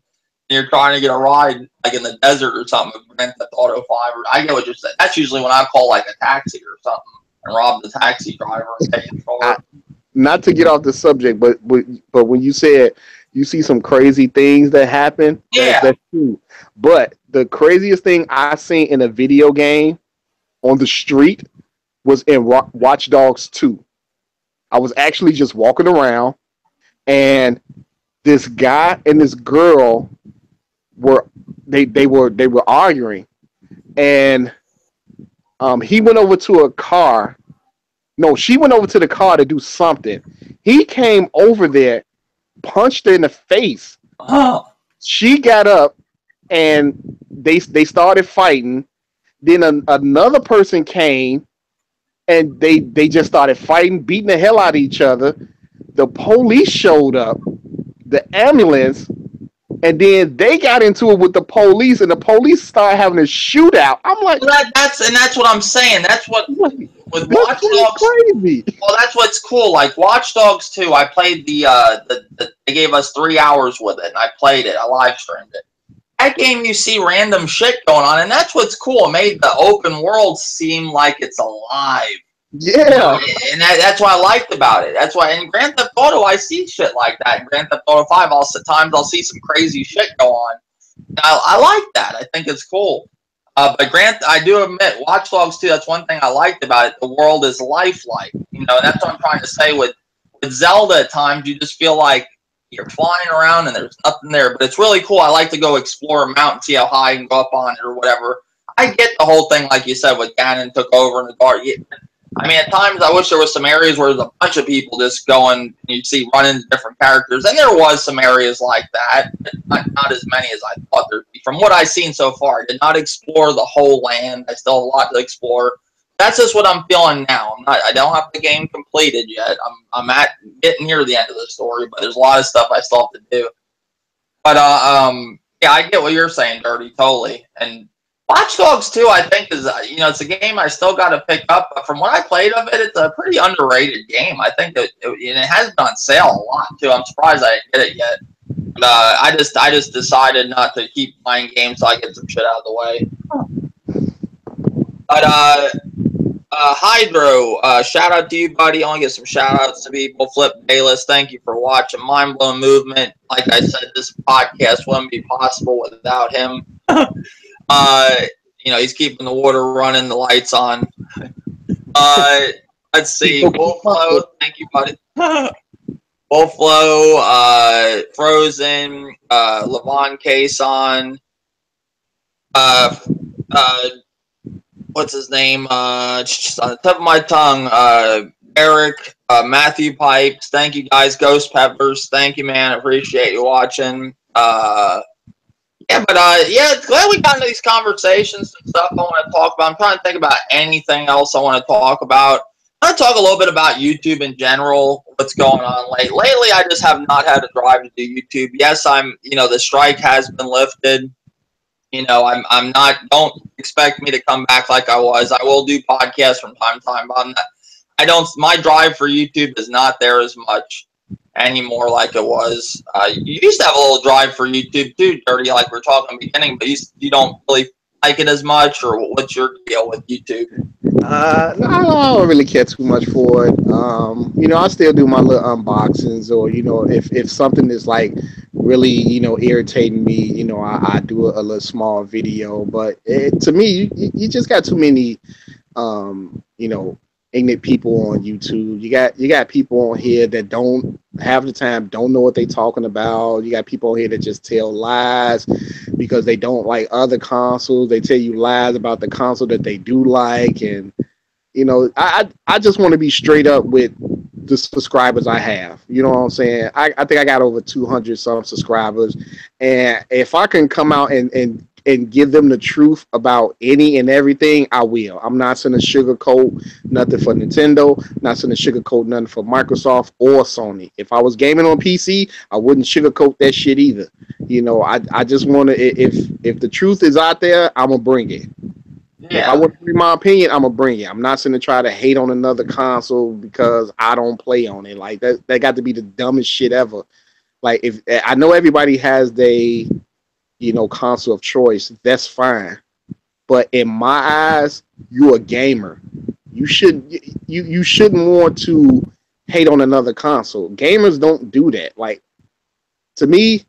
And you're trying to get a ride like in the desert or something. Grand Theft Auto 5. I get what you're saying. That's usually when I call like a taxi or something. And rob the taxi driver and take his car. Not to get off the subject, but when you said you see some crazy things that happen, that's true. But the craziest thing I seen in a video game on the street was in Watch Dogs 2. I was actually just walking around, and this guy and this girl were arguing, and he went over to a car. No, she went over to the car to do something. He came over there, punched her in the face. Oh. She got up, and they started fighting. Then another person came, and they just started fighting, beating the hell out of each other. The police showed up, the ambulance, and then they got into it with the police, and the police started having a shootout. I'm like, well, that's what I'm saying. That's what with Watch Dogs. Crazy. Well, that's what's cool. Like Watch Dogs 2, I played they gave us 3 hours with it, and I played it. I live streamed it. That game, you see random shit going on, and that's what's cool. It made the open world seem like it's alive. Yeah. And that's what I liked about it. That's why in Grand Theft Auto, I see shit like that. In Grand Theft Auto 5, I'll see some crazy shit go on. I like that. I think it's cool. But I do admit, Watch Dogs 2, that's one thing I liked about it. The world is lifelike. You know, and that's what I'm trying to say with Zelda at times. You just feel like you're flying around and there's nothing there. But it's really cool. I like to go explore a mountain, see how high you can go up on it or whatever. I get the whole thing, like you said, with Ganon took over in the dark. I mean, at times I wish there was some areas where there's a bunch of people just going, and you'd see run into different characters. And there was some areas like that, but not as many as I thought there'd be. From what I've seen so far, I did not explore the whole land. I still have a lot to explore. That's just what I'm feeling now. I don't have the game completed yet. I'm getting near the end of the story, but there's a lot of stuff I still have to do. But yeah, I get what you're saying, Dirty, totally. And Watch Dogs 2, I think, is, it's a game I still got to pick up. But from what I played of it, it's a pretty underrated game. I think that it has been on sale a lot, too. I'm surprised I didn't get it yet. But I just decided not to keep playing games so I get some shit out of the way. But, Hydro, shout out to you, buddy. I want to get some shout outs to people. Flip Bayless, thank you for watching. Mind Blown Movement. Like I said, this podcast wouldn't be possible without him. He's keeping the water running, the lights on. Let's see. Wolflow, thank you, buddy. Wolflow, Frozen, Levon Cason, what's his name? Just on the tip of my tongue. Eric, Matthew Pipes, thank you guys. Ghost Peppers, thank you, man. I appreciate you watching. Glad we got into these conversations and stuff I want to talk about. I'm trying to think about anything else I want to talk about. I want to talk a little bit about YouTube in general, what's going on lately. Lately, I just have not had a drive to do YouTube. Yes, the strike has been lifted. I'm not, don't expect me to come back like I was. I will do podcasts from time to time, but my drive for YouTube is not there as much anymore like it was. You used to have a little drive for YouTube too, Dirty, like we were talking in the beginning, but you don't really like it as much, or what's your deal with YouTube? No, I don't really care too much for it. I still do my little unboxings, or if something is like really irritating me, I do a little small video. But to me, you just got too many ignorant people on YouTube. You got people on here that don't half the time don't know what they're talking about. You got people on here that just tell lies because they don't like other consoles. They tell you lies about the console that they do like, and I just want to be straight up with the subscribers I have. You know what I'm saying? I think I got over 200 some subscribers, and if I can come out and give them the truth about any and everything, I will. I'm not going to sugarcoat nothing for Nintendo, not going to sugarcoat nothing for Microsoft or Sony. If I was gaming on PC, I wouldn't sugarcoat that shit either. I just want to, if the truth is out there, I'm going to bring it. Yeah. If I want to bring my opinion, I'm going to bring it. I'm not going to try to hate on another console because I don't play on it. Like, that got to be the dumbest shit ever. Like, if I know everybody has console of choice, that's fine. But in my eyes, you're a gamer. You shouldn't want to hate on another console. Gamers don't do that. Like, to me,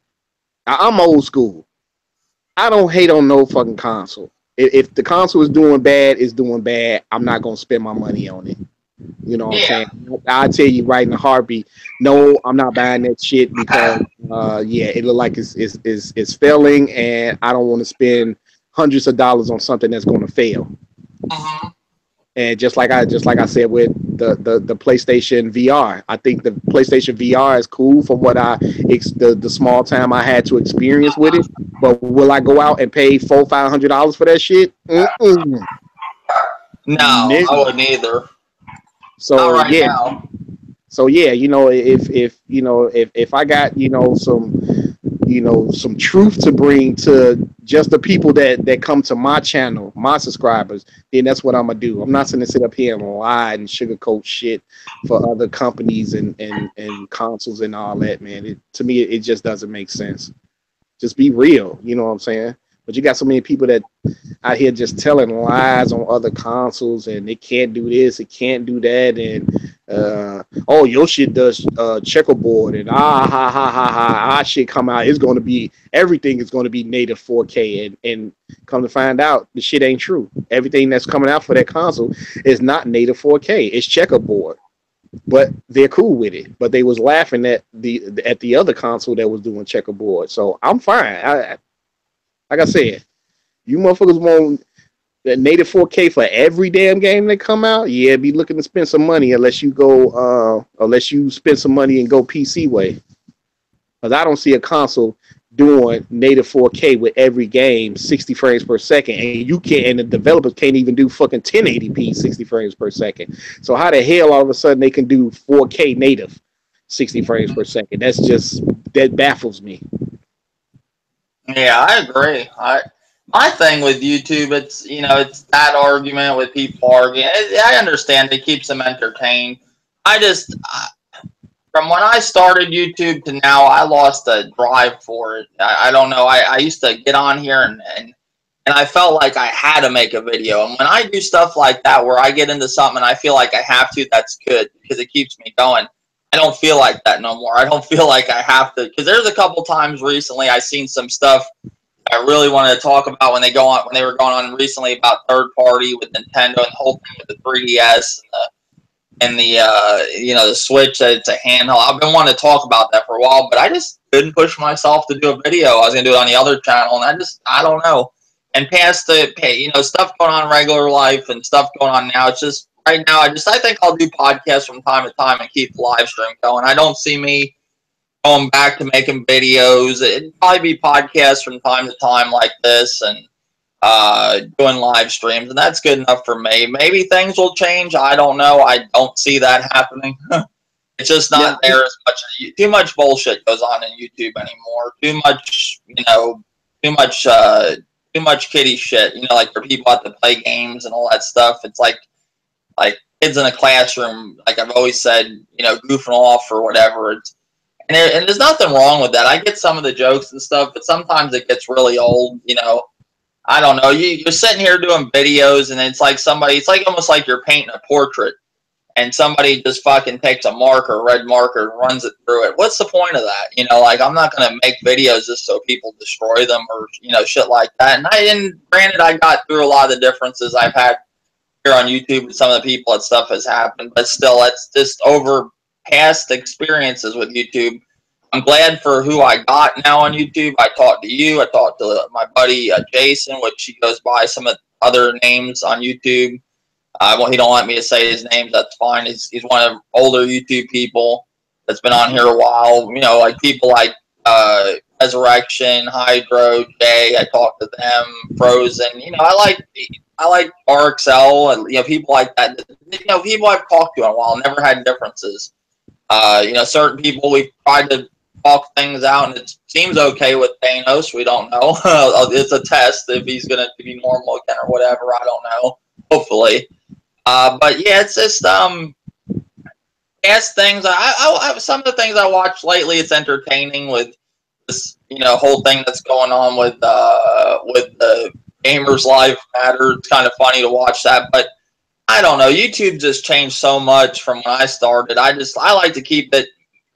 I'm old school. I don't hate on no fucking console. If the console is doing bad, it's doing bad. I'm not gonna spend my money on it. You know what I'm saying? I'll tell you right in a heartbeat, no, I'm not buying that shit because it look like it's failing, and I don't want to spend hundreds of dollars on something that's going to fail. Uh-huh. And just like I said with the PlayStation VR, I think the PlayStation VR is cool for what the small time I had to experience with it. But will I go out and pay $400-500 for that shit? Mm-mm. No, I wouldn't either. So not right now. So if I got some some truth to bring to just the people that come to my channel, my subscribers, then that's what I'm gonna do. I'm not gonna sit up here and lie and sugarcoat shit for other companies and consoles and all that, man. To me, it just doesn't make sense. Just be real, you know what I'm saying? But you got so many people that out here just telling lies on other consoles, and it can't do this, it can't do that, and oh, your shit does checkerboard, and our shit come out, it's going to be, everything is going to be native 4K, and come to find out, the shit ain't true. Everything that's coming out for that console is not native 4K, it's checkerboard. But they're cool with it. But they was laughing at the other console that was doing checkerboard. So I'm fine. Like I said, you motherfuckers want the native 4K for every damn game that come out. Yeah, be looking to spend some money unless you spend some money and go PC way. Because I don't see a console doing native 4K with every game 60 frames per second, and the developers can't even do fucking 1080p 60 frames per second. So how the hell all of a sudden they can do 4K native 60 frames per second? That baffles me. Yeah, I agree. My thing with YouTube, it's that argument with people arguing. I understand it keeps them entertained. From when I started YouTube to now, I lost a drive for it. I don't know. I used to get on here and I felt like I had to make a video. And when I do stuff like that, where I get into something and I feel like I have to, that's good because it keeps me going. I don't feel like that no more. I don't feel like I have to, because there's a couple times recently I seen some stuff I really wanted to talk about when they were going on recently about third party with Nintendo and the whole thing with the 3DS and the Switch, that it's a handheld. I've been wanting to talk about that for a while, but I just couldn't push myself to do a video. I was gonna do it on the other channel, and I don't know. And past stuff going on in regular life and stuff going on now, it's just right now. I think I'll do podcasts from time to time and keep the live stream going. I don't see me going back to making videos. It'd probably be podcasts from time to time like this and doing live streams, and that's good enough for me. Maybe things will change. I don't know. I don't see that happening. It's just not there as much. Too much bullshit goes on in YouTube anymore. Too much kiddie shit. Like for people out to play games and all that stuff. It's like kids in a classroom, like I've always said, goofing off or whatever. And there's nothing wrong with that. I get some of the jokes and stuff, but sometimes it gets really old, I don't know. You're sitting here doing videos, and it's like almost like you're painting a portrait, and somebody just fucking takes a red marker, and runs it through it. What's the point of that? I'm not going to make videos just so people destroy them or, shit like that. And granted, I got through a lot of the differences I've had here on YouTube with some of the people that stuff has happened, but still, that's just over past experiences with YouTube. I'm glad for who I got now on YouTube. I talked to you. I talked to my buddy Jason, which he goes by some of the other names on YouTube. He don't want me to say his names. That's fine. He's one of the older YouTube people that's been on here a while. Like people like Resurrection, Hydro, Jay. I talked to them. Frozen. I like RXL and people like that. People I've talked to in a while. Never had differences. Certain people we've tried to talk things out, and it seems okay with Thanos. We don't know. It's a test if he's going to be normal again or whatever. I don't know. Hopefully. But yeah, it's just past things. Some of the things I watched lately, it's entertaining with this whole thing that's going on with the Gamers Life Matter. It's kind of funny to watch that, but I don't know. YouTube just changed so much from when I started. I like to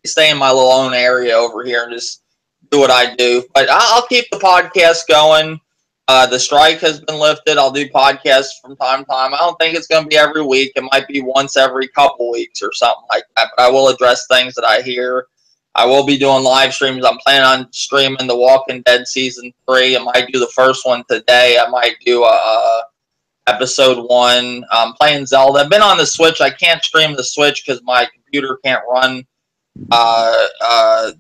stay in my little own area over here and just do what I do. But I'll keep the podcast going. The strike has been lifted. I'll do podcasts from time to time. I don't think it's going to be every week. It might be once every couple weeks or something like that. But I will address things that I hear. I will be doing live streams. I'm planning on streaming The Walking Dead Season 3. I might do the first one today. I might do episode 1. I'm playing Zelda. I've been on the Switch. I can't stream the Switch because my computer can't run. I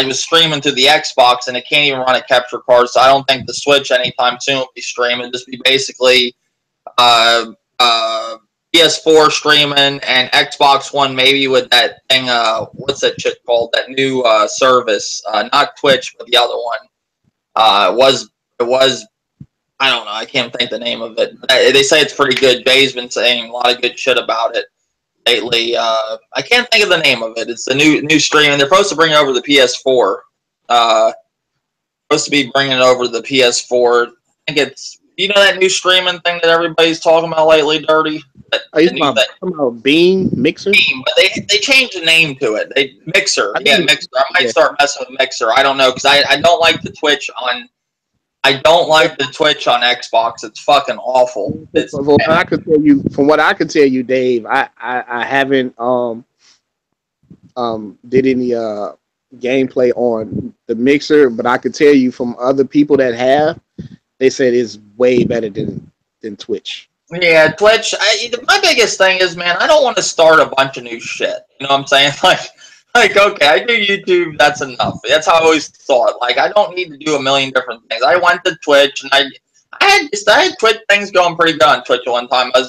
was streaming to the Xbox, and it can't even run a capture card, so I don't think the Switch anytime soon will be streaming. It'll just be basically PS4 streaming and Xbox One maybe with that thing. What's that shit called? That new service, not Twitch, but the other one. It was. I don't know. I can't think the name of it. They say it's pretty good. Jay's been saying a lot of good shit about it lately. I can't think of the name of it. It's the new stream, and they're supposed to bring it over to the PS4. Supposed to be bringing it over to the PS4. I think it's that new streaming thing that everybody's talking about lately, Dirty. Are you talking about Beam Mixer? Beam, but they changed the name to it. Mixer. Mixer. I might start messing with Mixer. I don't know because I don't like the Twitch on. I don't like the Twitch on Xbox. It's fucking awful. From what I can tell you, Dave, I haven't did any gameplay on the Mixer, but I can tell you from other people that have, they said it's way better than Twitch. Yeah, Twitch. My biggest thing is, man, I don't want to start a bunch of new shit. You know what I'm saying? Like, okay, I do YouTube, that's enough. That's how I always thought. Like, I don't need to do a million different things. I went to Twitch, and I had Twitch things going pretty good on Twitch one time. I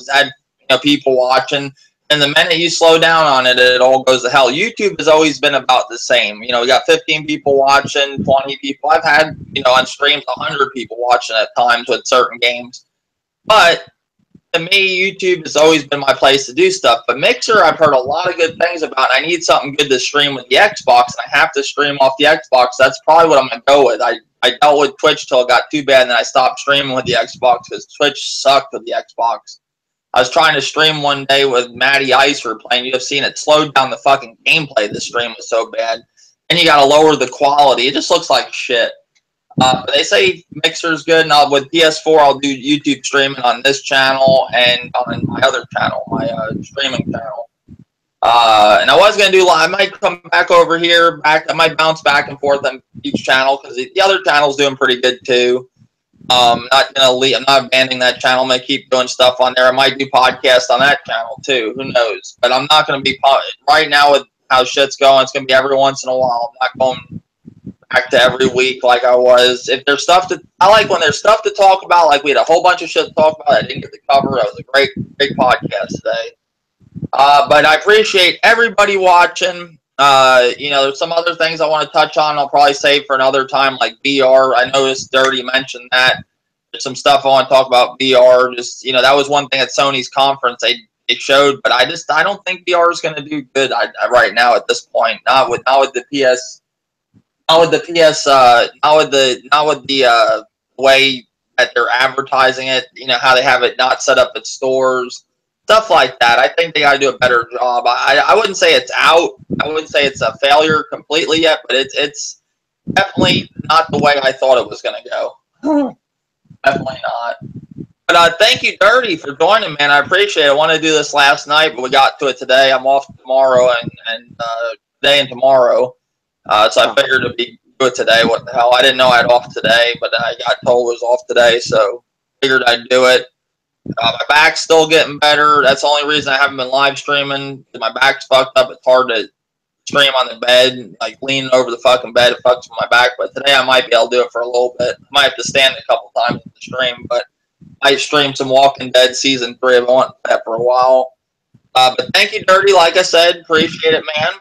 had people watching, and the minute you slow down on it, it all goes to hell. YouTube has always been about the same. We got 15 people watching, 20 people. I've had, on streams, 100 people watching at times with certain games. But to me, YouTube has always been my place to do stuff. But Mixer, I've heard a lot of good things about. I need something good to stream with the Xbox, and I have to stream off the Xbox. That's probably what I'm going to go with. I dealt with Twitch till it got too bad, and then I stopped streaming with the Xbox because Twitch sucked with the Xbox. I was trying to stream one day with Matty Icer playing UFC, and it slowed down the fucking gameplay. The stream was so bad. And you got to lower the quality. It just looks like shit. They say Mixer's good, and with PS4, I'll do YouTube streaming on this channel and on my other channel, my streaming channel. And I was going to do live. I might come back over here. I might bounce back and forth on each channel because the other channel's doing pretty good too. I'm not going to leave. I'm not abandoning that channel. I'm going to keep doing stuff on there. I might do podcasts on that channel too. Who knows? But I'm not going to be right now with how shit's going. It's going to be every once in a while. I'm not going back to every week like I was. If there's stuff I like when there's stuff to talk about. Like we had a whole bunch of shit to talk about. I didn't get to cover. It was a great podcast today. But I appreciate everybody watching. There's some other things I want to touch on. I'll probably save for another time, like VR. I noticed Dirty mentioned that. There's some stuff I want to talk about VR. Just that was one thing at Sony's conference they showed, but I don't think VR is going to do good right now at this point. Not with the PS. Not with the way that they're advertising it. How they have it not set up at stores. Stuff like that. I think they got to do a better job. I wouldn't say it's out. I wouldn't say it's a failure completely yet, but it's definitely not the way I thought it was going to go. Definitely not. But thank you, Dirty, for joining, man. I appreciate it. I wanted to do this last night, but we got to it today. I'm off tomorrow and today and tomorrow. So I figured it'd be good today. What the hell? I didn't know I had off today, but I got told it was off today, so figured I'd do it. My back's still getting better. That's the only reason I haven't been live streaming. My back's fucked up. It's hard to stream on the bed, like leaning over the fucking bed. It fucks with my back. But today I might be able to do it for a little bit. I might have to stand a couple times in the stream, but I might stream some Walking Dead Season 3. I've been wanting that for a while. But thank you, Dirty. Like I said, appreciate it, man.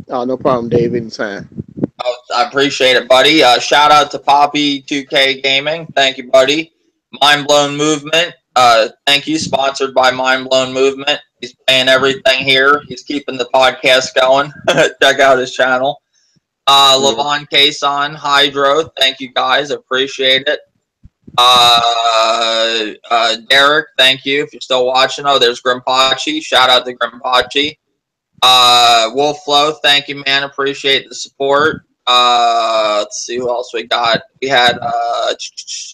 Oh, no problem, Dave. Anytime. I appreciate it, buddy. Shout out to Poppy 2K Gaming. Thank you, buddy. Mind Blown Movement. Thank you. Sponsored by Mind Blown Movement. He's paying everything here. He's keeping the podcast going. Check out his channel. Levon Cason, Hydro. Thank you, guys. Appreciate it. Derek, thank you if you're still watching. Oh, there's Grimpachi. Shout out to Grimpachi. Wolf Flow, thank you, man. Appreciate the support. Let's see who else we got. We had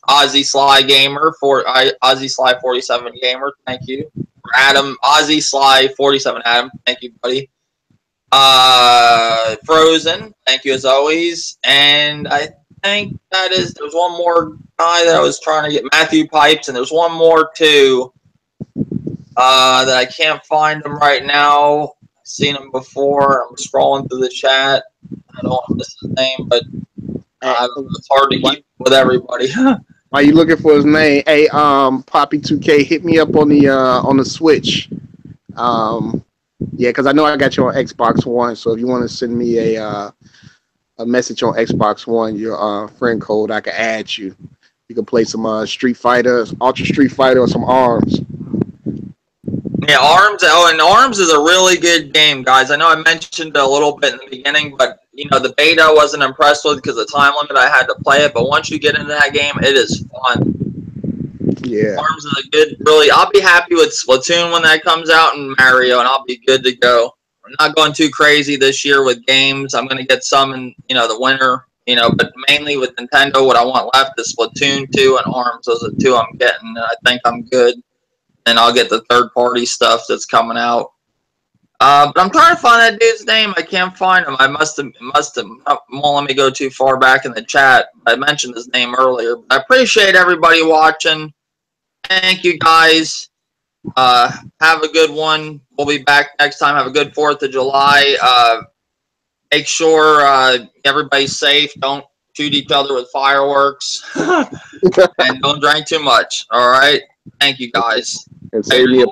Ozzy Sly Gamer for Ozzy Sly 47 Gamer. Thank you. Adam Ozzy Sly 47 Adam. Thank you, buddy. Frozen. Thank you as always. And I think there's one more guy that I was trying to get, Matthew Pipes, and there's one more too that I can't find him right now. I've seen him before. I'm scrolling through the chat. I don't want to miss his name, but it's hard to keep with everybody. While you looking for his name, hey, Poppy 2K, hit me up on the Switch. Yeah, because I know I got you on Xbox One. So if you want to send me a message on Xbox One, your friend code, I can add you. You can play some Street Fighter, Ultra Street Fighter, or some Arms. Yeah, Arms. Oh, and Arms is a really good game, guys. I know I mentioned it a little bit in the beginning, but you know the beta I wasn't impressed with because of the time limit I had to play it. But once you get into that game, it is fun. Yeah. Arms is a good, really. I'll be happy with Splatoon when that comes out and Mario, and I'll be good to go. I'm not going too crazy this year with games. I'm going to get some in, the winter, but mainly with Nintendo, what I want left is Splatoon 2 and Arms. Those are the two I'm getting, and I think I'm good. And I'll get the third-party stuff that's coming out. But I'm trying to find that dude's name. I can't find him. I must have. Won't let me go too far back in the chat. I mentioned his name earlier. I appreciate everybody watching. Thank you, guys. Have a good one. We'll be back next time. Have a good 4th of July. Make sure everybody's safe. Don't shoot each other with fireworks. And don't drink too much. All right? Thank you, guys. And save me a